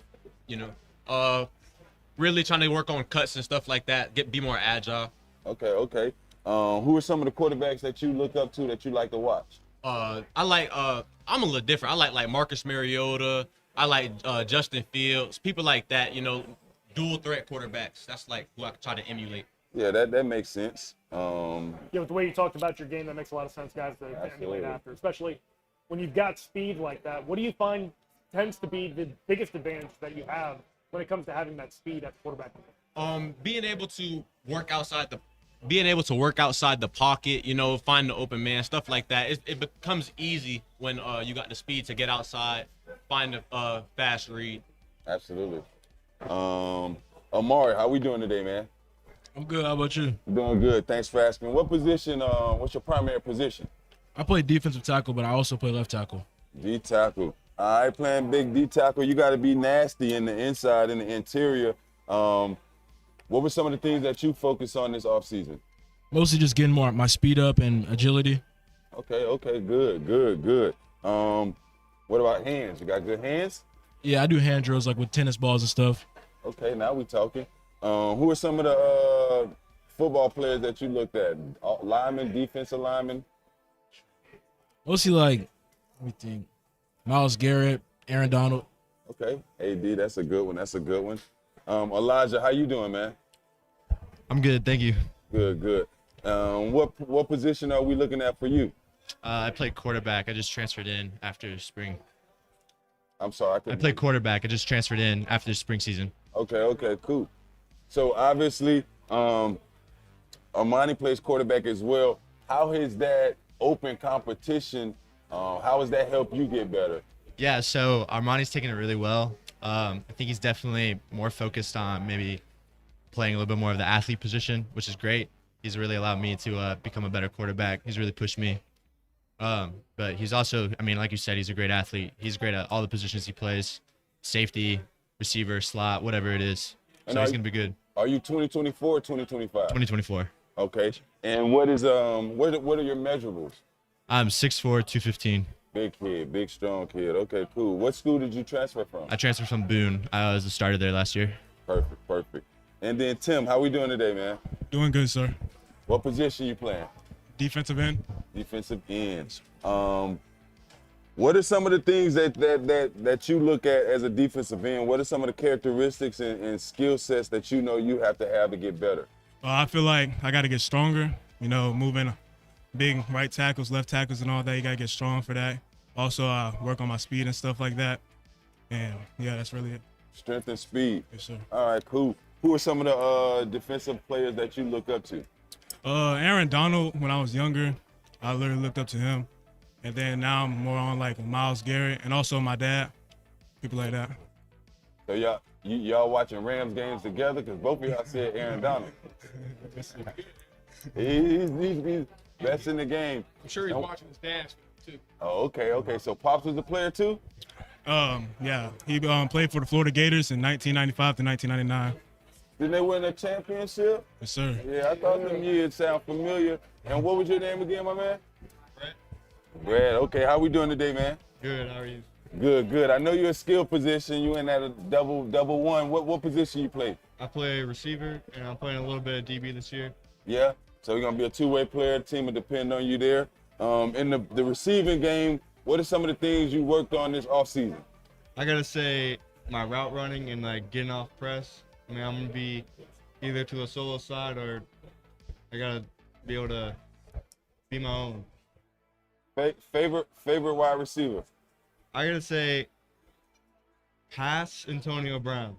Really trying to work on cuts and stuff like that, be more agile. Okay. Who are some of the quarterbacks that you look up to that you like to watch? I'm a little different. I like Marcus Mariota. I like Justin Fields, people like that, dual threat quarterbacks. That's like who I try to emulate. Yeah, that makes sense. With the way you talked about your game, that makes a lot of sense, guys, to emulate after, especially when you've got speed like that. What do you find tends to be the biggest advantage that you have when it comes to having that speed at quarterback? Being able to work outside the being able to work outside the pocket, find the open man, stuff like that. It becomes easy when you got the speed to get outside, find a fast read. Absolutely. Amari, how we doing today, man? I'm good. How about you? Doing good. Thanks for asking. What position? What's your primary position? I play defensive tackle, but I also play left tackle. D tackle. All right, playing big D tackle. You got to be nasty in the inside and the interior. What were some of the things that you focused on this offseason? Mostly just getting more my speed up and agility. Okay, good. What about hands? You got good hands? Yeah, I do hand drills like with tennis balls and stuff. Okay, now we talking. Who are some of the football players that you looked at? Linemen, defensive linemen? Mostly like, let me think, Myles Garrett, Aaron Donald. Okay, AD, that's a good one. Elijah, how you doing, man? I'm good, thank you. Good. What position are we looking at for you? I play quarterback. I just transferred in after spring. I'm sorry. I play quarterback. I just transferred in after spring season. Okay, cool. So obviously, Armani plays quarterback as well. How has that open competition, how has that helped you get better? Yeah, so Armani's taking it really well. I think he's definitely more focused on maybe playing a little bit more of the athlete position, which is great. He's really allowed me to become a better quarterback. He's really pushed me. But he's also, like you said, he's a great athlete. He's great at all the positions he plays, safety, receiver, slot, whatever it is. So he's going to be good. Are you 2024 or 2025? 2024. Okay. And what is what are your measurables? I'm 6'4", 215. Big kid, big strong kid. Okay, cool. What school did you transfer from? I transferred from Boone. I was a starter there last year. Perfect. And then Tim, how we doing today, man? Doing good, sir. What position you playing? Defensive end. Defensive ends. What are some of the things that you look at as a defensive end? What are some of the characteristics and skill sets that you have to get better? I feel like I got to get stronger. Moving big right tackles, left tackles, and all that. You got to get strong for that. Also, work on my speed and stuff like that. And yeah, that's really it. Strength and speed. Yes, sir. All right, cool. Who are some of the defensive players that you look up to? Aaron Donald. When I was younger, I literally looked up to him. And then now I'm more on like Myles Garrett and also my dad, people like that. So y'all watching Rams games together? Because both of y'all said Aaron Donald. He's best in the game. I'm sure he's watching his dad's film too. Oh, okay. So Pops was a player too? Yeah. He played for the Florida Gators in 1995 to 1999. Didn't they win a championship? Yes, sir. Yeah, I thought them years sound familiar. And what was your name again, my man? Brad, okay. How we doing today, man? Good, how are you? Good. I know you're a skill position. You in at a double one. What position you play? I play receiver, and I'm playing a little bit of DB this year. Yeah? So you're going to be a two-way player. The team will depend on you there. In the receiving game, what are some of the things you worked on this offseason? I got to say my route running and getting off press. I'm going to be either to a solo side or I got to be able to be my own. Favorite wide receiver? I gotta say, pass Antonio Brown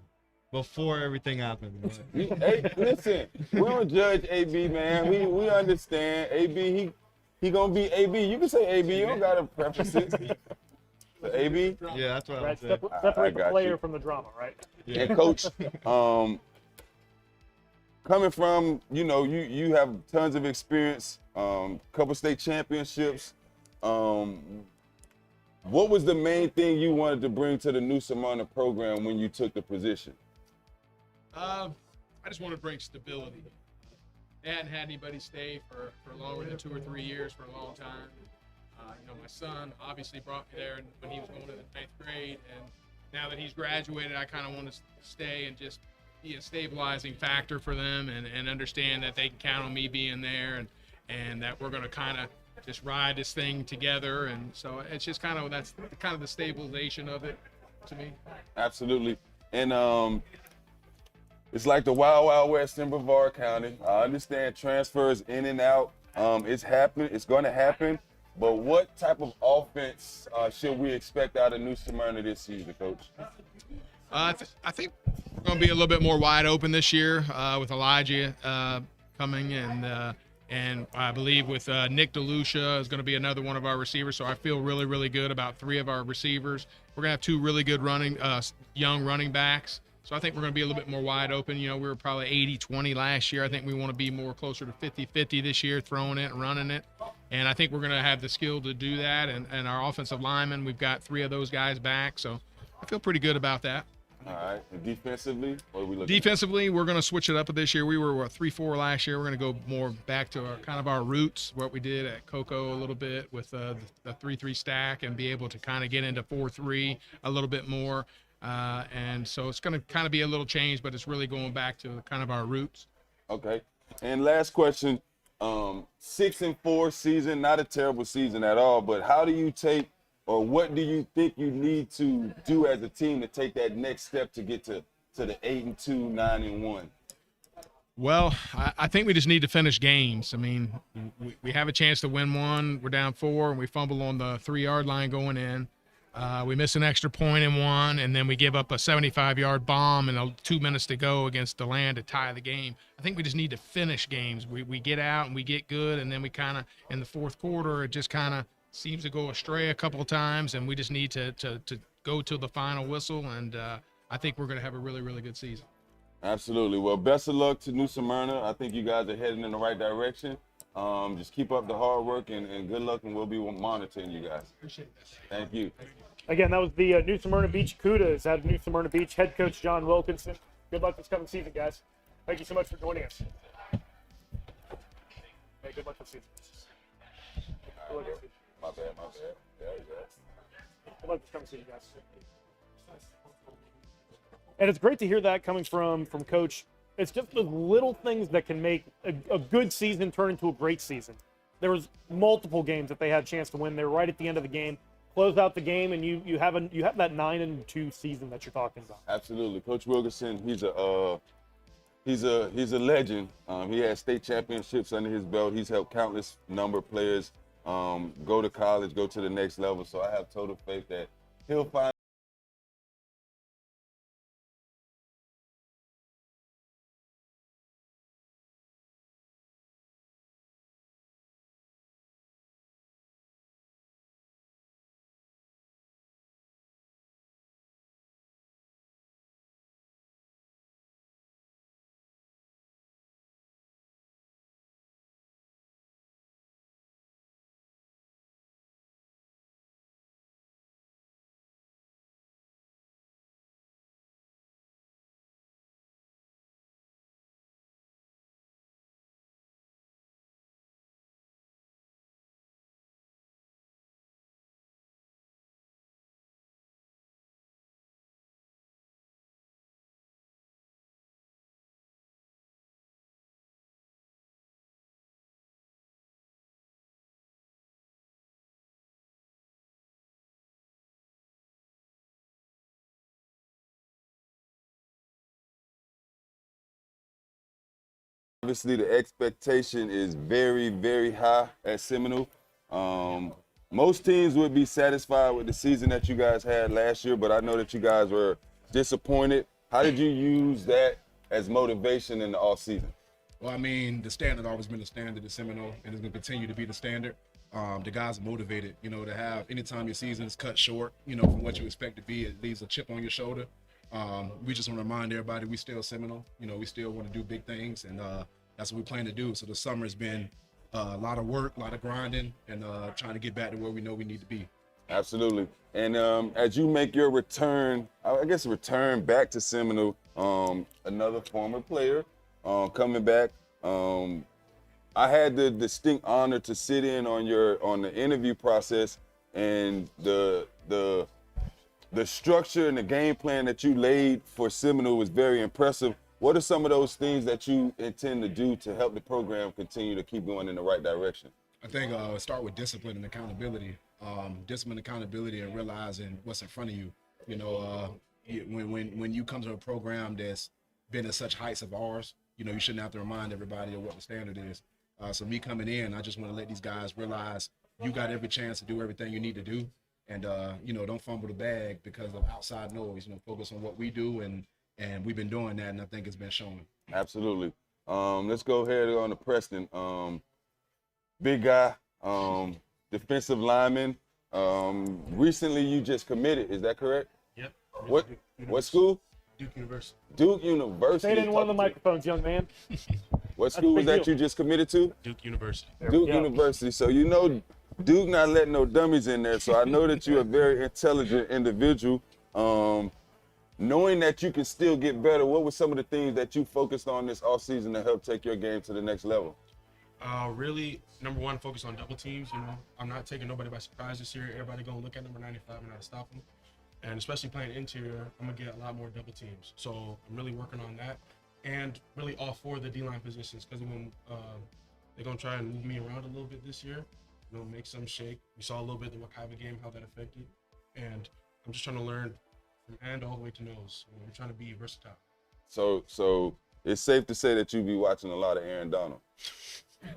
before everything happened. Hey, listen, we don't judge AB, man. We understand AB. He gonna be AB. You can say AB. You don't gotta preface it. AB. Yeah, that's what Right, I'm saying. separate the player from the drama, right? Yeah. And coach, coming from you have tons of experience, couple state championships. What was the main thing you wanted to bring to the new Smyrna program when you took the position? I just want to bring stability. They hadn't had anybody stay for longer than 2 or 3 years for a long time. My son obviously brought me there when he was going to the 9th grade, and now that he's graduated, I kind of want to stay and just be a stabilizing factor for them and understand that they can count on me being there and that we're going to kind of just ride this thing together. And so it's just that's kind of the stabilization of it to me. Absolutely. And it's like the Wild Wild West in Brevard County. I understand transfers in and out. It's happening. It's going to happen. But what type of offense should we expect out of New Smyrna this season, Coach? I think we're going to be a little bit more wide open this year with Elijah coming, and I believe with Nick DeLucia is going to be another one of our receivers. So I feel really, really good about 3 of our receivers. We're going to have 2 really good young running backs. So I think we're going to be a little bit more wide open. You know, we were probably 80-20 last year. I think we want to be more closer to 50-50 this year, throwing it and running it. And I think we're going to have the skill to do that. And our offensive linemen, we've got 3 of those guys back. So I feel pretty good about that. All right. And defensively, what are we looking Defensively, we're going to switch it up this year. We were 3-4 last year. We're going to go more back to our roots, what we did at Cocoa a little bit with the 3-3 stack, and be able to kind of get into 4-3 a little bit more. And so it's going to kind of be a little change, but it's really going back to kind of our roots. Okay. And last question, 6-4 season, not a terrible season at all, but how do you take, or what do you think you need to do as a team to take that next step to get to the 8-2, 9-1? Well, I think we just need to finish games. I mean, we have a chance to win one. We're down 4, and we fumble on the 3-yard line going in. We miss an extra point in one, and then we give up a 75-yard bomb and 2 minutes to go against DeLand to tie the game. I think we just need to finish games. We get out and we get good, and then we kind of, in the fourth quarter, it just kind of seems to go astray a couple of times, and we just need to go to the final whistle, and I think we're going to have a really, really good season. Absolutely. Well, best of luck to New Smyrna. I think you guys are heading in the right direction. Just keep up the hard work and good luck, and we'll be monitoring you guys. Appreciate that. Thank you. Again, that was the New Smyrna Beach Cudas out of New Smyrna Beach, head coach John Wilkinson. Good luck this coming season, guys. Thank you so much for joining us. Hey, good luck this season. Good luck, everybody. My bad. There you go. Good luck this coming season, guys. And it's great to hear that coming from Coach. It's just the little things that can make a good season turn into a great season. There was multiple games that they had a chance to win. They were right at the end of the game. Close out the game, and you have that 9-2 season that you're talking about. Absolutely, Coach Wilkinson. He's a legend. He has state championships under his belt. He's helped countless number of players go to college, go to the next level. So I have total faith that he'll find. Obviously, the expectation is very, very high at Seminole. Most teams would be satisfied with the season that you guys had last year, but I know that you guys were disappointed. How did you use that as motivation in the offseason? Well, I mean, the standard always been the standard at Seminole, and it's going to continue to be the standard. The guys are motivated, to have anytime your season is cut short, from what you expect to be, it leaves a chip on your shoulder. We just want to remind everybody we still Seminole. We still want to do big things, and that's what we plan to do. So the summer has been a lot of work, a lot of grinding, and trying to get back to where we know we need to be. Absolutely. And as you make your return back to Seminole, another former player coming back. I had the distinct honor to sit in on the interview process, and the structure and the game plan that you laid for Seminole was very impressive. What are some of those things that you intend to do to help the program continue to keep going in the right direction? I think start with discipline and accountability. Discipline, accountability, and realizing what's in front of you. When you come to a program that's been at such heights of ours, you shouldn't have to remind everybody of what the standard is. So me coming in, I just want to let these guys realize you got every chance to do everything you need to do. And, don't fumble the bag because of outside noise. Focus on what we do, and we've been doing that, and I think it's been showing. Absolutely. Let's go ahead on to Preston. Big guy, defensive lineman. Recently you just committed, is that correct? Yep. What school? Duke University. Duke University. Say it in one of the microphones, young man. What school was that you just committed to? Duke University. Duke University. So you know Duke not letting no dummies in there. So I know that you're a very intelligent individual. Knowing that you can still get better, what were some of the things that you focused on this offseason to help take your game to the next level? Really, number one, focus on double teams. You know, I'm not taking nobody by surprise this year. Everybody gonna look at number 95 and how to stop them. And especially playing interior, I'm gonna get a lot more double teams. So I'm really working on that, and really all four of the D-line positions, because they're gonna try and move me around a little bit this year. You know, make some shake. We saw a little bit of the Wakaiva game, how that affected, and I'm just trying to learn from hand all the way to nose. You know, I'm trying to be versatile. So it's safe to say that you be watching a lot of Aaron Donald.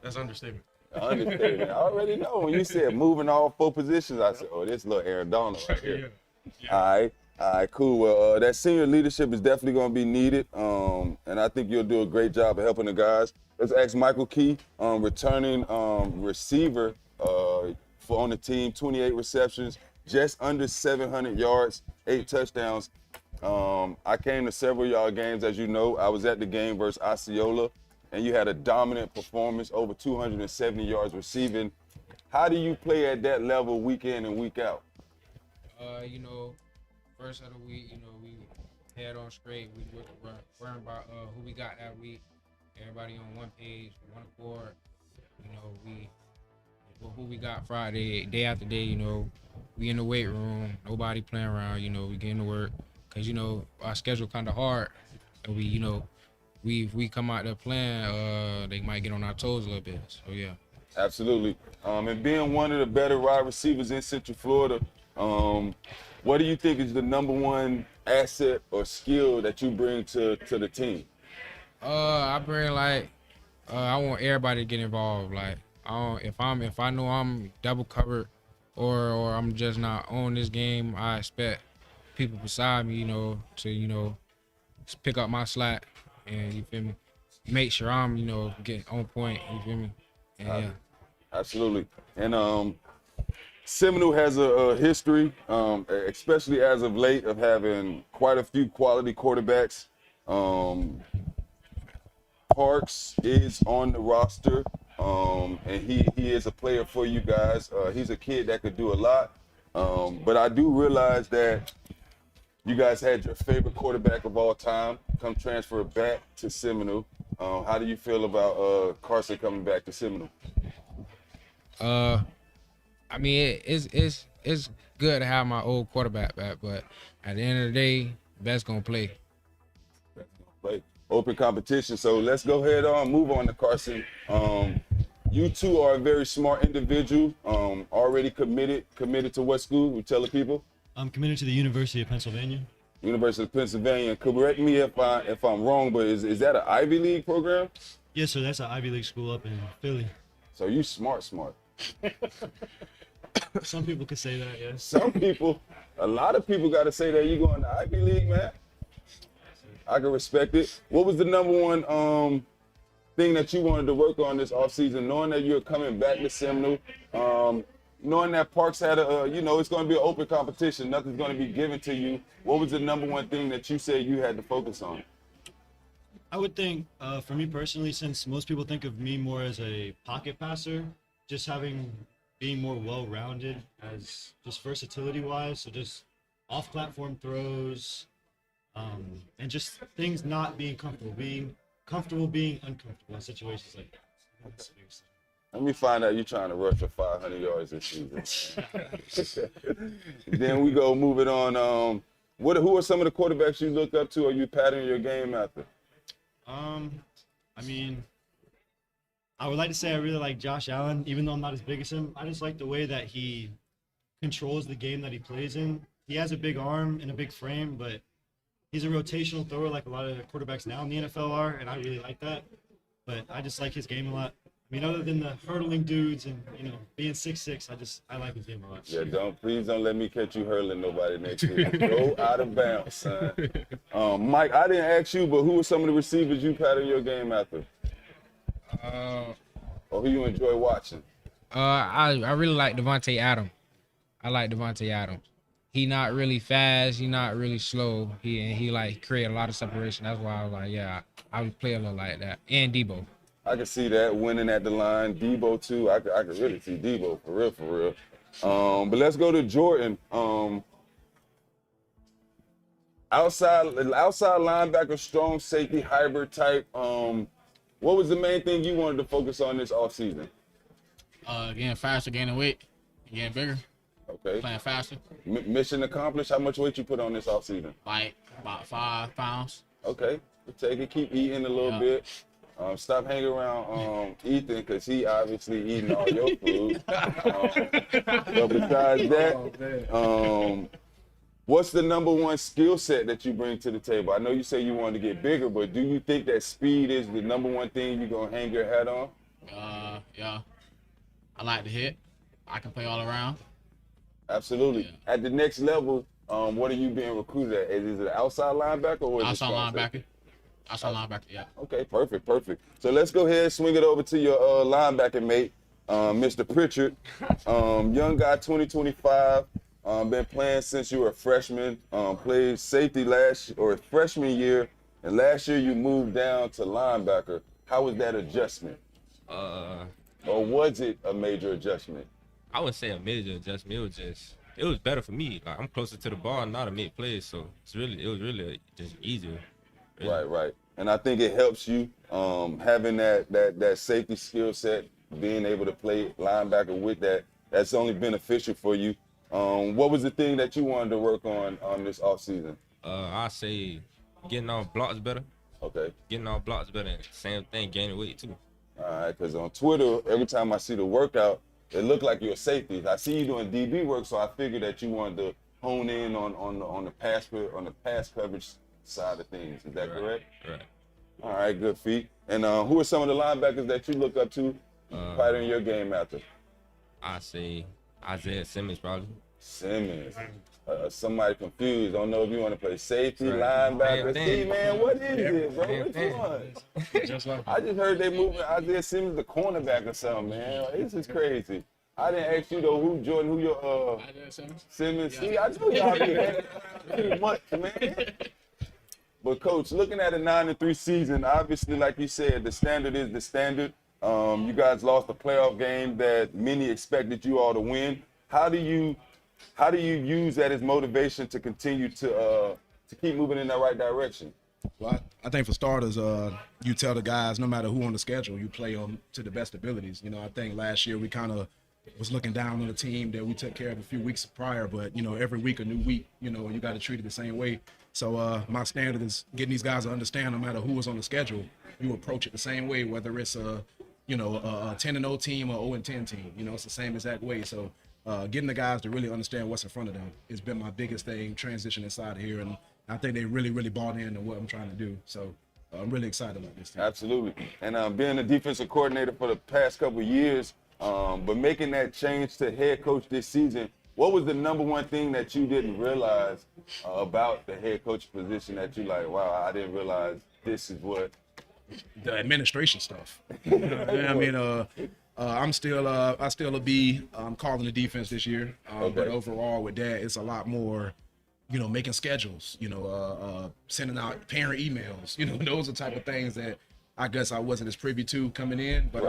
That's an understatement. Understatement. I already know. When you said moving all four positions, I said, oh, this little Aaron Donald right here. Yeah. All right, cool. Well, that senior leadership is definitely going to be needed, and I think you'll do a great job of helping the guys. Let's ask Michael Key, returning receiver on the team, 28 receptions, just under 700 yards, 8 touchdowns. I came to several of y'all games, as you know. I was at the game versus Osceola, and you had a dominant performance, over 270 yards receiving. How do you play at that level week in and week out? You know, first of the week, you know, we head on straight. We worrying about who we got that week. Everybody on one page, one accord. You know, who we got Friday, day after day. You know, we in the weight room. Nobody playing around. You know, we getting to work. Cause you know our schedule kind of hard, and we we come out there playing, they might get on our toes a little bit. So yeah. Absolutely. And being one of the better wide receivers in Central Florida, what do you think is the number one asset or skill that you bring to the team? I bring I want everybody to get involved. Like if I know I'm double covered or I'm just not on this game, I expect people beside me, you know, to pick up my slack and you feel me, make sure I'm getting on point. You feel me? And, yeah. Absolutely. And Seminole has a history, especially as of late, of having quite a few quality quarterbacks. Parks is on the roster, and he is a player for you guys. He's a kid that could do a lot, but I do realize that you guys had your favorite quarterback of all time come transfer back to Seminole. How do you feel about Carson coming back to Seminole? I mean, it's good to have my old quarterback back, but at the end of the day, best gonna play. Open competition. So let's go ahead on, move on to Carson. You two are a very smart individual. Already committed to what school? We tell the people. I'm committed to the University of Pennsylvania. University of Pennsylvania. Correct me if I'm wrong, but is that an Ivy League program? Yes, sir. That's an Ivy League school up in Philly. So you smart. Some people could say that, yes. Some people, a lot of people got to say that you going to Ivy League, man. I can respect it. What was the number one thing that you wanted to work on this offseason, knowing that you're coming back to Seminole, knowing that Parks had it's going to be an open competition, nothing's going to be given to you. What was the number one thing that you said you had to focus on? I would think, for me personally, since most people think of me more as a pocket passer, just being more well-rounded as just versatility-wise, so just off-platform throws, and just things not being comfortable, being uncomfortable in situations like that. Let me find out you're trying to rush for 500 yards this season. Then we go move it on. Who are some of the quarterbacks you look up to or you pattern your game after? I mean, I would like to say I really like Josh Allen, even though I'm not as big as him. I just like the way that he controls the game that he plays in. He has a big arm and a big frame, but he's a rotational thrower like a lot of the quarterbacks now in the NFL are, and I really like that. But I just like his game a lot. I mean, other than the hurdling dudes and being 6'6", I like his game a lot. Yeah, please don't let me catch you hurling nobody next year. Go out of bounds, son. Mike, I didn't ask you, but who were some of the receivers you've had in your game after? Or who you enjoy watching? I really like Devontae Adams. I like Devontae Adams. He not really fast. He not really slow. He like create a lot of separation. That's why I was like, yeah, I would play a little like that. And Debo. I can see that winning at the line. Debo too. I could really see Debo for real. But let's go to Jordan. Outside linebacker, strong safety, hybrid type. What was the main thing you wanted to focus on this offseason? Getting faster, gaining weight, getting bigger. Okay. Playing faster. Mission accomplished. How much weight you put on this offseason? Like about 5 pounds. Okay. We'll take it. Keep eating a little bit. Stop hanging around Ethan because he obviously eating all your food. But besides that, what's the number one skill set that you bring to the table? I know you say you want to get bigger, but do you think that speed is the number one thing you're going to hang your hat on? Yeah. I like to hit. I can play all around. Absolutely. Yeah. At the next level, what are you being recruited at? Is it outside linebacker or is outside linebacker? Outside linebacker, yeah. Okay, perfect. So let's go ahead and swing it over to your linebacker mate, Mr. Pritchard. Young guy, 2025. Been playing since you were a freshman. Played safety freshman year, and last year you moved down to linebacker. How was that adjustment? Or was it a major adjustment? I wouldn't say a major adjustment. It was better for me. Like, I'm closer to the ball, not to make plays, so it was really just easier. Really. Right. And I think it helps you having that safety skill set, being able to play linebacker with that. That's only beneficial for you. What was the thing that you wanted to work on this offseason? I say getting off blocks better. Okay. Getting off blocks better. And same thing, gaining weight too. All right, because on Twitter, every time I see the workout, it looked like you're a safety. I see you doing DB work, so I figured that you wanted to hone in on the pass coverage side of things. Is that correct? Right. All right, good feat. And who are some of the linebackers that you look up to fighting your game after? I say Isaiah Simmons probably. Simmons. Somebody confused. Don't know if you want to play safety, linebacker. See, man, what is it, bro? Which one? I just heard they moving Isaiah Simmons to cornerback or something, man. This is crazy. I didn't ask you though, who your Simmons? Yeah. See, I know y'all been hanging around too much, man. But coach, looking at a 9-3 season, obviously, like you said, the standard is the standard. You guys lost a playoff game that many expected you all to win. How do you use that as motivation to continue to keep moving in that right direction? Well, I think for starters, you tell the guys no matter who on the schedule, you play them to the best abilities. I think last year we kind of was looking down on the team that we took care of a few weeks prior, but every week a new week, you got to treat it the same way. So my standard is getting these guys to understand no matter who was on the schedule, you approach it the same way, whether it's a 10-0 team or 0-10 team. It's the same exact way. So getting the guys to really understand what's in front of them has been my biggest thing, transition inside of here, and I think they really, really bought into what I'm trying to do. So I'm really excited about this team. Absolutely. And being a defensive coordinator for the past couple of years, but making that change to head coach this season, what was the number one thing that you didn't realize about the head coach position that you like, wow, I didn't realize this is what? The administration stuff. I mean, I still will be calling the defense this year. But overall with that, it's a lot more, making schedules, sending out parent emails, those are the type of things that I guess I wasn't as privy to coming in. But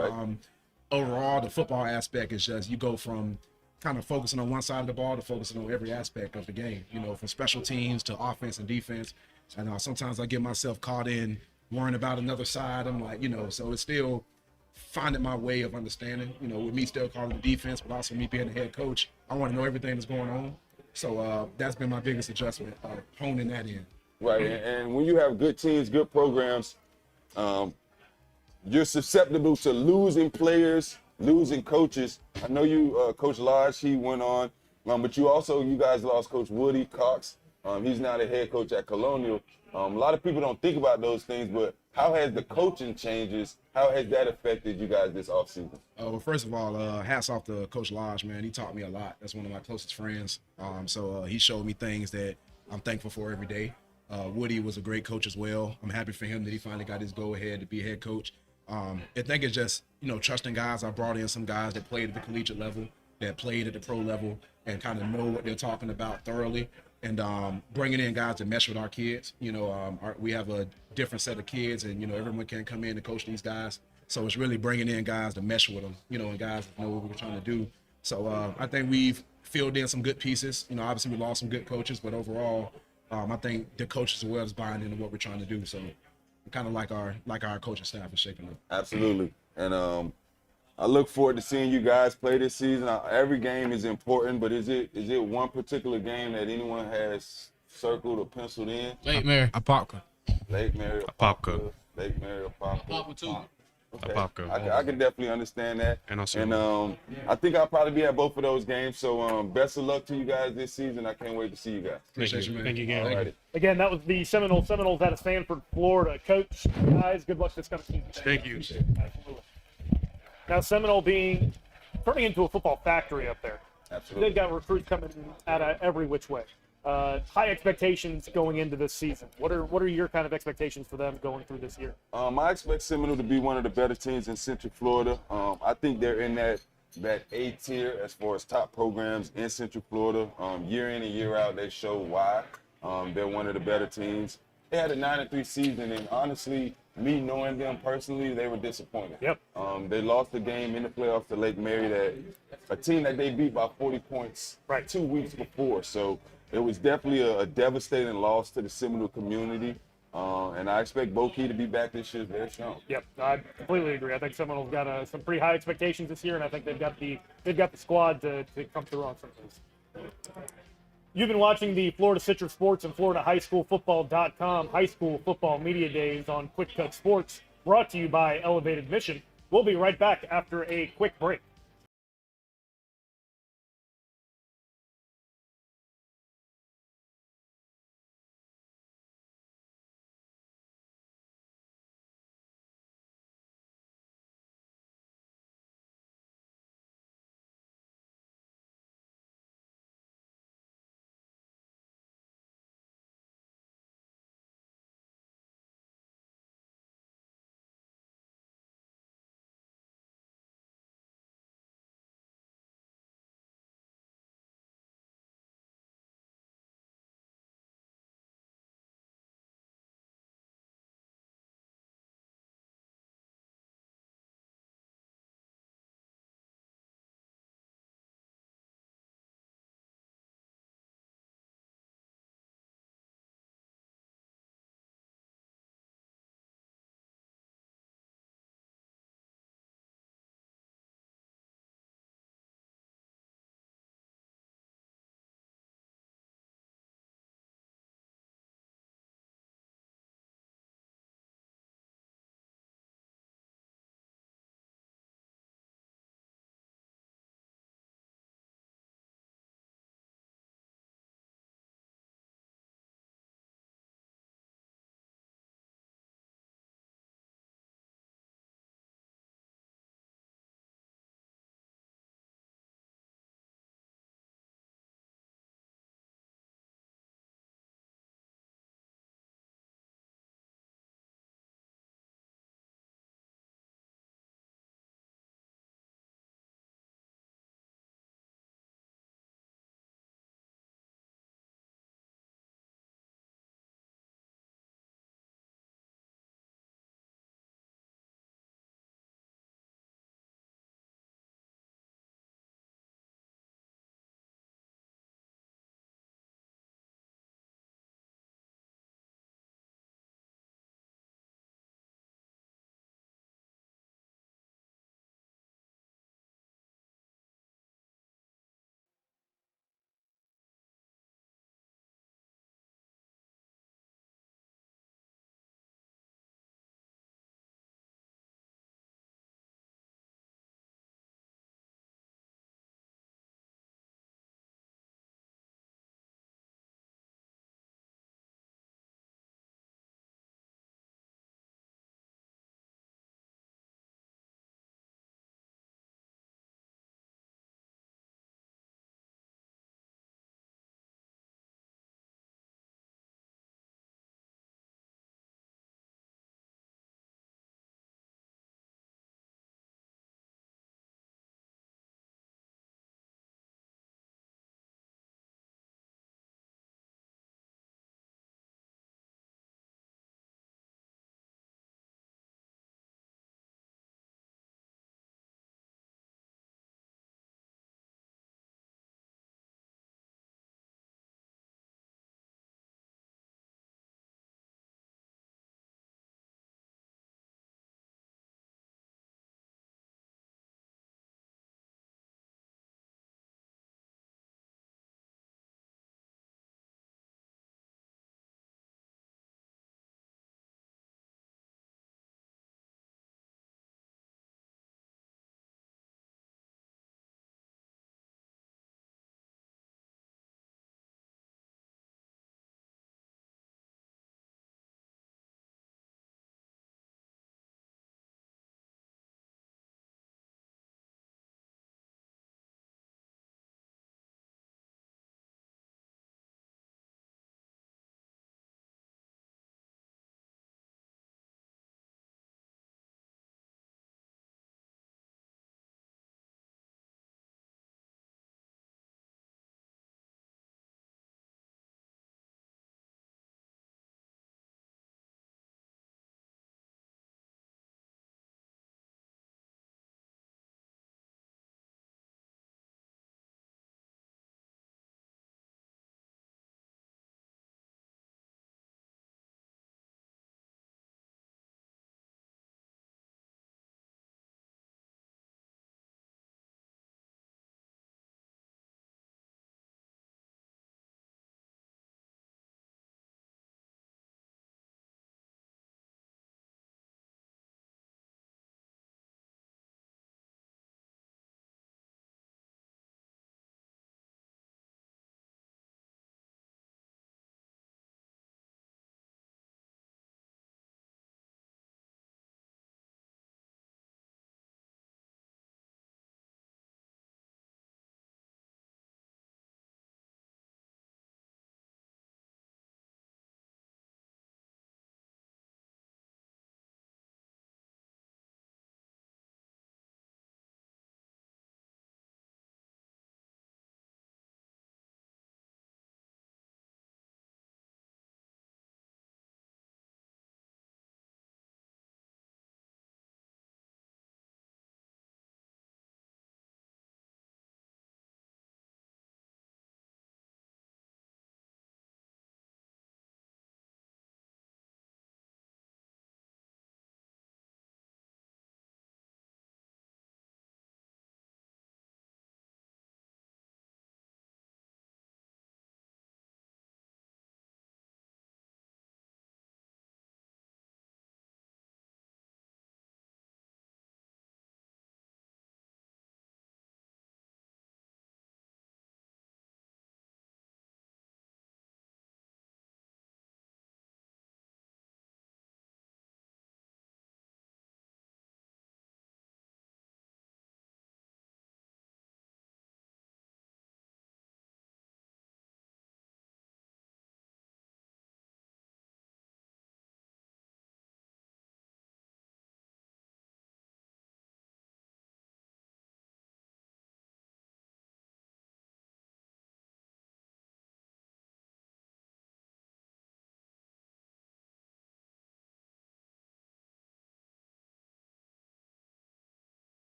overall, the football aspect is just you go from kind of focusing on one side of the ball to focusing on every aspect of the game, from special teams to offense and defense. And sometimes I get myself caught in worrying about another side. I'm like, so it's still finding my way of understanding, with me still calling the defense, but also me being the head coach. I want to know everything that's going on. So that's been my biggest adjustment, honing that in. Right, and when you have good teams, good programs, you're susceptible to losing players, losing coaches. I know you, Coach Lodge, he went on, but you guys lost Coach Woody Cox. He's now the head coach at Colonial. A lot of people don't think about those things, but How has the coaching changes, how has that affected you guys this offseason? Well, first of all, hats off to Coach Lodge, man. He taught me a lot. That's one of my closest friends. So he showed me things that I'm thankful for every day. Woody was a great coach as well. I'm happy for him that he finally got his go-ahead to be head coach. I think it's just, trusting guys. I brought in some guys that played at the collegiate level, that played at the pro level, and kind of know what they're talking about thoroughly. And bringing in guys to mesh with our kids. We have a different set of kids, and everyone can't come in and coach these guys. So it's really bringing in guys to mesh with them, and guys that know what we're trying to do. So I think we've filled in some good pieces. Obviously we lost some good coaches, but overall, I think the coaches as well is buying into what we're trying to do. So kind of like our coaching staff is shaping up. Absolutely. And I look forward to seeing you guys play this season. Every game is important, but is it one particular game that anyone has circled or penciled in? Lake Mary. Apopka. Lake Mary. Apopka. Lake Mary. Apopka. Papa too. Okay. Apopka. I can definitely understand that. And also, I think I'll probably be at both of those games. So best of luck to you guys this season. I can't wait to see you guys. Appreciate you, man. Thank you again. Alrighty. Again, that was the Seminoles out of Sanford, Florida. Coach, guys, good luck this coming season. Thank you. Absolutely. Now, Seminole turning into a football factory up there. Absolutely. They've got recruits coming out of every which way. High expectations going into this season. What are your kind of expectations for them going through this year? I expect Seminole to be one of the better teams in Central Florida. I think they're in that A tier as far as top programs in Central Florida. Year in and year out, they show why. They're one of the better teams. They had a 9-3 season, and honestly, me knowing them personally, they were disappointed. Yep. They lost the game in the playoffs to Lake Mary, a team that they beat by 40 points 2 weeks before. So it was definitely a devastating loss to the Seminole community. And I expect Boki to be back this year very strong. Yep, I completely agree. I think Seminole's got some pretty high expectations this year, and I think they've got the squad to come through on some of those. You've been watching the Florida Citrus Sports and FloridaHighSchoolFootball.com High School Football Media Days on Quick Cut Sports, brought to you by Elevated Mission. We'll be right back after a quick break.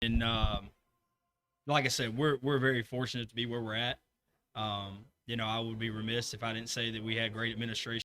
And like I said, we're very fortunate to be where we're at. I would be remiss if I didn't say that we had great administration.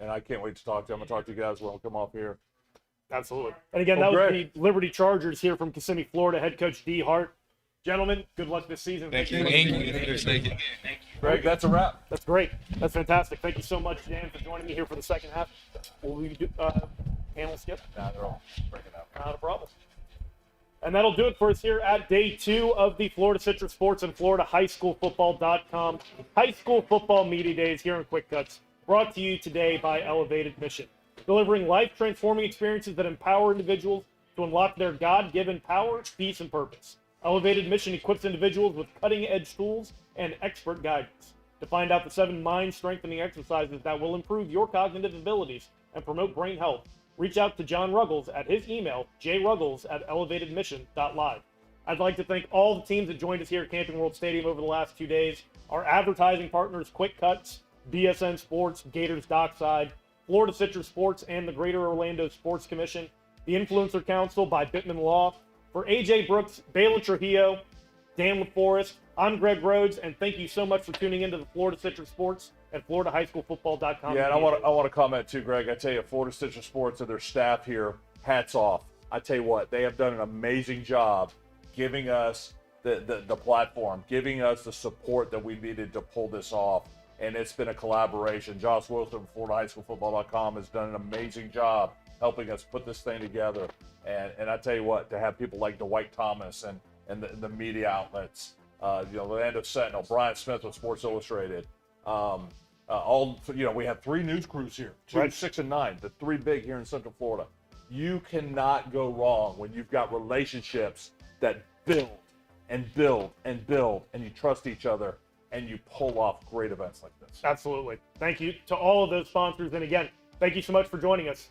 and I can't wait to talk to you. I'm going to talk to you guys when I come off here. Absolutely. And again, Well, that was Greg. the Liberty Chargers here from Kissimmee, Florida, head coach D. Hart. Gentlemen, good luck this season. Thank you. Thank you. Greg, that's a wrap. That's great. That's fantastic. Thank you so much, Dan, for joining me here for the second half. Will we do panel skip? Nah, they're all breaking out. Not a problem. And that'll do it for us here at day 2 of the Florida Citrus Sports and FloridaHighSchoolFootball.com High School Football Media Days here in Quick Cuts, brought to you today by Elevated Mission, delivering life-transforming experiences that empower individuals to unlock their God-given power, peace, and purpose. Elevated Mission equips individuals with cutting-edge tools and expert guidance. To find out the 7 mind-strengthening exercises that will improve your cognitive abilities and promote brain health, reach out to John Ruggles at his email, jruggles@elevatedmission.live. I'd like to thank all the teams that joined us here at Camping World Stadium over the last 2 days. Our advertising partners, Quick Cuts, BSN Sports, Gators Dockside, Florida Citrus Sports, and the Greater Orlando Sports Commission, the Influencer Council by Bittman Law. For AJ Brooks, Baylor Trujillo, Dan LaForest, I'm Greg Rhodes, and thank you so much for tuning into the Florida Citrus Sports at FloridaHighSchoolFootball.com. Yeah, and I want to comment too, Greg. I tell you, Florida Citrus Sports and their staff here, hats off. I tell you what, they have done an amazing job giving us the platform, giving us the support that we needed to pull this off. And it's been a collaboration. Josh Wilson from FloridaHighSchoolFootball.com has done an amazing job helping us put this thing together. And I tell you what, to have people like Dwight Thomas and the media outlets, Orlando Sentinel, Brian Smith with Sports Illustrated, we have 3 news crews here, 2, Right. 6, and 9, the 3 big here in Central Florida. You cannot go wrong when you've got relationships that build and build and build, and you trust each other, and you pull off great events like this. Absolutely. Thank you to all of those sponsors. And again, thank you so much for joining us.